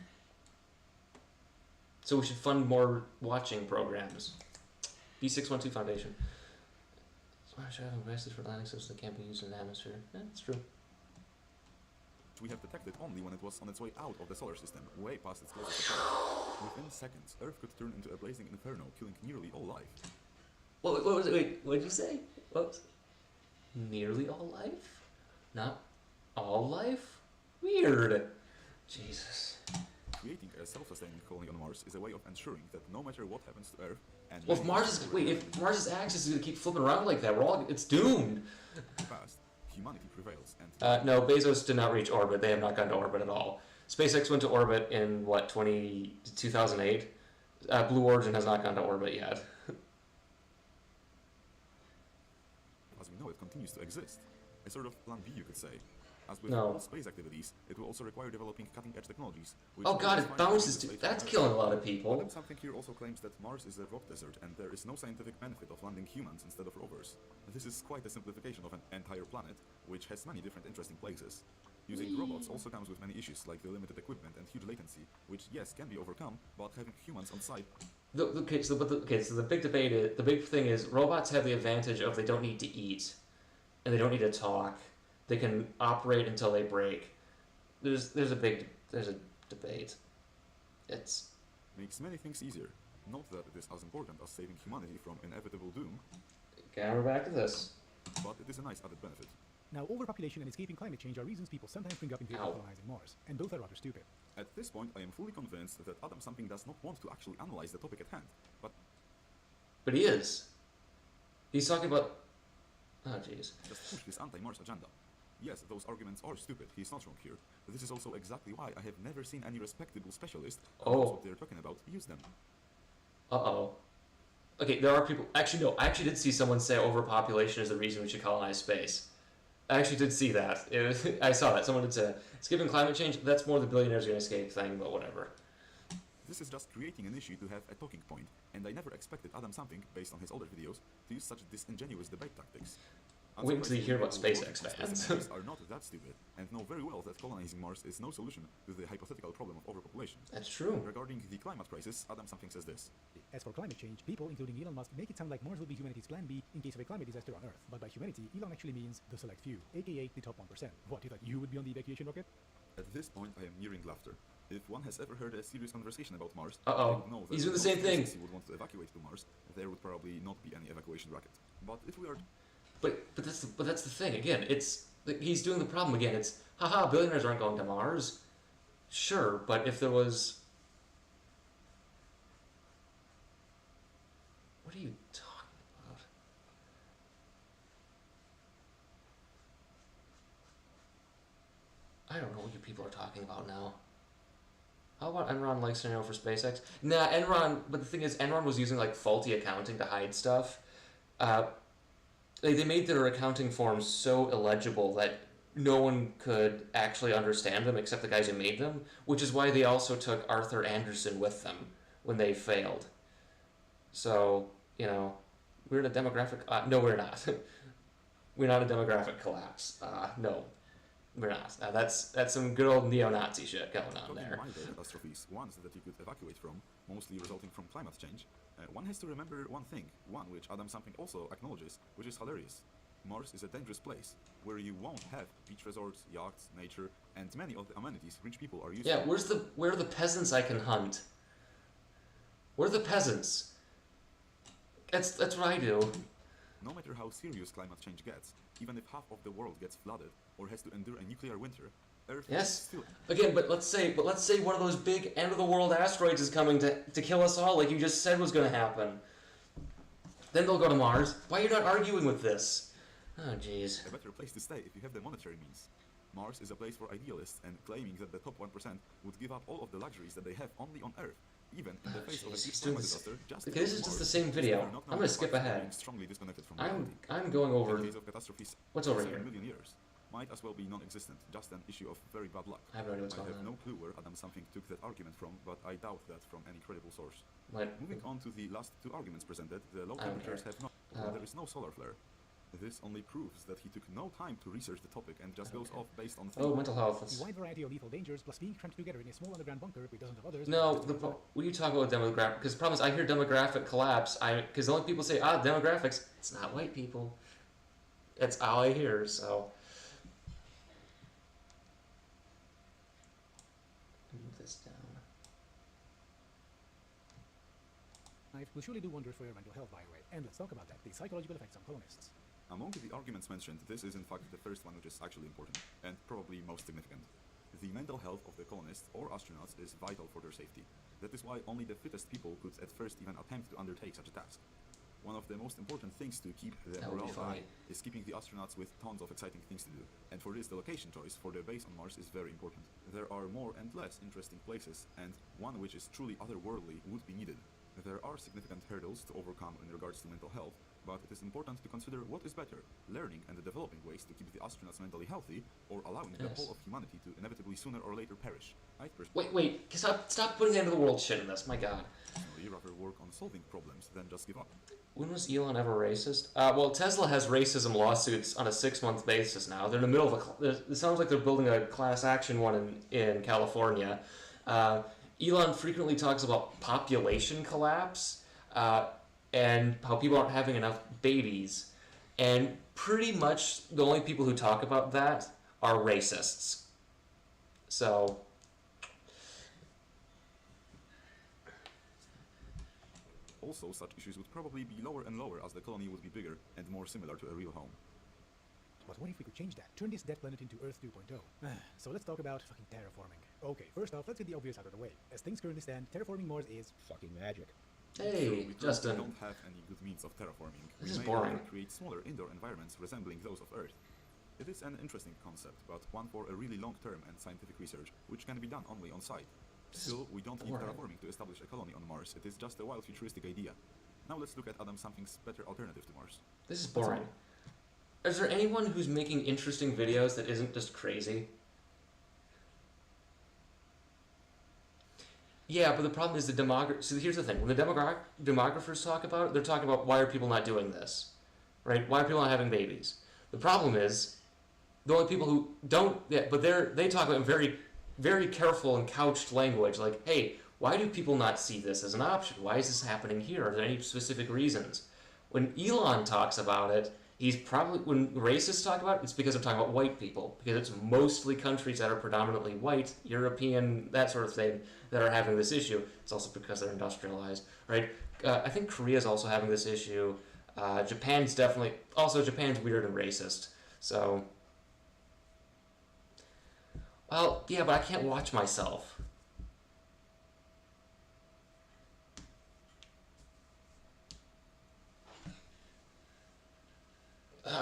So we should fund more watching programs. B612 Foundation. Smart traveling devices for landing systems that can't be used in the atmosphere. Yeah, that's true. We have detected only when it was on its way out of the solar system, way past its closest approach. Within seconds, Earth could turn into a blazing inferno, killing nearly all life. What was it? Wait, what did you say? What was it? Nearly all life? Not all life? Weird. Jesus. creating a self-sustaining colony on Mars is a way of ensuring that no matter what happens to Earth, and Well, if Mars's axis is gonna keep flipping around like that, it's doomed. past, humanity prevails, and No, Bezos did not reach orbit. They have not gone to orbit at all. SpaceX went to orbit in, 2008? Blue Origin has not gone to orbit yet. as we know, it continues to exist. A sort of plan B, you could say. As with No. all space activities, it will also require developing cutting-edge technologies. Which Oh god, will it find bounces ways too. to stay That's on Earth. killing a lot of people. But something here also claims that Mars is a rock desert and there is no scientific benefit of landing humans instead of rovers. This is quite a simplification of an entire planet, which has many different interesting places. Using robots also comes with many issues like the limited equipment and huge latency, which yes can be overcome, but having humans on site. So the big debate is, the big thing is robots have the advantage of they don't need to eat, and they don't need to talk. They can operate until they break. There's a debate. It's Makes many things easier. Not that it is as important as saving humanity from inevitable doom, okay, we're back to this. but it is a nice added benefit. Now, overpopulation and escaping climate change are reasons people sometimes bring up in favor of Ow. colonizing Mars, and both are rather stupid. At this point, I am fully convinced that Adam Something does not want to actually analyze the topic at hand, but He is. He's talking about. Oh jeez. just push his anti-Mars agenda. Yes, those arguments are stupid, he's not wrong here. This is also exactly why I have never seen any respectable specialist who knows what they're talking about use them. Uh-oh. Okay, there are people... Actually, no. I actually did see someone say overpopulation is the reason we should colonize space. I actually did see that. I saw that. Someone did say, skipping climate change, that's more the billionaires are going to escape thing, but whatever. This is just creating an issue to have a talking point, and I never expected Adam Something, based on his older videos, to use such disingenuous debate tactics. Wait until you hear about Unsurprisingly, SpaceX most fans. SpaceX are not that stupid, and know very well that colonizing Mars is no solution to the hypothetical problem of overpopulation. That's true. Regarding the climate crisis, Adam Something says this. As for climate change, people, including Elon Musk, make it sound like Mars will be humanity's plan B in case of a climate disaster on Earth. But by humanity, Elon actually means the select few, aka the top 1%. What, you thought you would be on the evacuation rocket? At this point, I am nearing laughter. If one has ever heard a serious conversation about Mars, Uh-oh. they would know that He's doing the most same thing. places you would want to evacuate to Mars, there would probably not be any evacuation rocket. But if we are But that's the thing again. He's doing the problem again. It's haha, billionaires aren't going to Mars. Sure, but if there was, what are you talking about? I don't know what you people are talking about now. How about Enron like scenario for SpaceX? Nah, Enron. But the thing is, Enron was using like faulty accounting to hide stuff. They made their accounting forms so illegible that no one could actually understand them except the guys who made them, which is why they also took Arthur Anderson with them when they failed. So, we're in a demographic... no, we're not. We're not a demographic collapse. No, we're not. That's some good old neo-Nazi shit going on talking there. minor catastrophes, ones that you could evacuate from, mostly resulting from climate change, one has to remember one thing, one which Adam Something also acknowledges, which is hilarious. Mars is a dangerous place, where you won't have beach resorts, yachts, nature, and many of the amenities rich people are used to. Yeah, where are the peasants I can hunt? Where are the peasants? That's what I do. No matter how serious climate change gets, even if half of the world gets flooded or has to endure a nuclear winter, Earth is Yes. still... Again, but let's say one of those big end of the world asteroids is coming to kill us all, like you just said was going to happen. Then they'll go to Mars. Why are you not arguing with this? Oh, jeez. A better place to stay if you have the monetary means. Mars is a place for idealists, and claiming that the top 1% would give up all of the luxuries that they have only on Earth, even in the face of a Jeez, big he's doing climate this. disaster, just Okay, this is just the same video. I'm gonna skip ahead. Strongly disconnected from I'm reality. going over. In case of catastrophes, What's over 7 here? million years might as well be non-existent, just an issue of very bad luck. I have no idea what's I going have on. no clue where Adam Something took that argument from, but I doubt that from any credible source. What? Moving on to the last two arguments presented, the low I don't temperatures care. have not. There is no solar flare. This only proves that he took no time to research the topic and just goes off based on Oh, mental health. The wide variety of lethal dangers, plus being cramped together in a small underground bunker with dozens of others... No, what are you talking about demographic? Because the problem is I hear demographic collapse. Because the only people say, demographics, it's not white people. That's all I hear, so... Move this down. Knife will surely do wonders for your mental health, by the way. And let's talk about that, the psychological effects on colonists. Among the arguments mentioned, this is in fact the first one which is actually important, and probably most significant. The mental health of the colonists or astronauts is vital for their safety. That is why only the fittest people could at first even attempt to undertake such a task. One of the most important things to keep the morale high is keeping the astronauts with tons of exciting things to do. And for this, the location choice for their base on Mars is very important. There are more and less interesting places, and one which is truly otherworldly would be needed. There are significant hurdles to overcome in regards to mental health, but it is important to consider what is better, learning and developing ways to keep the astronauts mentally healthy, or allowing the whole of humanity to inevitably sooner or later perish. Wait, stop putting the end of the world shit in this, my god. Personally, rather work on solving problems than just give up. When was Elon ever racist? Well, Tesla has racism lawsuits on a 6-month basis now. They're in the middle of it sounds like they're building a class action one in California. Elon frequently talks about population collapse and how people aren't having enough babies. And pretty much the only people who talk about that are racists. So... Also, such issues would probably be lower and lower as the colony would be bigger and more similar to a real home. But what if we could change that? Turn this dead planet into Earth 2.0. So let's talk about fucking terraforming. Okay, first off, let's get the obvious out of the way. As things currently stand, terraforming Mars is fucking magic. Hey, Justin. We don't have any good means of terraforming. This is boring. Create smaller indoor environments resembling those of Earth. It is an interesting concept, but one for a really long-term and scientific research, which can be done only on site. Still, we don't need terraforming to establish a colony on Mars. It is just a wild futuristic idea. Now let's look at something's better alternative to Mars. This is boring. Is there anyone who's making interesting videos that isn't just crazy? Yeah, but the problem is the demography. So here's the thing: when the demographers talk about it, they're talking about why are people not doing this, right? Why are people not having babies? The problem is the only people who don't. Yeah, but they talk about it in very, very careful and couched language, like, hey, why do people not see this as an option? Why is this happening here? Are there any specific reasons? When Elon talks about it, he's probably, when racists talk about it, it's because they're talking about white people, because it's mostly countries that are predominantly white, European, that sort of thing, that are having this issue. It's also because they're industrialized, right? I think Korea's also having this issue. Japan's weird and racist, so... Well, yeah, but I can't watch myself.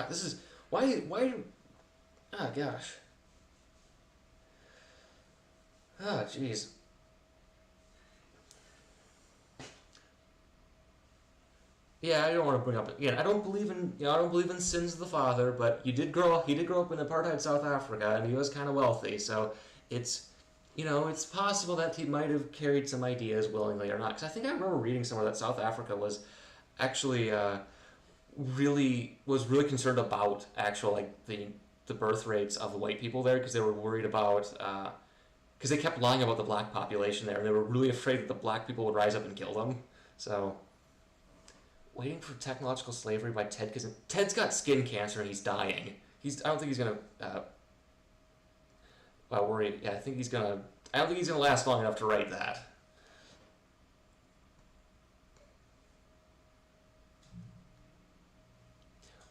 This is... Why... Oh, gosh. Oh, jeez. Yeah, I don't want to bring up again. I don't believe in sins of the father, but he did grow up in apartheid South Africa, and he was kind of wealthy. So it's, it's possible that he might have carried some ideas willingly or not. Because I think I remember reading somewhere that South Africa was actually really concerned about the birth rates of the white people there, because they were worried about because they kept lying about the black population there, and they were really afraid that the black people would rise up and kill them. So. Waiting for technological slavery by Ted, because Ted's got skin cancer and he's dying. I don't think he's gonna. Worry. Yeah, I don't think he's gonna last long enough to write that.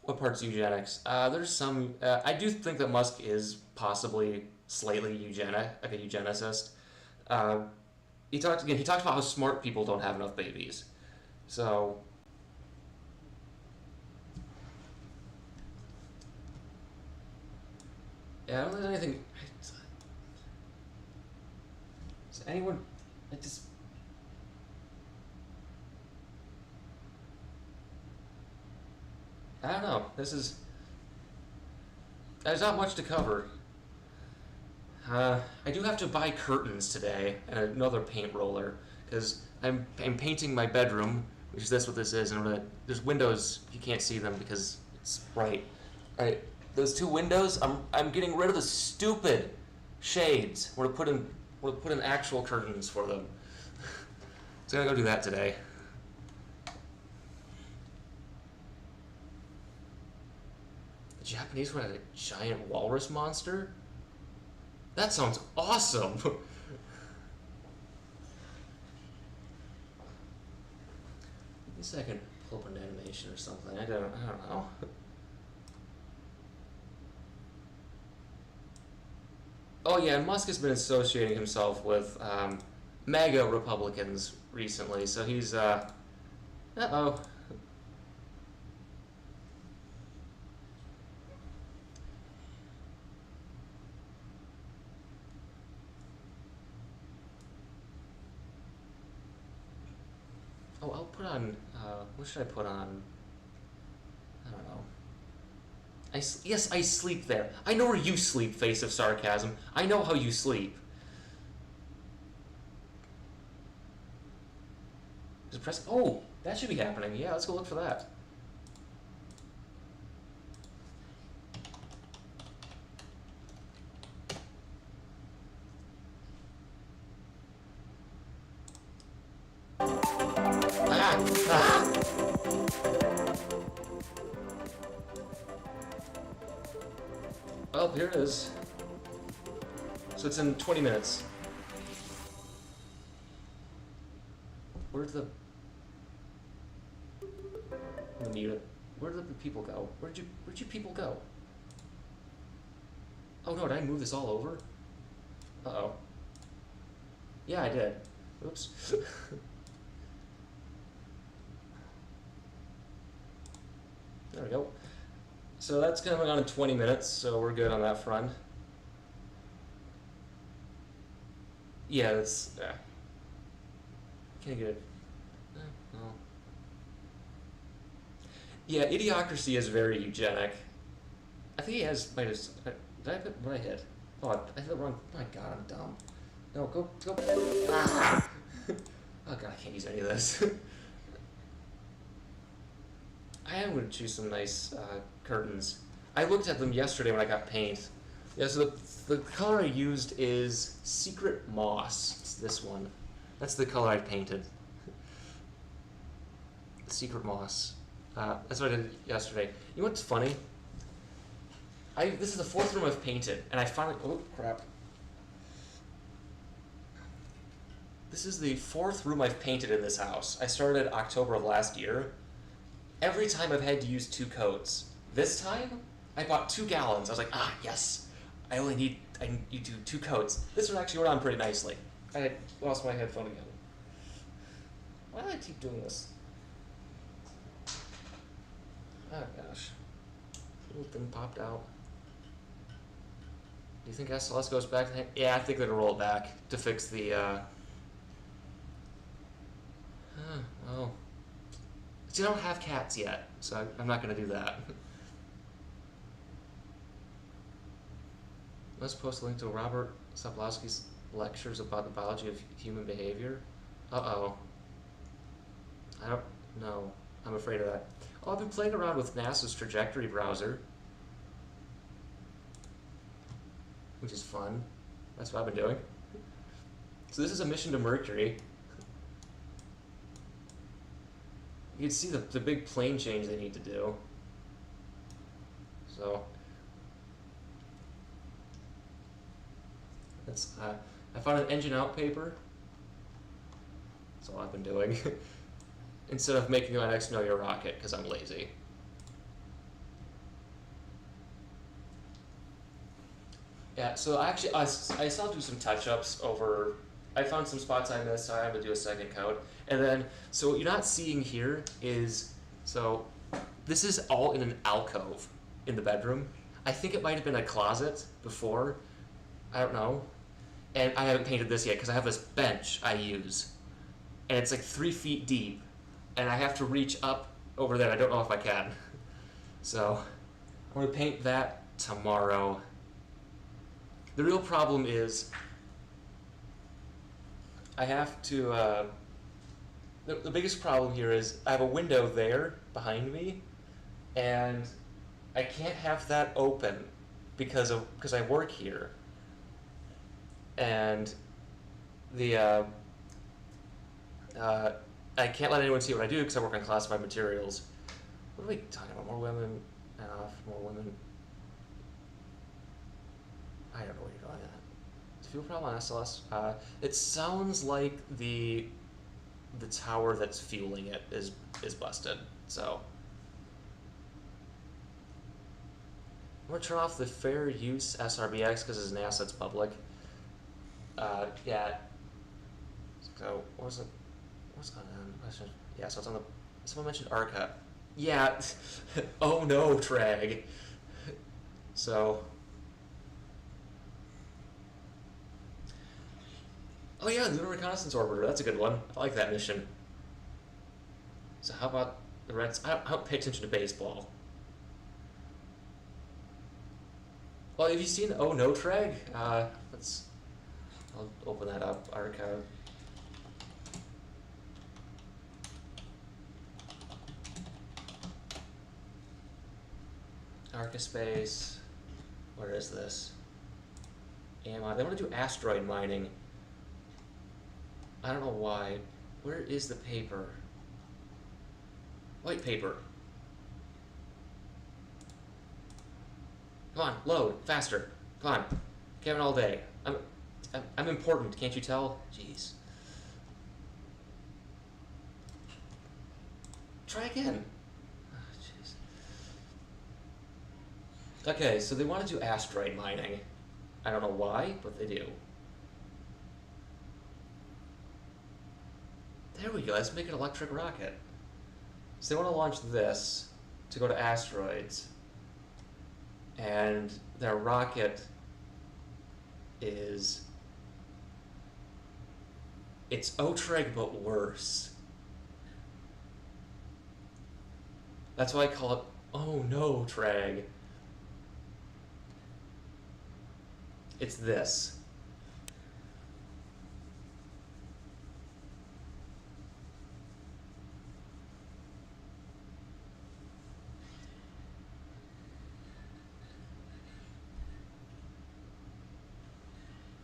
What part's eugenics? There's some. I do think that Musk is possibly slightly like a eugenicist. He talks about how smart people don't have enough babies. So. Yeah, I don't think there's anything. Is anyone? I don't know. There's not much to cover. I do have to buy curtains today and another paint roller because I'm painting my bedroom, which is what this is, and there's windows. You can't see them because it's bright. All right. Those two windows, I'm getting rid of the stupid shades. We're gonna put in actual curtains for them. So I'm gonna go do that today. The Japanese one had a giant walrus monster? That sounds awesome. At least I can pull up an animation or something. I don't know. Oh yeah, Musk has been associating himself with MAGA Republicans recently, so he's uh-oh. Oh, I'll put on, what should I put on? I don't know. Yes, I sleep there. I know where you sleep, face of sarcasm. I know how you sleep. Just press. Oh, that should be happening. Yeah, let's go look for that. Ah! Well, here it is. So it's in 20 minutes. Where'd the mute it. Where did the people go? Where'd you people go? Oh no, did I move this all over? Uh-oh. Yeah, I did. Oops. There we go. So that's coming on in 20 minutes, so we're good on that front. Yeah, that's... Can't get it. Well. Yeah, Idiocracy is very eugenic. I think he has... Did I put... What I hit? Oh, I hit the wrong... Oh my god, I'm dumb. No, go... Ah! Oh god, I can't use any of this. I am going to choose some nice curtains. I looked at them yesterday when I got paint. Yeah, so the color I used is Secret Moss. It's this one. That's the color I painted. Secret Moss. That's what I did yesterday. You know what's funny? This is the 4th room I've painted, and I finally... Oh, crap. This is the 4th room I've painted in this house. I started October of last year. Every time I've had to use 2 coats. This time, I bought 2 gallons. I was like, ah, yes. I need to do 2 coats. This one actually went on pretty nicely. I lost my headphone again. Why do I keep doing this? Oh gosh. Little thing popped out. Do you think SLS goes back? Yeah, I think they're gonna roll it back to fix the oh. See, I don't have cats yet, so I'm not going to do that. Let's post a link to Robert Sapolsky's lectures about the biology of human behavior. Uh-oh. I don't know. I'm afraid of that. Oh, I've been playing around with NASA's trajectory browser, which is fun. That's what I've been doing. So this is a mission to Mercury. You can see the big plane change they need to do. So that's I found an engine out paper. That's all I've been doing. Instead of making my next Know Your Rocket, because I'm lazy. Yeah, so actually I still do some touch-ups over. I found some spots I missed, so I have to do a second coat. And then, so what you're not seeing here is, so this is all in an alcove in the bedroom. I think it might have been a closet before. I don't know. And I haven't painted this yet because I have this bench I use. And it's like 3 feet deep. And I have to reach up over there. I don't know if I can. So I'm going to paint that tomorrow. The real problem is I have to, the biggest problem here is I have a window there behind me, and I can't have that open because I work here, and the I can't let anyone see what I do because I work on classified materials. What are we talking about? More women and more women. I don't know what you're going at. Is fuel problem on SLS? It sounds like the tower that's fueling it is busted. So I'm gonna turn off the fair use SRBX because it's NASA, it's public. Yeah. So what's on question? Yeah, so it's on the. Someone mentioned Arca. Yeah. Oh no, Trag. So. Oh yeah, Lunar Reconnaissance Orbiter. That's a good one. I like that mission. So how about the Reds? I don't pay attention to baseball. Well, have you seen Oh No Trag? I'll open that up. Archive. Arcaspace. Where is this? They want to do asteroid mining. I don't know why. Where is the paper? White paper. Come on, load faster. Come on, Kevin, all day. I'm important. Can't you tell? Jeez. Try again. Oh, jeez. Okay, so they want to do asteroid mining. I don't know why, but they do. There we go. Let's make an electric rocket. So they want to launch this to go to asteroids. And their rocket is... It's Otrag, but worse. That's why I call it Oh No Trag. It's this.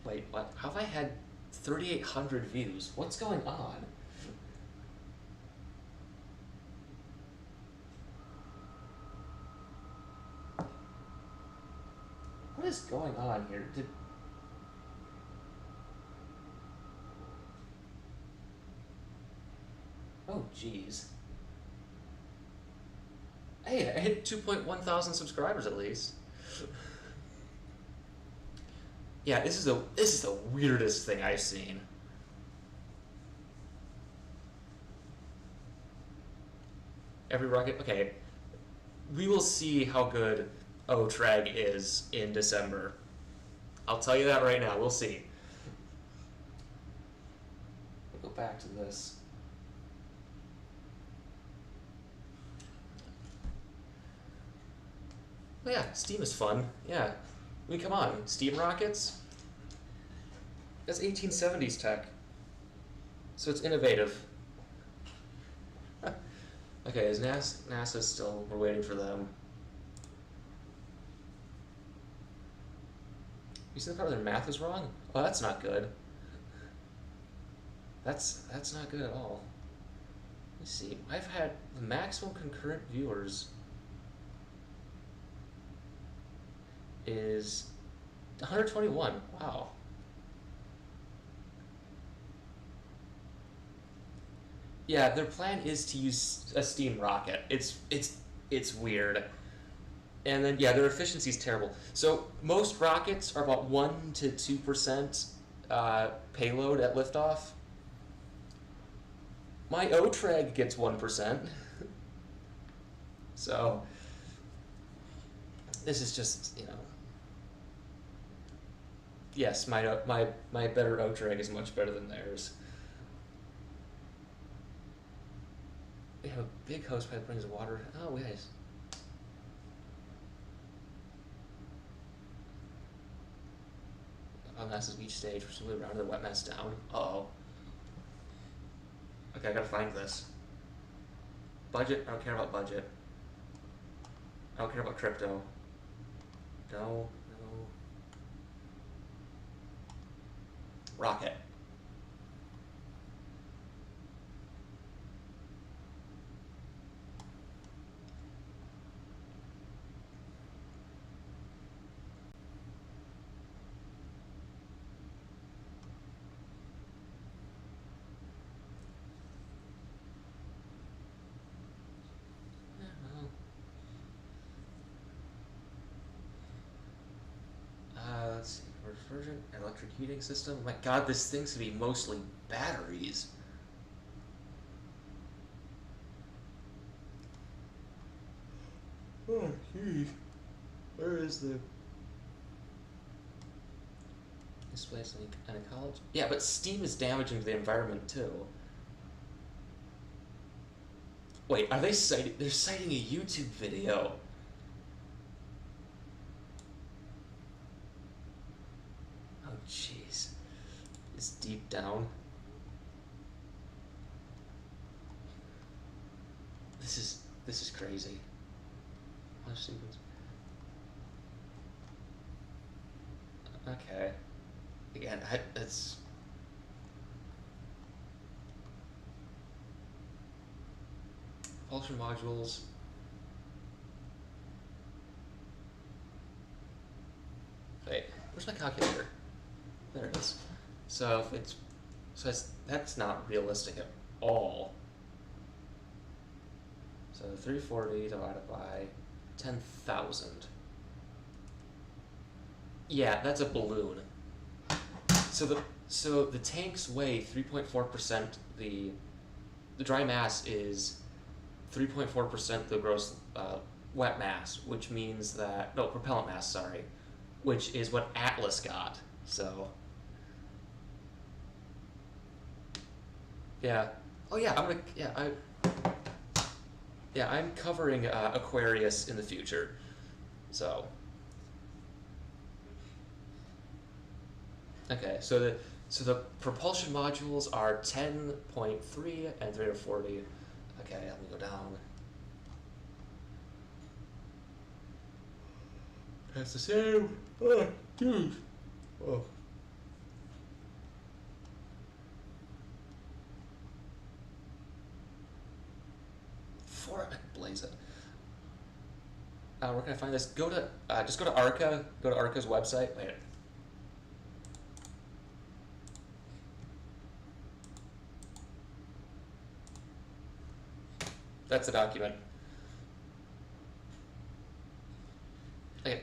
Wait, what? How have I had 3,800 views? What's going on? What is going on here? Oh, jeez. Hey, I hit 2.1 thousand subscribers at least. Yeah, this is the weirdest thing I've seen. Every rocket, okay. We will see how good Otrag is in December. I'll tell you that right now. We'll see. We'll go back to this. Oh yeah, Steam is fun. Yeah. I mean, come on, steam rockets? That's 1870s tech. So it's innovative. Okay, is NASA still, we're waiting for them. You see the part where their math is wrong? Oh, that's not good. That's not good at all. Let's see, I've had the maximum concurrent viewers is 121. Wow. Yeah, their plan is to use a steam rocket. It's weird. And then yeah, their efficiency is terrible. So most rockets are about 1 to 2% payload at liftoff. My Otrag gets 1%. So this is just, you know. Yes, my better Otrag is much better than theirs. We have a big hose pipe that brings water. Oh, guys. On NASA's beach stage, we're simply rounding the wet mess down. Uh-oh. Okay, I gotta find this. Budget, I don't care about budget. I don't care about crypto. No. Rocket. conversion and electric heating system. My god, this thing's gonna be mostly batteries. Oh, jeez. Where is the... Displays an ecology? Yeah, but steam is damaging to the environment too. Wait, are they citing... They're citing a YouTube video. Oh, jeez. It's deep down. This is crazy. Okay. Again, it's... Propulsion modules. Wait, where's my calculator? There it is. So if it's... that's not realistic at all. So 340 divided by 10,000. Yeah, that's a balloon. So the tanks weigh 3.4%. The dry mass is 3.4% the gross wet mass, which means that propellant mass. Sorry, which is what Atlas got. So yeah. Oh yeah, I'm covering Aquarius in the future. So. Okay, so the propulsion modules are 10.3 and 340. Okay, let me go down. That's the same. Oh, dude. Oh. Blaze it. Where can I find this? Go to just go to Arca. Go to Arca's website. Wait. That's the document. Okay.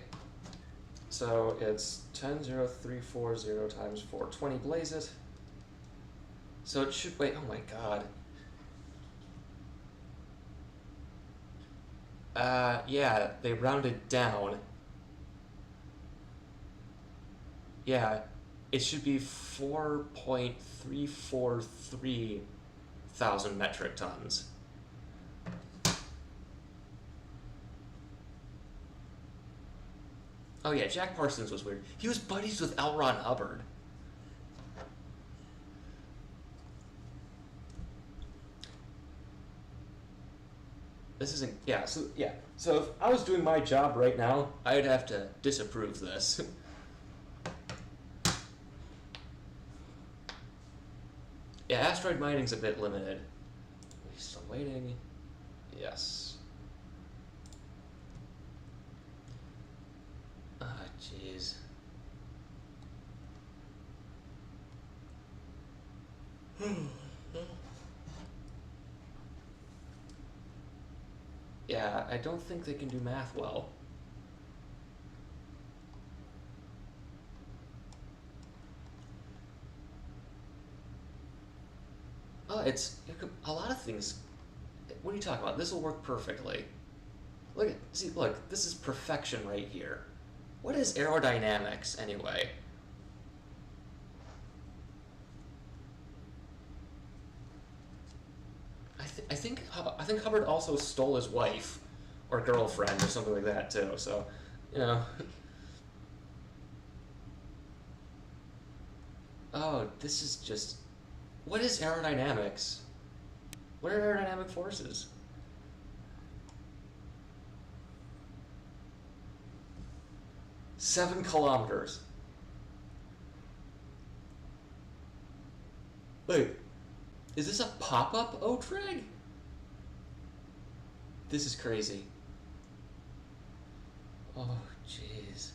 So it's 10,0340 times 420 blaze it. So it should wait. Oh my god. Yeah, they rounded down. Yeah, it should be 4.343 thousand metric tons. Oh yeah, Jack Parsons was weird. He was buddies with L. Ron Hubbard. This isn't, yeah, so if I was doing my job right now, I'd have to disapprove this. Yeah, asteroid mining's a bit limited. Are we still waiting? Yes. Ah, jeez. Yeah, I don't think they can do math well. Oh, it's a lot of things. What are you talking about? This will work perfectly. Look, this is perfection right here. What is aerodynamics anyway? I think Hubbard also stole his wife or girlfriend or something like that too. So, you know. Oh, this is just. What is aerodynamics? What are aerodynamic forces? $7 kilometers. Wait, is this a pop-up Otrag? This is crazy. Oh, jeez.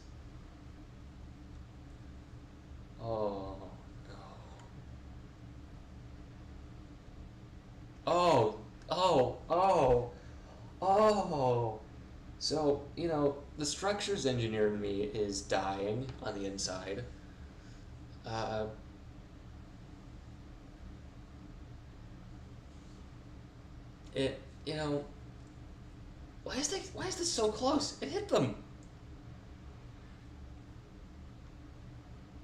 Oh. Oh. So, you know, the structures engineer in me is dying on the inside. You know, why is this so close? It hit them.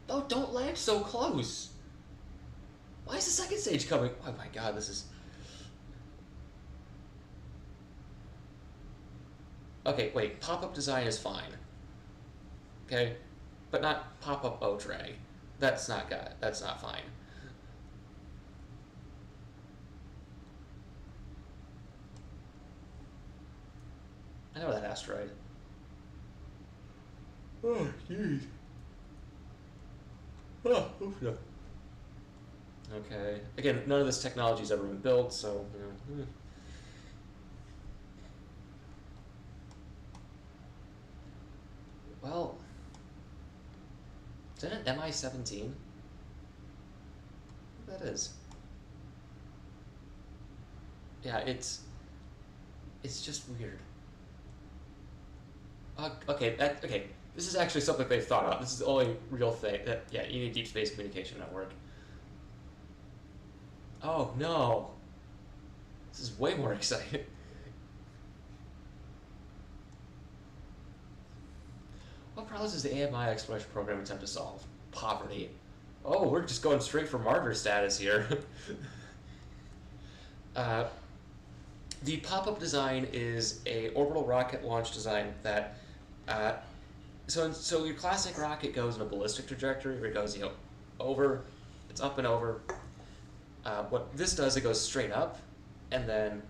Oh, don't land so close. Why is the second stage coming? Oh my god, this is... Okay, wait, pop-up design is fine. Okay? But not pop-up Otrag. That's not good. That's not fine. I know that asteroid. Oh, jeez. Oh, oof, no. Okay. Again, none of this technology's ever been built, so, you know. Well, is that an MI-17? That is. Yeah, it's just weird. Okay, okay. This is actually something they've thought about. This is the only real thing that, yeah, you need a deep space communication network. Oh no. This is way more exciting. What problems does the AMI exploration program attempt to solve? Poverty. Oh, we're just going straight for martyr status here. The pop-up design is a orbital rocket launch design that, so your classic rocket goes in a ballistic trajectory where it goes, you know, over, it's up and over. What this does, it goes straight up, and then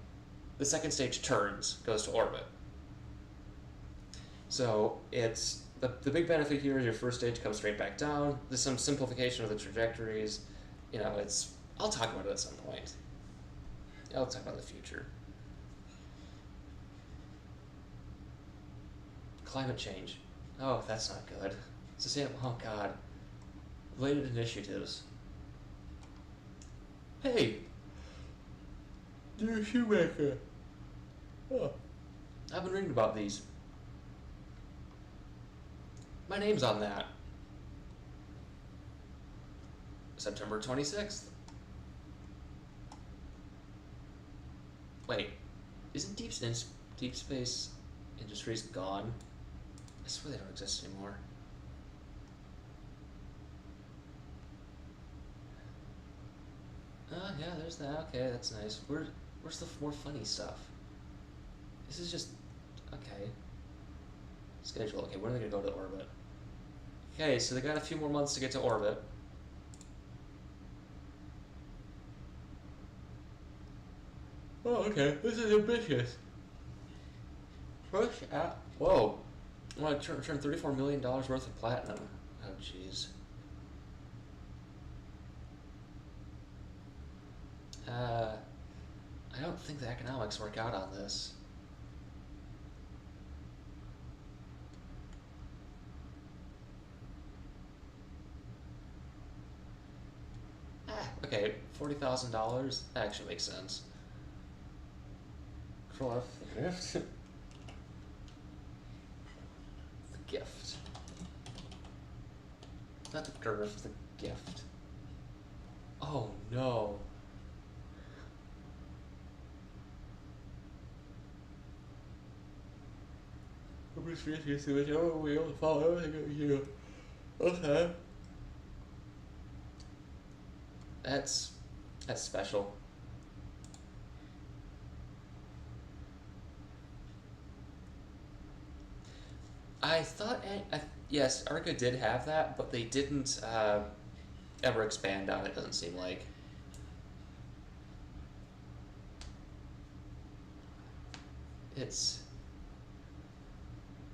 the second stage turns, goes to orbit. So it's, the big benefit here is your first stage comes straight back down. There's some simplification of the trajectories. You know, it's, I'll talk about it at some point. I'll talk about the future. Climate change. Oh, that's not good. It's the same, oh god. Related initiatives. Hey! Dear Shoemaker. Oh. I've been reading about these. My name's on that. September 26th. Wait, isn't Deep Space Industries gone? I swear they don't exist anymore. Yeah, there's that. Okay, that's nice. Where's the more funny stuff? This is just... okay. Schedule. Okay, when are they gonna go to orbit? Okay, so they got a few more months to get to orbit. Oh, okay. This is ambitious. Push out. Whoa. I want to turn $34 million worth of platinum. Oh, jeez. I don't think the economics work out on this. Okay, $40,000. That actually makes sense. Control F the gift. The gift. Not the girth, the gift. Oh no. Okay. That's special. I thought, yes, Arca did have that, but they didn't ever expand on it, doesn't seem like.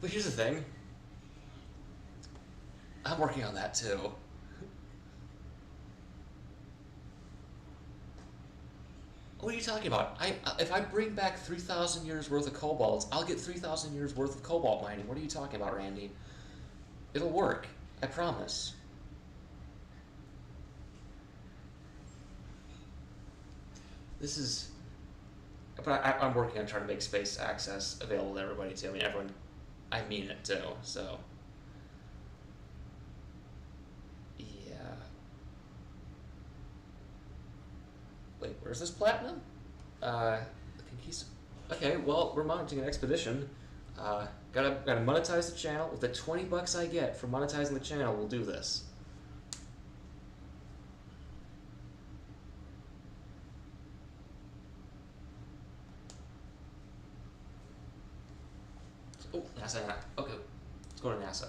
But here's the thing. I'm working on that too. What are you talking about? If I bring back 3,000 years worth of cobalt, I'll get 3,000 years worth of cobalt mining. What are you talking about, Randy? It'll work. I promise. This is... But I'm working on trying to make space access available to everybody too. I mean, everyone... I mean it too, so... Yeah. Where's this platinum? I think he's... Okay, well, we're mounting an expedition. Gotta monetize the channel. With the $20 I get for monetizing the channel, we'll do this. Oh, NASA. Okay, let's go to NASA.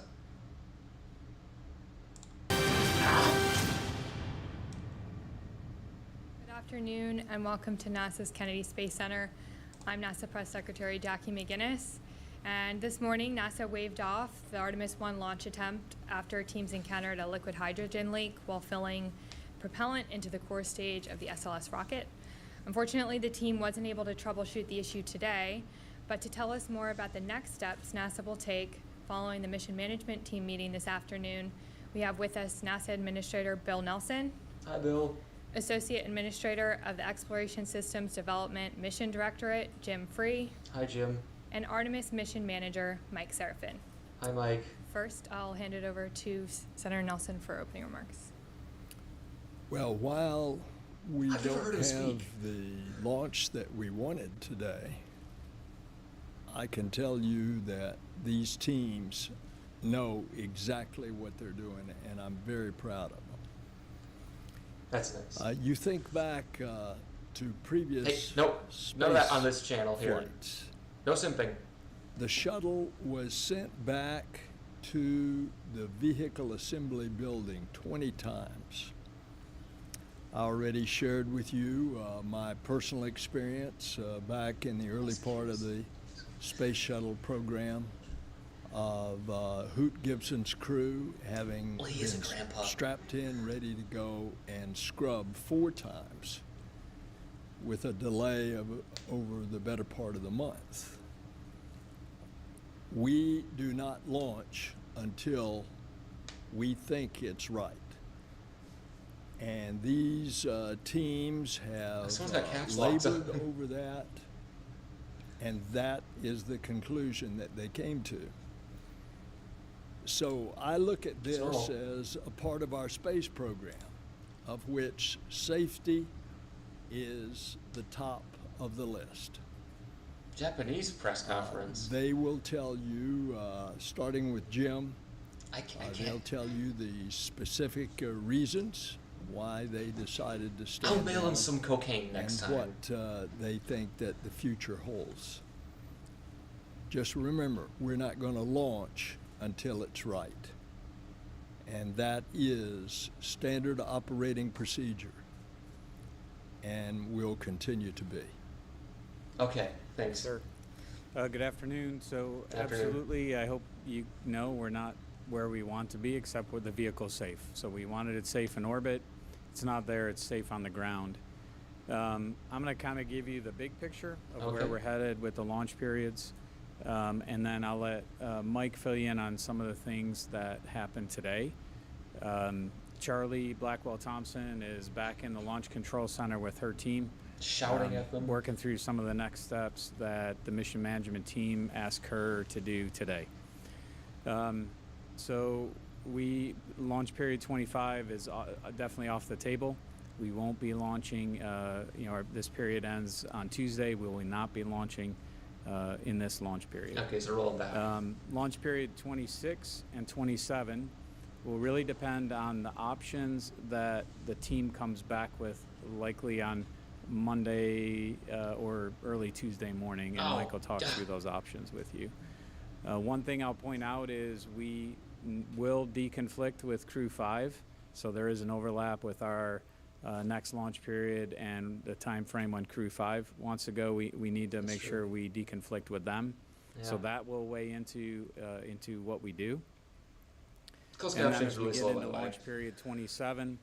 Good afternoon and welcome to NASA's Kennedy Space Center. I'm NASA Press Secretary Jackie McGinnis, and this morning NASA waved off the Artemis 1 launch attempt after teams encountered a liquid hydrogen leak while filling propellant into the core stage of the SLS rocket. Unfortunately, the team wasn't able to troubleshoot the issue today, but to tell us more about the next steps NASA will take following the mission management team meeting this afternoon, we have with us NASA Administrator Bill Nelson. Hi, Bill. Associate Administrator of the Exploration Systems Development Mission Directorate, Jim Free. Hi, Jim. And Artemis Mission Manager, Mike Serafin. Hi, Mike. First, I'll hand it over to Senator Nelson for opening remarks. Well, while we I've never don't heard him have speak. the launch that we wanted today, I can tell you that these teams know exactly what they're doing, and I'm very proud of them. That's nice. You think back to previous Hey, nope. None of that on this channel here. flights. No simping. The shuttle was sent back to the vehicle assembly building 20 times. I already shared with you my personal experience back in the early part of the Space Shuttle program of Hoot Gibson's crew having Well, he been isn't Grandpa. strapped in, ready to go, and scrubbed 4 times with a delay of over the better part of the month. We do not launch until we think it's right. And these teams have Someone's got caps locked. labored over that, and that is the conclusion that they came to. So I look at this So- as a part of our space program, of which safety is the top of the list. Japanese press conference. They will tell you, starting with Jim, I they'll can't. tell you the specific reasons why they decided to stand I'll mail him down some cocaine next and time. what they think that the future holds. Just remember, we're not going to launch until it's right. And that is standard operating procedure, and will continue to be. Okay, thanks. Sir. Good afternoon. So Good afternoon. absolutely, I hope you know we're not where we want to be except with the vehicle safe. So we wanted it safe in orbit. It's not there, it's safe on the ground. I'm going to kind of give you the big picture of where Okay. we're headed with the launch periods. And then I'll let Mike fill you in on some of the things that happened today. Charlie Blackwell Thompson is back in the Launch Control Center with her team. Shouting at them. Working through some of the next steps that the mission management team asked her to do today. So launch period 25 is definitely off the table. We won't be launching, this period ends on Tuesday. We will not be launching in this launch period. Okay, so roll back. Launch period 26 and 27 will really depend on the options that the team comes back with, likely on Monday or early Tuesday morning, and Mike will talk through those options with you. One thing I'll point out is we will deconflict with Crew 5, so there is an overlap with our next launch period and the time frame when Crew 5 wants to go. We need to make sure we deconflict with them. So Yeah. that will weigh into what we do. Closed And then captioning as is we really get slow, by into the way. launch period 27,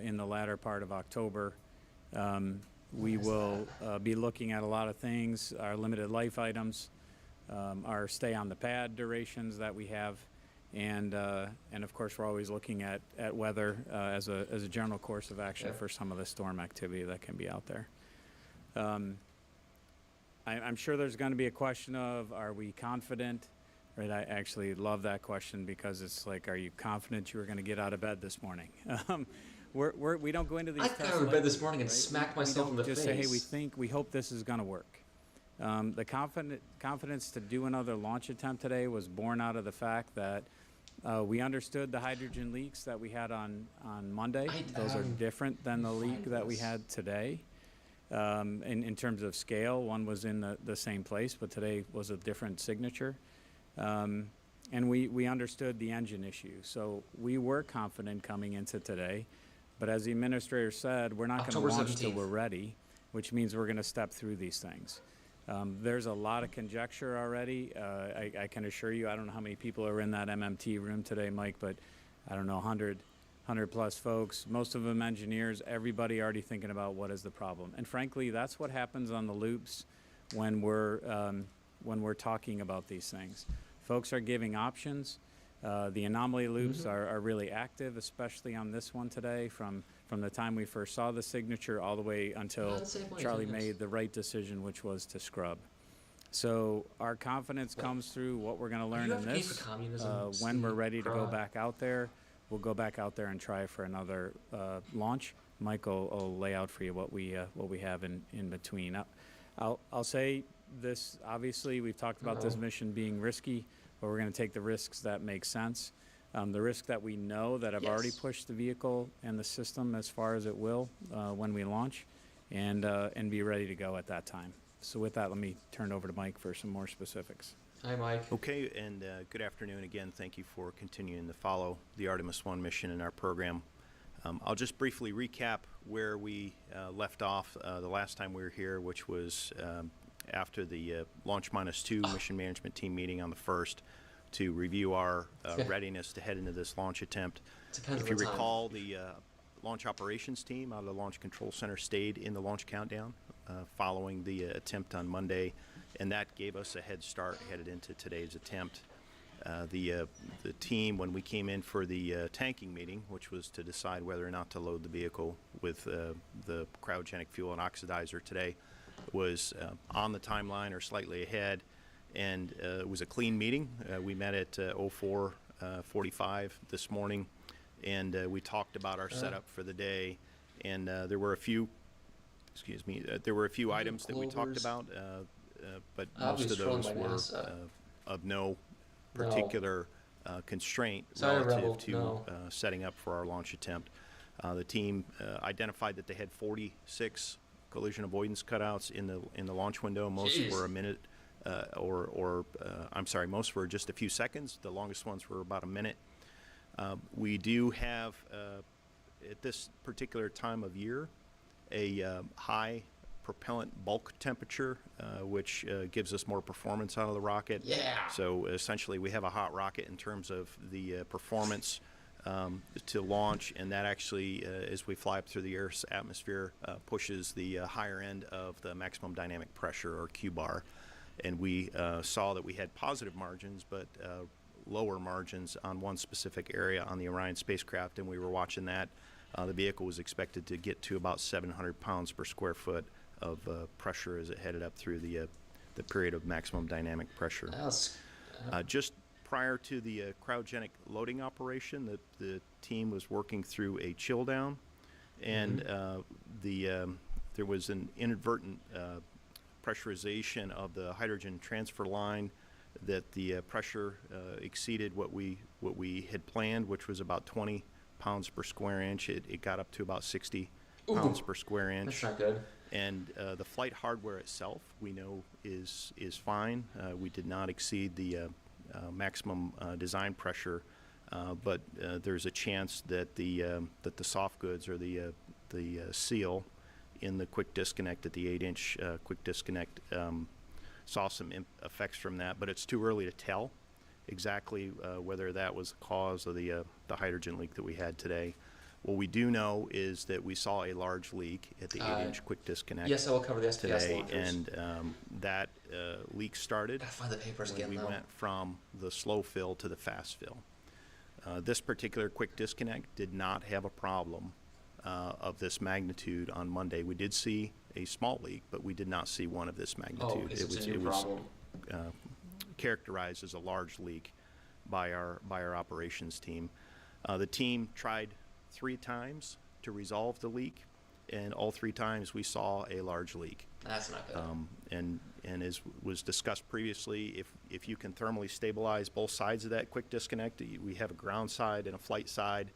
in the latter part of October, we will be looking at a lot of things, our limited life items, our stay on the pad durations that we have, and of course we're always looking at weather as a general course of action for some of the storm activity that can be out there. I'm sure there's going to be a question of, are we confident? Right, I actually love that question because it's like, are you confident you were going to get out of bed this morning? we don't go into these I tests got out of bed lightly, this morning and right? smacked We myself in don't the just face. say, hey, we hope this is going to work. The confidence to do another launch attempt today was born out of the fact that we understood the hydrogen leaks that we had on Monday. Those are different than the leak that we had today. In terms of scale, one was in the same place, but today was a different signature. And we understood the engine issue. So we were confident coming into today. But as the administrator said, we're not going to launch till we're ready, which means we're going to step through these things. There's a lot of conjecture already. I can assure you, I don't know how many people are in that MMT room today, Mike, but I don't know, 100 plus folks, most of them engineers, everybody already thinking about what is the problem. And frankly, that's what happens on the loops when we're talking about these things. Folks are giving options. The anomaly loops are really active, especially on this one today, from the time we first saw the signature all the way until Charlie made the right decision, which was to scrub. So our confidence comes through what we're going to learn in this. When we're ready to go back out there, we'll go back out there and try for another launch. Mike will lay out for you what we have in between. I'll say this, obviously we've talked about this mission being risky, but we're going to take the risks that make sense. The risk that we know that have already pushed the vehicle and the system as far as it will when we launch, and be ready to go at that time. So with that, let me turn it over to Mike for some more specifics. Hi, Mike. Okay, and good afternoon again. Thank you for continuing to follow the Artemis 1 mission in our program. I'll just briefly recap where we left off the last time we were here, which was after the Launch -2 mission management team meeting on the 1st to review our readiness to head into this launch attempt. If you recall, the launch operations team out of the Launch Control Center stayed in the launch countdown following the attempt on Monday, and that gave us a head start headed into today's attempt. The team, when we came in for the tanking meeting, which was to decide whether or not to load the vehicle with the cryogenic fuel and oxidizer today, was on the timeline or slightly ahead, and it was a clean meeting. We met at 04:45 this morning, and we talked about our setup for the day, and there were a few items that we talked about, but most of those were of no particular constraint relative to setting up for our launch attempt. The team identified that they had 46 collision avoidance cutouts in the launch window. Most were a minute, most were just a few seconds. The longest ones were about a minute. We do have, at this particular time of year, a high propellant bulk temperature, which gives us more performance out of the rocket. Yeah. So essentially, we have a hot rocket in terms of the performance to launch, and that actually, as we fly up through the Earth's atmosphere, pushes the higher end of the maximum dynamic pressure, or Q bar. And we saw that we had positive margins, but lower margins on one specific area on the Orion spacecraft, and we were watching that. The vehicle was expected to get to about 700 pounds per square foot of pressure as it headed up through the period of maximum dynamic pressure. Just prior to the cryogenic loading operation, the team was working through a chill down, and there was an inadvertent pressurization of the hydrogen transfer line, that the pressure exceeded what we had planned, which was about 20 pounds per square inch. It got up to about 60 pounds per square inch. That's not good. And the flight hardware itself, we know, is fine. We did not exceed the maximum design pressure, but there's a chance that the soft goods, or the seal in the quick disconnect at the 8-inch quick disconnect, saw some effects from that. But it's too early to tell exactly whether that was the cause of the hydrogen leak that we had today. What we do know is that we saw a large leak at the 8-inch quick disconnect. Yes, I will cover the SPS today, launchers. and that leak started find the papers when again, we though. went from the slow fill to the fast fill. This particular quick disconnect did not have a problem of this magnitude on Monday. We did see a small leak, but we did not see one of this magnitude. It was characterized as a large leak by our operations team. The team tried 3 times to resolve the leak, and all 3 times we saw a large leak. That's not good. And as was discussed previously, if you can thermally stabilize both sides of that quick disconnect, we have a ground side and a flight side,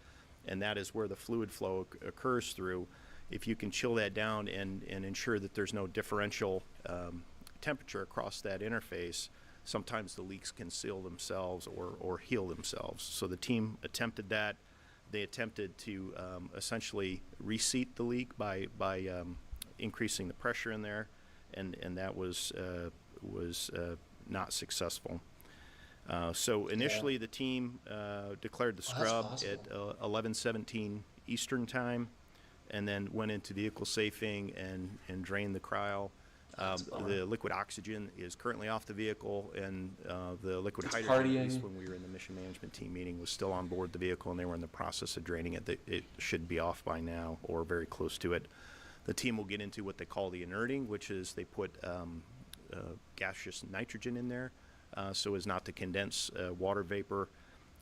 and that is where the fluid flow occurs through. If you can chill that down and ensure that there's no differential temperature across that interface, sometimes the leaks can seal themselves or heal themselves. So the team attempted that. They attempted to essentially reseat the leak by increasing the pressure in there, and that was not successful. So initially the team declared the scrub at 11:17 Eastern time, and then went into vehicle safing and drained the cryo. The liquid oxygen is currently off the vehicle, and the liquid hydrogen, at least when we were in the mission management team meeting, was still on board the vehicle, and they were in the process of draining it. It should be off by now or very close to it. The team will get into what they call the inerting, which is they put gaseous nitrogen in there so as not to condense water vapor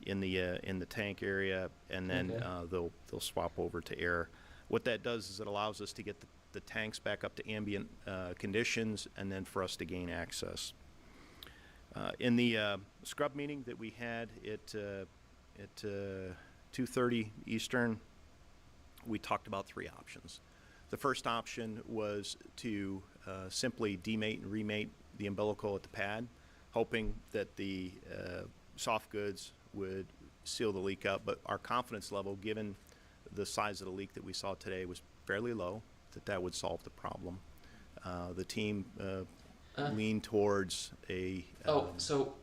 in the tank area, and then they'll swap over to air. What that does is it allows us to get the tanks back up to ambient conditions, and then for us to gain access. In the scrub meeting that we had at 2:30 Eastern, we talked about 3 options. The first option was to simply demate and remate the umbilical at the pad, hoping that the soft goods would seal the leak up, but our confidence level, given the size of the leak that we saw today, was fairly low, that would solve the problem. The team leaned towards a so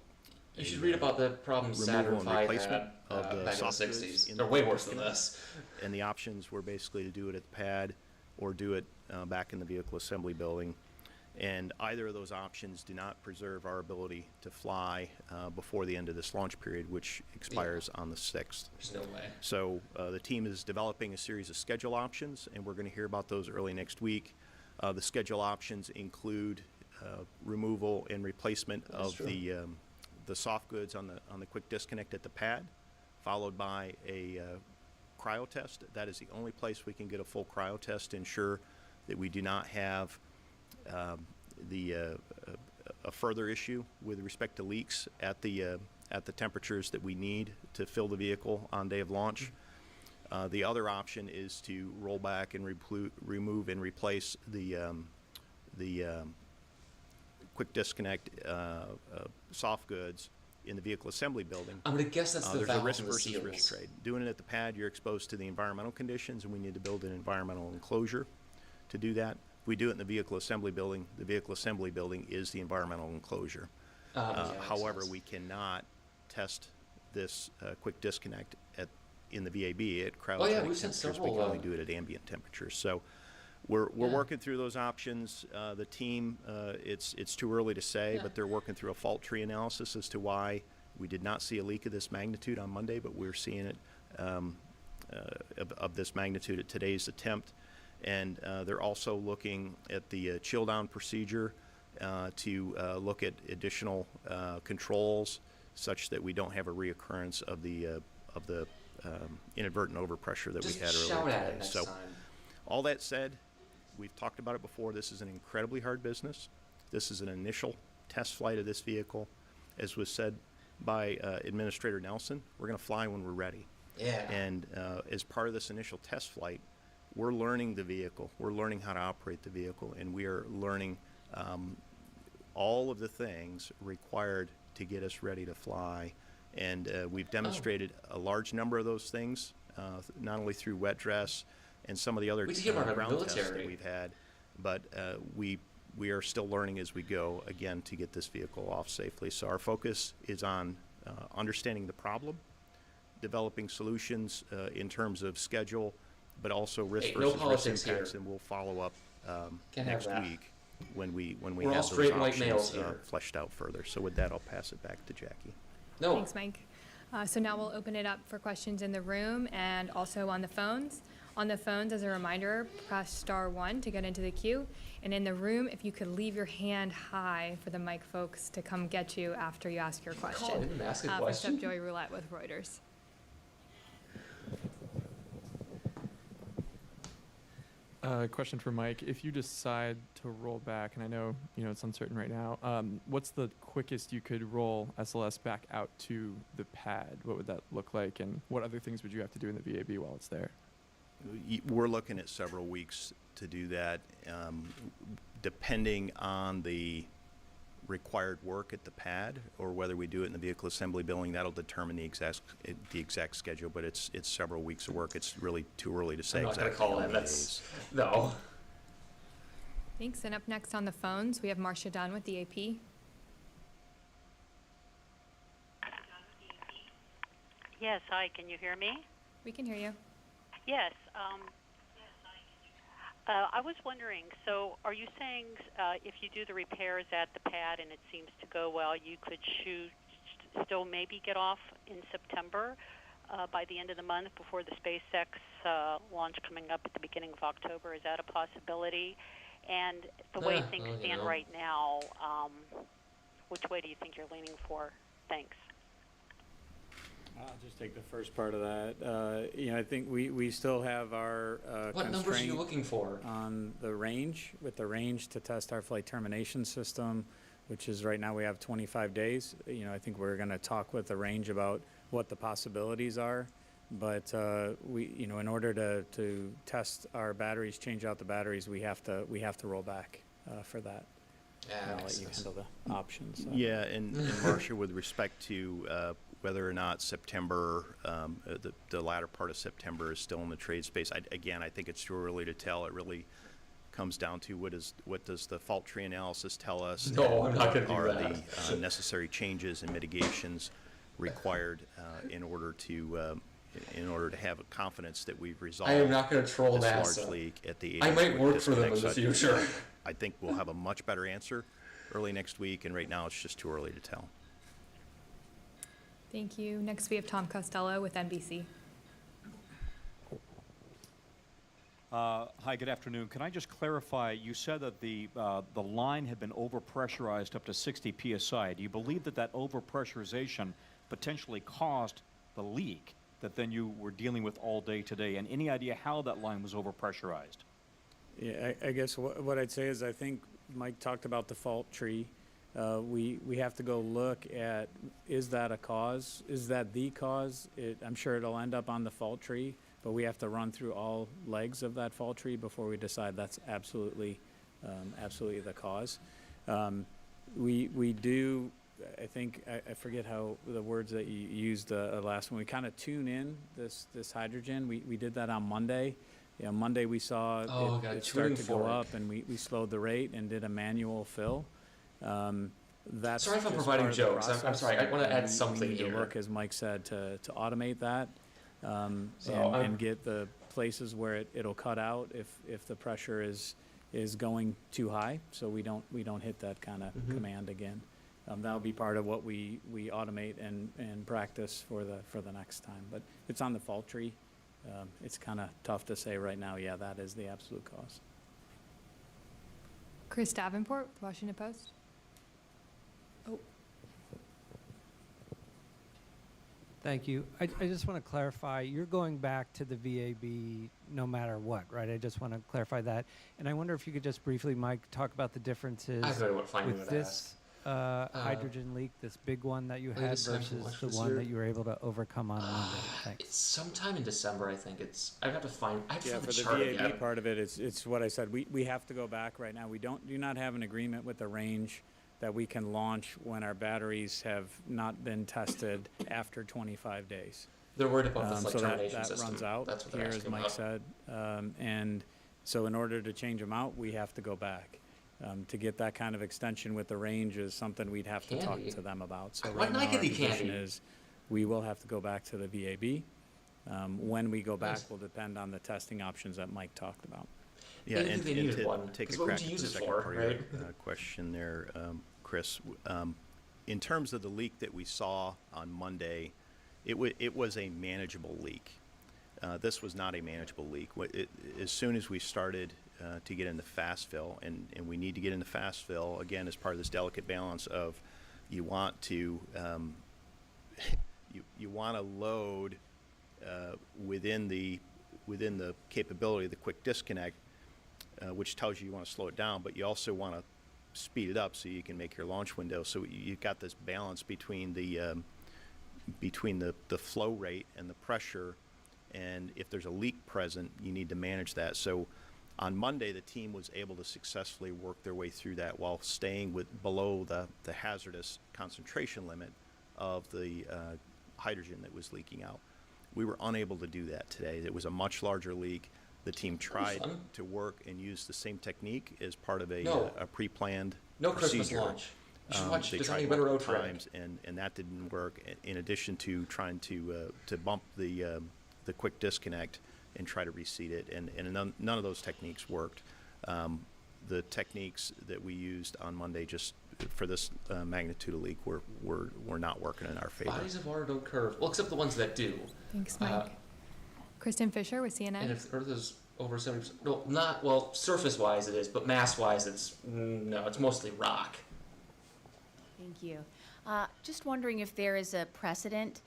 you should read about the problem Saturn V had of the back in the soft goods 60s. in They're the way quick worse than disconnect. this. And the options were basically to do it at the pad or do it back in the vehicle assembly building. And either of those options do not preserve our ability to fly before the end of this launch period, which expires on the 6th. There's no way. So the team is developing a series of schedule options, and we're going to hear about those early next week. The schedule options include removal and replacement of the soft goods on the quick disconnect at the pad, followed by a cryo test. That is the only place we can get a full cryo test to ensure that we do not have a further issue with respect to leaks at the temperatures that we need to fill the vehicle on day of launch. The other option is to roll back and remove and replace the quick disconnect soft goods in the vehicle assembly building. I'm going to guess that's the there's a valves risk and the versus risk seals. trade. Doing it at the pad, you're exposed to the environmental conditions, and we need to build an environmental enclosure to do that. If we do it in the vehicle assembly building is the environmental enclosure. However, we cannot test this quick disconnect in the VAB at cryogenic we've seen temperatures. several, We can only do it at ambient temperatures. So we're working through those options. The team, it's too early to say, but they're working through a fault tree analysis as to why we did not see a leak of this magnitude on Monday, but we're seeing it of this magnitude at today's attempt. And they're also looking at the chill down procedure to look at additional controls such that we don't have a reoccurrence of the inadvertent overpressure that we had earlier today. So all that said, we've talked about it before. This is an incredibly hard business. This is an initial test flight of this vehicle. As was said by Administrator Nelson, we're going to fly when we're ready. Yeah. And as part of this initial test flight, we're learning the vehicle. We're learning how to operate the vehicle, and we are learning all of the things required to get us ready to fly. And we've demonstrated a large number of those things, not only through wet dress and some of the other ground tests that we've had, but we are still learning as we go, again, to get this vehicle off safely. So our focus is on understanding the problem, developing solutions in terms of schedule, but also risk versus risk impacts, and we'll follow up next week when we have those options fleshed out further. So with that, I'll pass it back to Jackie. Thanks, Mike. So now we'll open it up for questions in the room and also on the phones. On the phones, as a reminder, press *1 to get into the queue. And in the room, if you could leave your hand high for the mic folks to come get you after you ask your question. First up, Joey Roulette with Reuters. Question for Mike. If you decide to roll back, and I know it's uncertain right now, what's the quickest you could roll SLS back out to the pad? What would that look like, and what other things would you have to do in the VAB while it's there? We're looking at several weeks to do that, depending on the required work at the pad or whether we do it in the vehicle assembly building. That'll determine the exact schedule, but it's several weeks of work. It's really too early to say. I'm not going to call it. That's no. Thanks. And up next on the phones, we have Marcia Dunn with the AP. Yes, hi, can you hear me? We can hear you. Yes. I was wondering, so are you saying if you do the repairs at the pad and it seems to go well, you could still maybe get off in September by the end of the month before the SpaceX launch coming up at the beginning of October? Is that a possibility? And the way things stand right now, which way do you think you're leaning for? Thanks. I'll just take the first part of that. I think we still have our what numbers are you looking for on the range, with the range to test our flight termination system, which is right now we have 25 days. I think we're going to talk with the range about what the possibilities are. But in order to test our batteries, change out the batteries, we have to roll back for that. Yeah, I'll let you handle the options. So. Yeah, and Marcia, with respect to whether or not September, the latter part of September is still in the trade space, I think it's too early to tell. It really comes down to what does the fault tree analysis tell us? No, I'm not going to do that. Are the necessary changes and mitigations required in order to have a confidence that we've resolved? I am not going to troll this NASA. large leak at the I might work for them in the future. I think we'll have a much better answer early next week, and right now it's just too early to tell. Thank you. Next, we have Tom Costello with NBC. Hi, good afternoon. Can I just clarify, you said that the line had been overpressurized up to 60 psi. Do you believe that overpressurization potentially caused the leak that then you were dealing with all day today? And any idea how that line was overpressurized? Yeah, I guess what I'd say is I think Mike talked about the fault tree. We have to go look at, is that a cause? Is that the cause? I'm sure it'll end up on the fault tree, but we have to run through all legs of that fault tree before we decide that's absolutely the cause. We do, I think, I forget how the words that you used last one. We kind of tune in this hydrogen. We did that on Monday. Monday we saw it start to go up, and we slowed the rate and did a manual fill. That's sorry if I'm providing jokes. I'm sorry. I want to add something here. To look, as Mike said, to automate that and get the places where it'll cut out if the pressure is going too high, so we don't hit that kind of command again. That'll be part of what we automate and practice for the next time. But it's on the fault tree. It's kind of tough to say right now, yeah, that is the absolute cause. Chris Davenport, Washington Post. Oh. Thank you. I just want to clarify, you're going back to the VAB no matter what, right? I just want to clarify that. And I wonder if you could just briefly, Mike, talk about the differences with this hydrogen leak, this big one that you had versus the one that you were able to overcome on Monday. Thanks. It's sometime in December, I think. I have to find. I have to find for the the chart VAB again. part of it, it's what I said. We have to go back right now. We do not have an agreement with the range that we can launch when our batteries have not been tested after 25 days. They're worried about this so termination that system. runs out That's what here, they're as asking Mike about. said. And so in order to change them out, we have to go back. To get that kind of extension with the range is something we'd have to talk to them about. So right now our position is we will have to go back to the VAB. When we go back will depend on the testing options that Mike talked about. Yeah, and to take a what crack would you at use the it second for, part right? of your question there, Chris. In terms of the leak that we saw on Monday, it was a manageable leak. This was not a manageable leak. As soon as we started to get into fast fill, and we need to get into fast fill, again, as part of this delicate balance of you want to you want to load within the capability of the quick disconnect, which tells you want to slow it down, but you also want to speed it up so you can make your launch window. So you've got this balance between the flow rate and the pressure, and if there's a leak present, you need to manage that. So on Monday, the team was able to successfully work their way through that while staying below the hazardous concentration limit of the hydrogen that was leaking out. We were unable to do that today. It was a much larger leak. The team tried to work and use the same technique as part of a pre-planned procedure. Christmas launch. You should watch They Designing tried Better multiple Otrag. times, and that didn't work. In addition to trying to bump the quick disconnect and try to reseat it, and none of those techniques worked. The techniques that we used on Monday just for this magnitude of leak were not working in our favor. Bodies of water don't curve. Well, except the ones that do. Thanks, Mike. Kristen Fisher with CNN. And if Earth is over 70%, no, not, well, surface-wise it is, but mass-wise it's mostly rock. Thank you. Just wondering if there is a precedent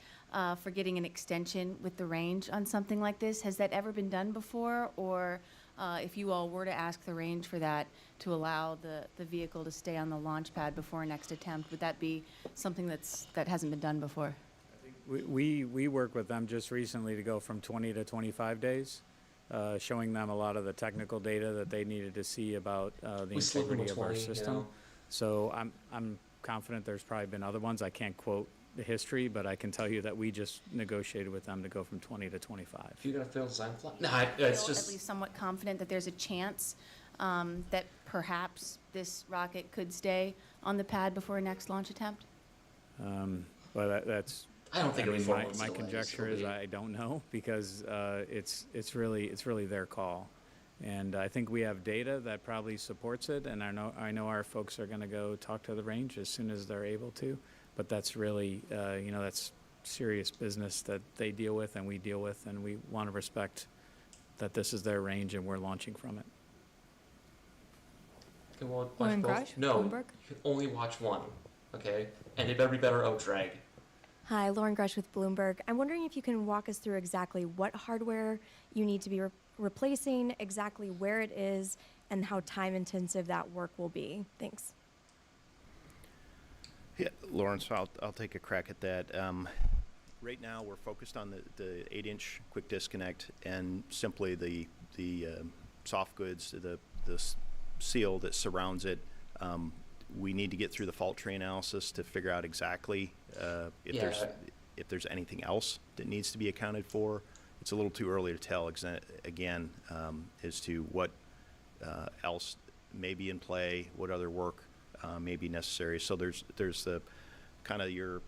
for getting an extension with the range on something like this. Has that ever been done before? Or if you all were to ask the range for that to allow the vehicle to stay on the launch pad before next attempt, would that be something that hasn't been done before? We worked with them just recently to go from 20 to 25 days, showing them a lot of the technical data that they needed to see about the integrity of our system. You know. So I'm confident there's probably been other ones. I can't quote the history, but I can tell you that we just negotiated with them to go from 20 to 25. If you're gonna fail design flight, it's Feel just at least somewhat confident that there's a chance that perhaps this rocket could stay on the pad before next launch attempt? Well, that's. I don't think it'll be 4 months my delays. conjecture is I don't know, because it's really their call, and I think we have data that probably supports it, and I know our folks are going to go talk to the range as soon as they're able to, but that's really that's serious business that they deal with and we deal with, and we want to respect that this is their range and we're launching from it. Okay, well, watch Lauren both. Grush, No, Bloomberg. you can only watch one, okay? And it better be better Otrag. Hi, Lauren Grush with Bloomberg. I'm wondering if you can walk us through exactly what hardware you need to be replacing, exactly where it is, and how time-intensive that work will be. Thanks. Yeah, Lawrence, I'll take a crack at that. Right now, we're focused on the 8-inch quick disconnect and simply the soft goods, the seal that surrounds it. We need to get through the fault tree analysis to figure out exactly if there's anything else that needs to be accounted for. It's a little too early to tell again as to what else may be in play, what other work may be necessary. So there's the kind of your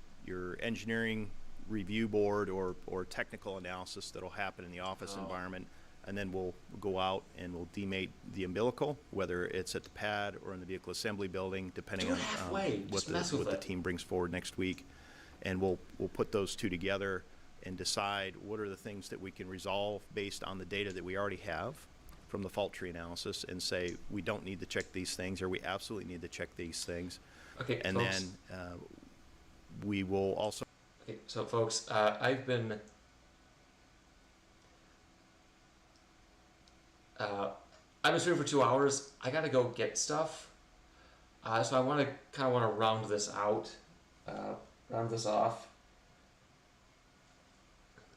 engineering review board or technical analysis that'll happen in the office environment. And then we'll go out and we'll demate the umbilical, whether it's at the pad or in the vehicle assembly building, depending on what the team brings forward next week. And we'll put those two together and decide what are the things that we can resolve based on the data that we already have from the fault tree analysis, and say we don't need to check these things, or we absolutely need to check these things. Okay, and folks. then we will also. Okay, so folks, I've been. I've been streaming for 2 hours. I gotta go get stuff. So I want to round this out, round this off.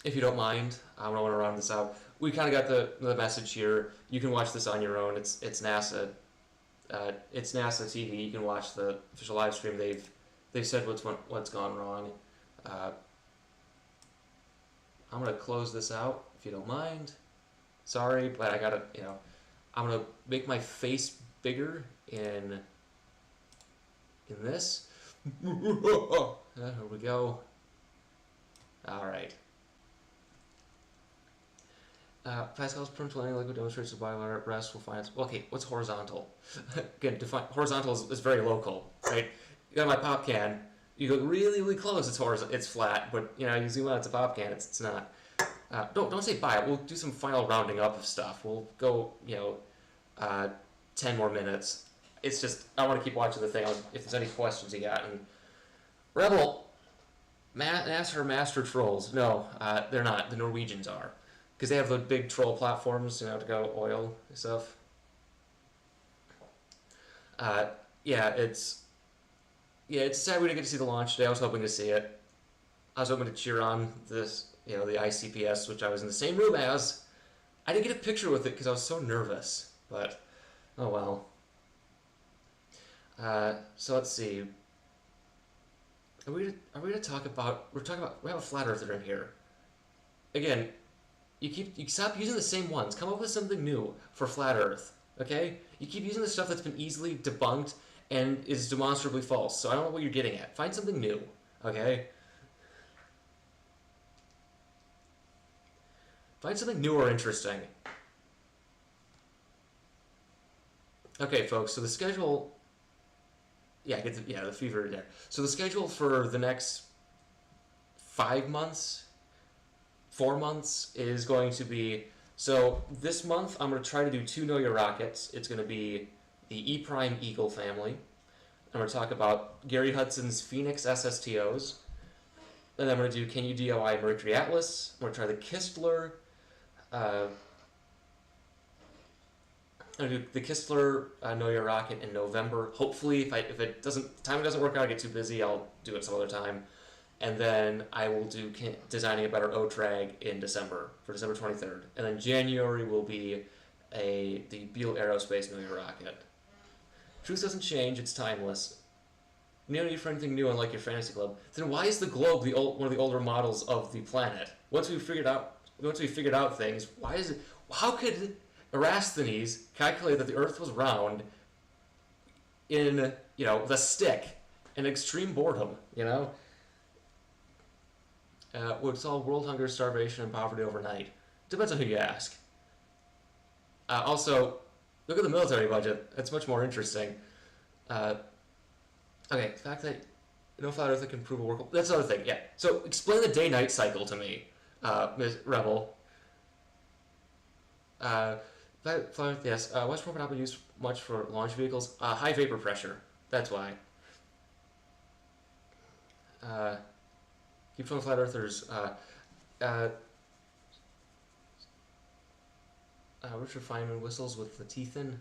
If you don't mind, I want to round this out. We kind of got the message here. You can watch this on your own. It's NASA. It's NASA TV. You can watch the official live stream. They've said what's gone wrong. I'm gonna close this out if you don't mind. Sorry, but I gotta, I'm gonna make my face bigger in this. Here we go. All right. Pascal's parental liquid demonstrates the bilateral at rest. We'll find it. Okay, what's horizontal? Again, define horizontal is very local, right? You got my pop can. You go really, really close. It's horizontal. It's flat, but you zoom out. It's a pop can. It's not. Don't say bye. We'll do some final rounding up of stuff. We'll go 10 more minutes. It's just I want to keep watching the thing. If there's any questions you got. And Rebel, NASA master trolls. No, they're not. The Norwegians are, because they have the big troll platforms, to go oil and stuff. Yeah, it's sad we didn't get to see the launch today. I was hoping to see it. I was hoping to cheer on this, the ICPS, which I was in the same room as. I didn't get a picture with it because I was so nervous, but oh well. So let's see. We have a flat earther in here. Again, you stop using the same ones. Come up with something new for flat Earth. Okay? You keep using the stuff that's been easily debunked and is demonstrably false. So I don't know what you're getting at. Find something new. Okay? Find something new or interesting. Okay, folks. So the schedule. Yeah, the fever there. So the schedule for the next 4 months is going to be, so this month I'm going to try to do 2 Know Your Rockets. It's going to be the E Prime Eagle family. I'm going to talk about Gary Hudson's Phoenix SSTOs. And then I'm going to do Can You DOI Mercury Atlas. I'm going to try the Kistler. I'm going to do the Kistler Know Your Rocket in November. Hopefully, if it doesn't work out, I get too busy, I'll do it some other time. And then I will do Designing a Better Otrag in December, for December 23rd. And then January will be the Beale Aerospace Know Your Rocket. Truth doesn't change, it's timeless. No need for anything new unlike your fantasy globe. Then why is the globe one of the older models of the planet? Once we figured out things, why is it? How could Eratosthenes calculate that the Earth was round in the stick and extreme boredom? Would solve world hunger, starvation, and poverty overnight. Depends on who you ask. Also, look at the military budget. That's much more interesting. Okay, the fact that no flat Earth can prove a workable. That's another thing. Yeah. So explain the day-night cycle to me, Ms. Rebel. Flat Earth, yes. What's probably not been used much for launch vehicles? High vapor pressure. That's why. Keep showing flat earthers. Richard Feynman whistles with the teeth in.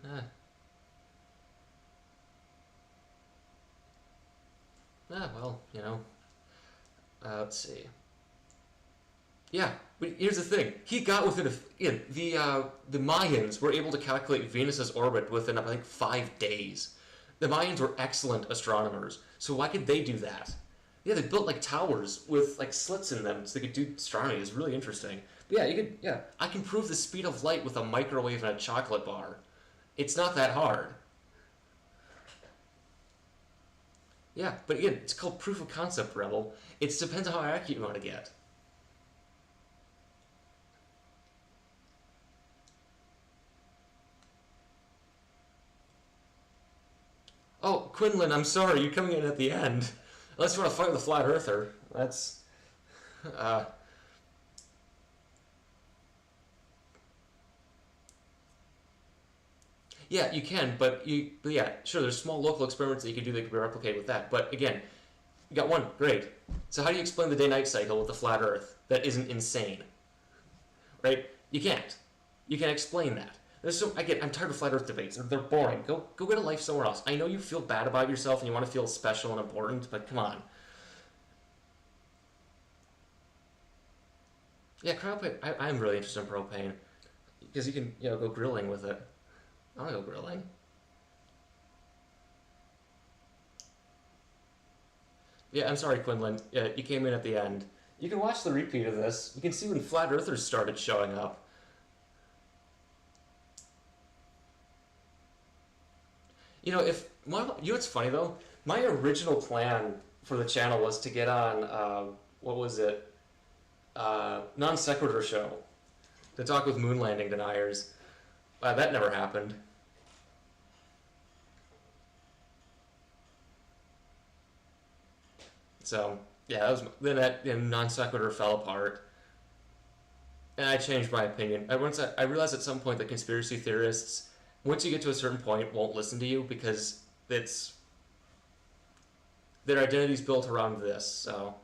Well, let's see. Yeah, but here's the thing. He got within the Mayans were able to calculate Venus's orbit within, I think, 5 days. The Mayans were excellent astronomers, so why could they do that? Yeah, they built towers with slits in them so they could do astronomy. It's really interesting. But I can prove the speed of light with a microwave and a chocolate bar. It's not that hard. Yeah, but again, it's called proof of concept, Rebel. It depends on how accurate you want to get. Oh, Quinlan, I'm sorry, you're coming in at the end. Unless you want to fight with a flat earther. That's... Yeah, you can, but yeah, sure, there's small local experiments that you can do that can be replicated with that. But again, you got one, great. So how do you explain the day-night cycle with the flat earth that isn't insane? Right? You can't. You can't explain that. I'm tired of flat earth debates. They're boring. Go get a life somewhere else. I know you feel bad about yourself and you want to feel special and important, but come on. Yeah, propane. I'm really interested in propane because you can, go grilling with it. I want to go grilling. Yeah, I'm sorry, Quinlan. Yeah, you came in at the end. You can watch the repeat of this. You can see when flat earthers started showing up. What's funny though? My original plan for the channel was to get on, what was it? Non Sequitur show to talk with moon landing deniers. That never happened. So yeah, then Non Sequitur fell apart, and I changed my opinion. I realized at some point that conspiracy theorists, once you get to a certain point, won't listen to you because their identity's built around this. So.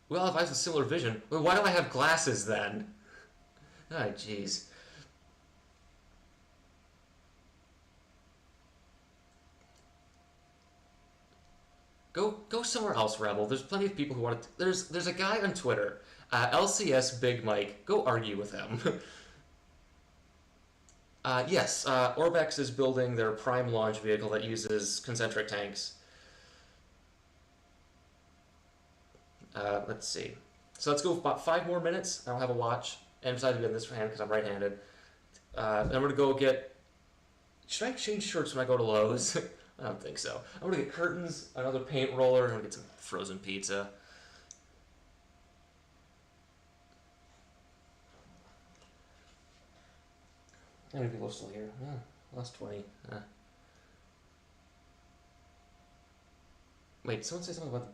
Well, if I have a similar vision, well, why do I have glasses then? Oh, jeez. Go somewhere else, Rebel. There's plenty of people who want to. There's a guy on Twitter, LCS Big Mike. Go argue with him. Yes, Orbex is building their prime launch vehicle that uses concentric tanks. Let's see. So let's go about 5 more minutes. I don't have a watch. And besides, I'm in this hand because I'm right-handed. I'm going to go get... Should I change shirts when I go to Lowe's? I don't think so. I'm going to get curtains, another paint roller, and I'm going to get some frozen pizza. How many people are still here? Last 20. Wait, someone say something about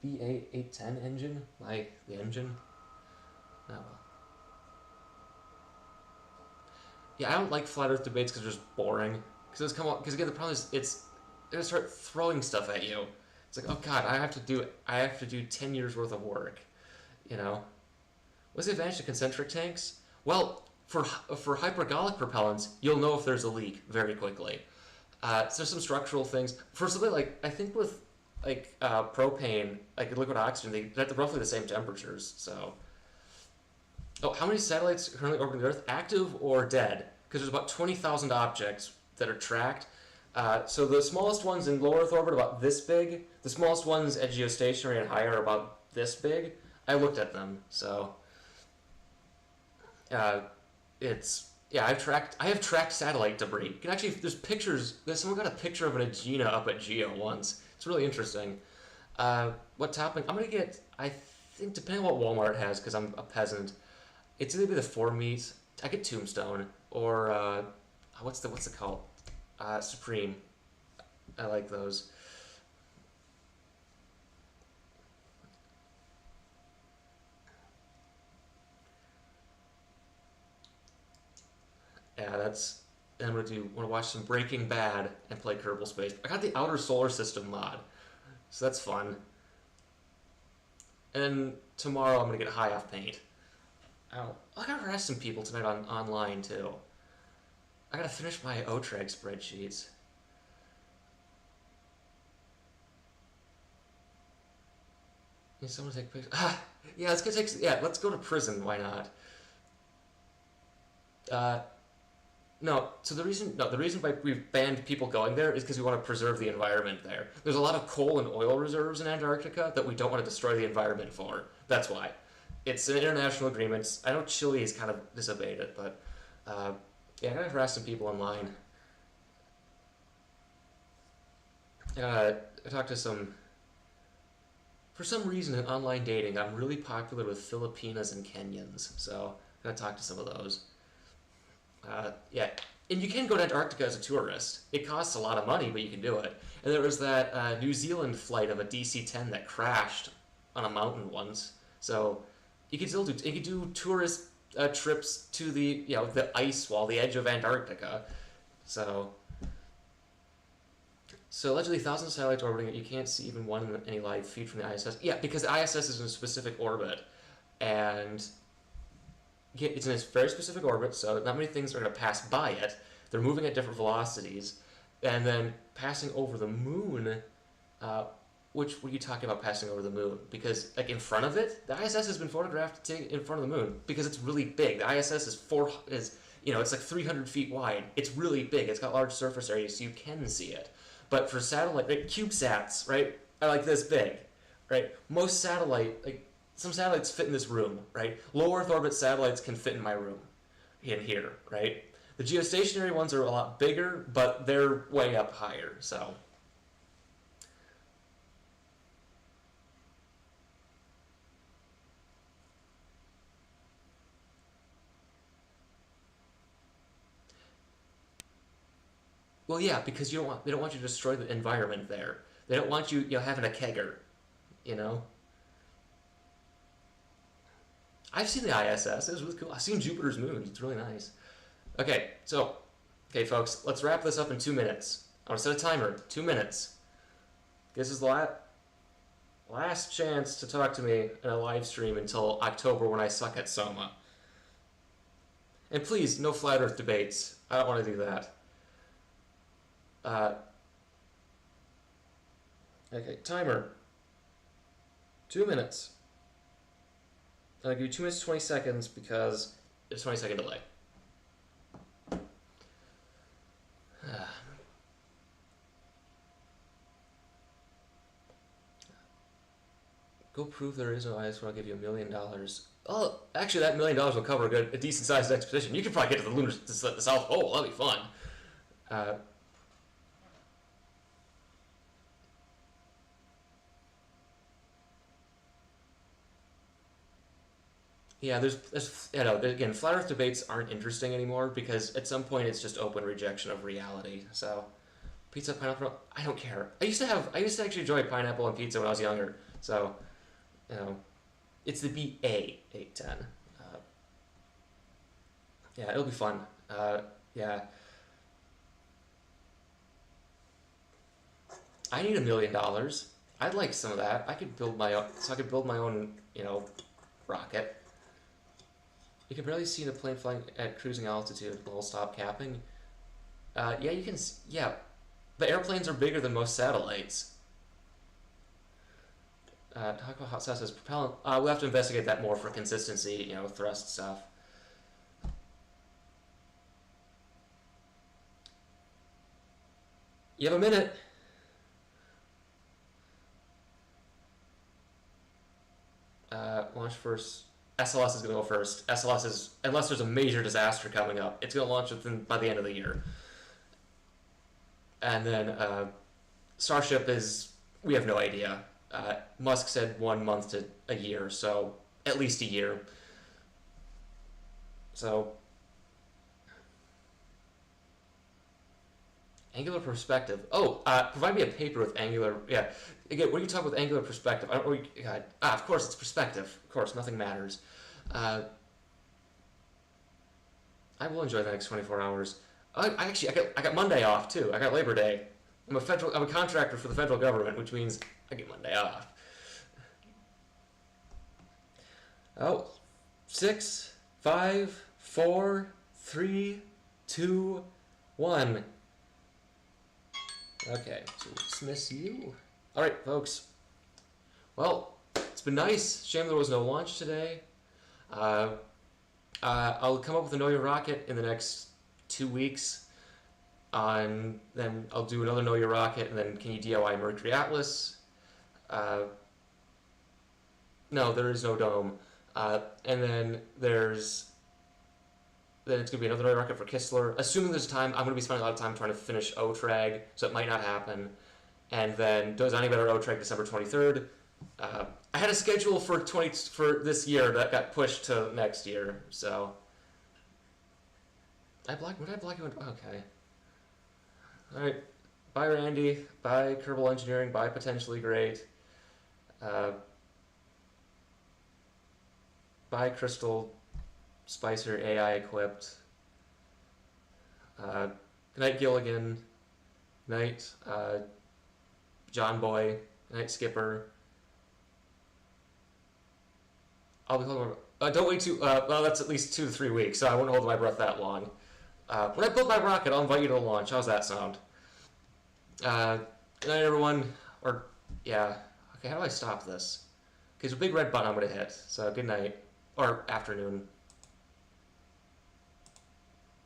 the BA810 engine? The engine? Oh well. Yeah, I don't like flat Earth debates because they're just boring. Because again, the problem is they're gonna start throwing stuff at you. It's like, oh god, I have to do 10 years worth of work. You know? What's the advantage of concentric tanks? Well, for hypergolic propellants, you'll know if there's a leak very quickly. So there's some structural things. For something like, I think with propane, like liquid oxygen, they're at roughly the same temperatures. So, oh, how many satellites are currently orbiting the Earth, active or dead? Because there's about 20,000 objects that are tracked. So the smallest ones in low Earth orbit are about this big. The smallest ones at geostationary and higher are about this big. I looked at them, so I have tracked satellite debris. You can actually, there's pictures. Someone got a picture of an Aegina up at Geo once. It's really interesting. What topping? I'm gonna get. I think depending on what Walmart has, because I'm a peasant, it's either be the 4 meat. I get Tombstone or what's it called? Supreme. I like those. Yeah, that's. And I'm gonna watch some Breaking Bad and play Kerbal Space. I got the Outer Solar System mod, so that's fun. And then tomorrow I'm gonna get high off paint. I gotta harass some people tonight online too. I gotta finish my Otrag spreadsheets. Need someone to take pictures? Yeah, let's go to prison. Why not? No, so the reason why we've banned people going there is because we want to preserve the environment there. There's a lot of coal and oil reserves in Antarctica that we don't want to destroy the environment for. That's why. It's an international agreement. I know Chile has kind of disobeyed it, but yeah, I gotta harass some people online. I talked to some... For some reason in online dating, I'm really popular with Filipinas and Kenyans, so I gotta talk to some of those. Yeah, and you can go to Antarctica as a tourist. It costs a lot of money, but you can do it. And there was that New Zealand flight of a DC-10 that crashed on a mountain once. So you can still do tourist trips to the ice wall, the edge of Antarctica. So allegedly thousands of satellites orbiting it. You can't see even one in any live feed from the ISS. Yeah, because the ISS is in a specific orbit, and it's in a very specific orbit, so not many things are going to pass by it. They're moving at different velocities, and then passing over the moon. What are you talking about passing over the moon? Because like in front of it, the ISS has been photographed in front of the moon because it's really big. The ISS is it's like 300 feet wide. It's really big. It's got large surface areas, so you can see it. But for satellite, CubeSats, right, are like this big, right? Most some satellites fit in this room, right? Low Earth orbit satellites can fit in my room, in here, right? The geostationary ones are a lot bigger, but they're way up higher, so. Well, yeah, because they don't want you to destroy the environment there. They don't want you having a kegger, you know? I've seen the ISS. It was really cool. I've seen Jupiter's moons. It's really nice. Okay, folks, let's wrap this up in 2 minutes. I'm going to set a timer. 2 minutes. This is the last chance to talk to me in a live stream until October when I suck at Soma. And please, no flat Earth debates. I don't want to do that. Okay, timer. 2 minutes. I'll give you 2 minutes 20 seconds because it's a 20-second delay. Go prove there is no ice where I'll give you $1 million. Oh, actually, that $1 million will cover a decent-sized expedition. You could probably get to the South Pole. That'll be fun. Yeah, there's again, flat Earth debates aren't interesting anymore because at some point it's just open rejection of reality. So, pizza, pineapple, I don't care. I used to actually enjoy pineapple and pizza when I was younger. So, it's the BA 810. Yeah, it'll be fun. Yeah. I need $1 million. I'd like some of that. I could build my own, rocket. You can barely see the plane flying at cruising altitude. We'll stop capping. Yeah, you can. Yeah, the airplanes are bigger than most satellites. Talk about hot sauce as propellant. We'll have to investigate that more for consistency. Thrust stuff. You have a minute. Launch first. SLS is going to go first. SLS is, unless there's a major disaster coming up, it's going to launch by the end of the year. And then Starship is, we have no idea. Musk said 1 month to a year, so at least a year. So, angular perspective. Oh, provide me a paper with angular. Yeah, again, what are you talking with angular perspective? Of course it's perspective. Of course, nothing matters. I will enjoy the next 24 hours. I got Monday off too. I got Labor Day. I'm a contractor for the federal government, which means I get Monday off. Oh, 6, 5, 4, 3, 2, 1. Okay, so dismiss you. All right, folks. Well, it's been nice. Shame there was no launch today. I'll come up with a Know Your Rocket in the next 2 weeks. Then I'll do another Know Your Rocket, and then can you DIY Mercury Atlas? No, there is no dome. And then it's going to be another Know Your Rocket for Kistler. Assuming there's time, I'm going to be spending a lot of time trying to finish Otrag, so it might not happen. And then Designing Better Otrag December 23rd. I had a schedule for this year that got pushed to next year, so. What did I block you? Okay. Alright. Bye, Randy. Bye, Kerbal Engineering. Bye, Potentially Great. Bye, Crystal Spicer AI equipped. Good night, Gilligan. Good night, John Boy. Good night, Skipper. I'll be holding my don't wait too. Well, that's at least 2 to 3 weeks, so I won't hold my breath that long. When I build my rocket, I'll invite you to the launch. How's that sound? Good night, everyone. Or yeah. Okay, how do I stop this? Okay, there's a big red button I'm gonna hit. So good night or afternoon.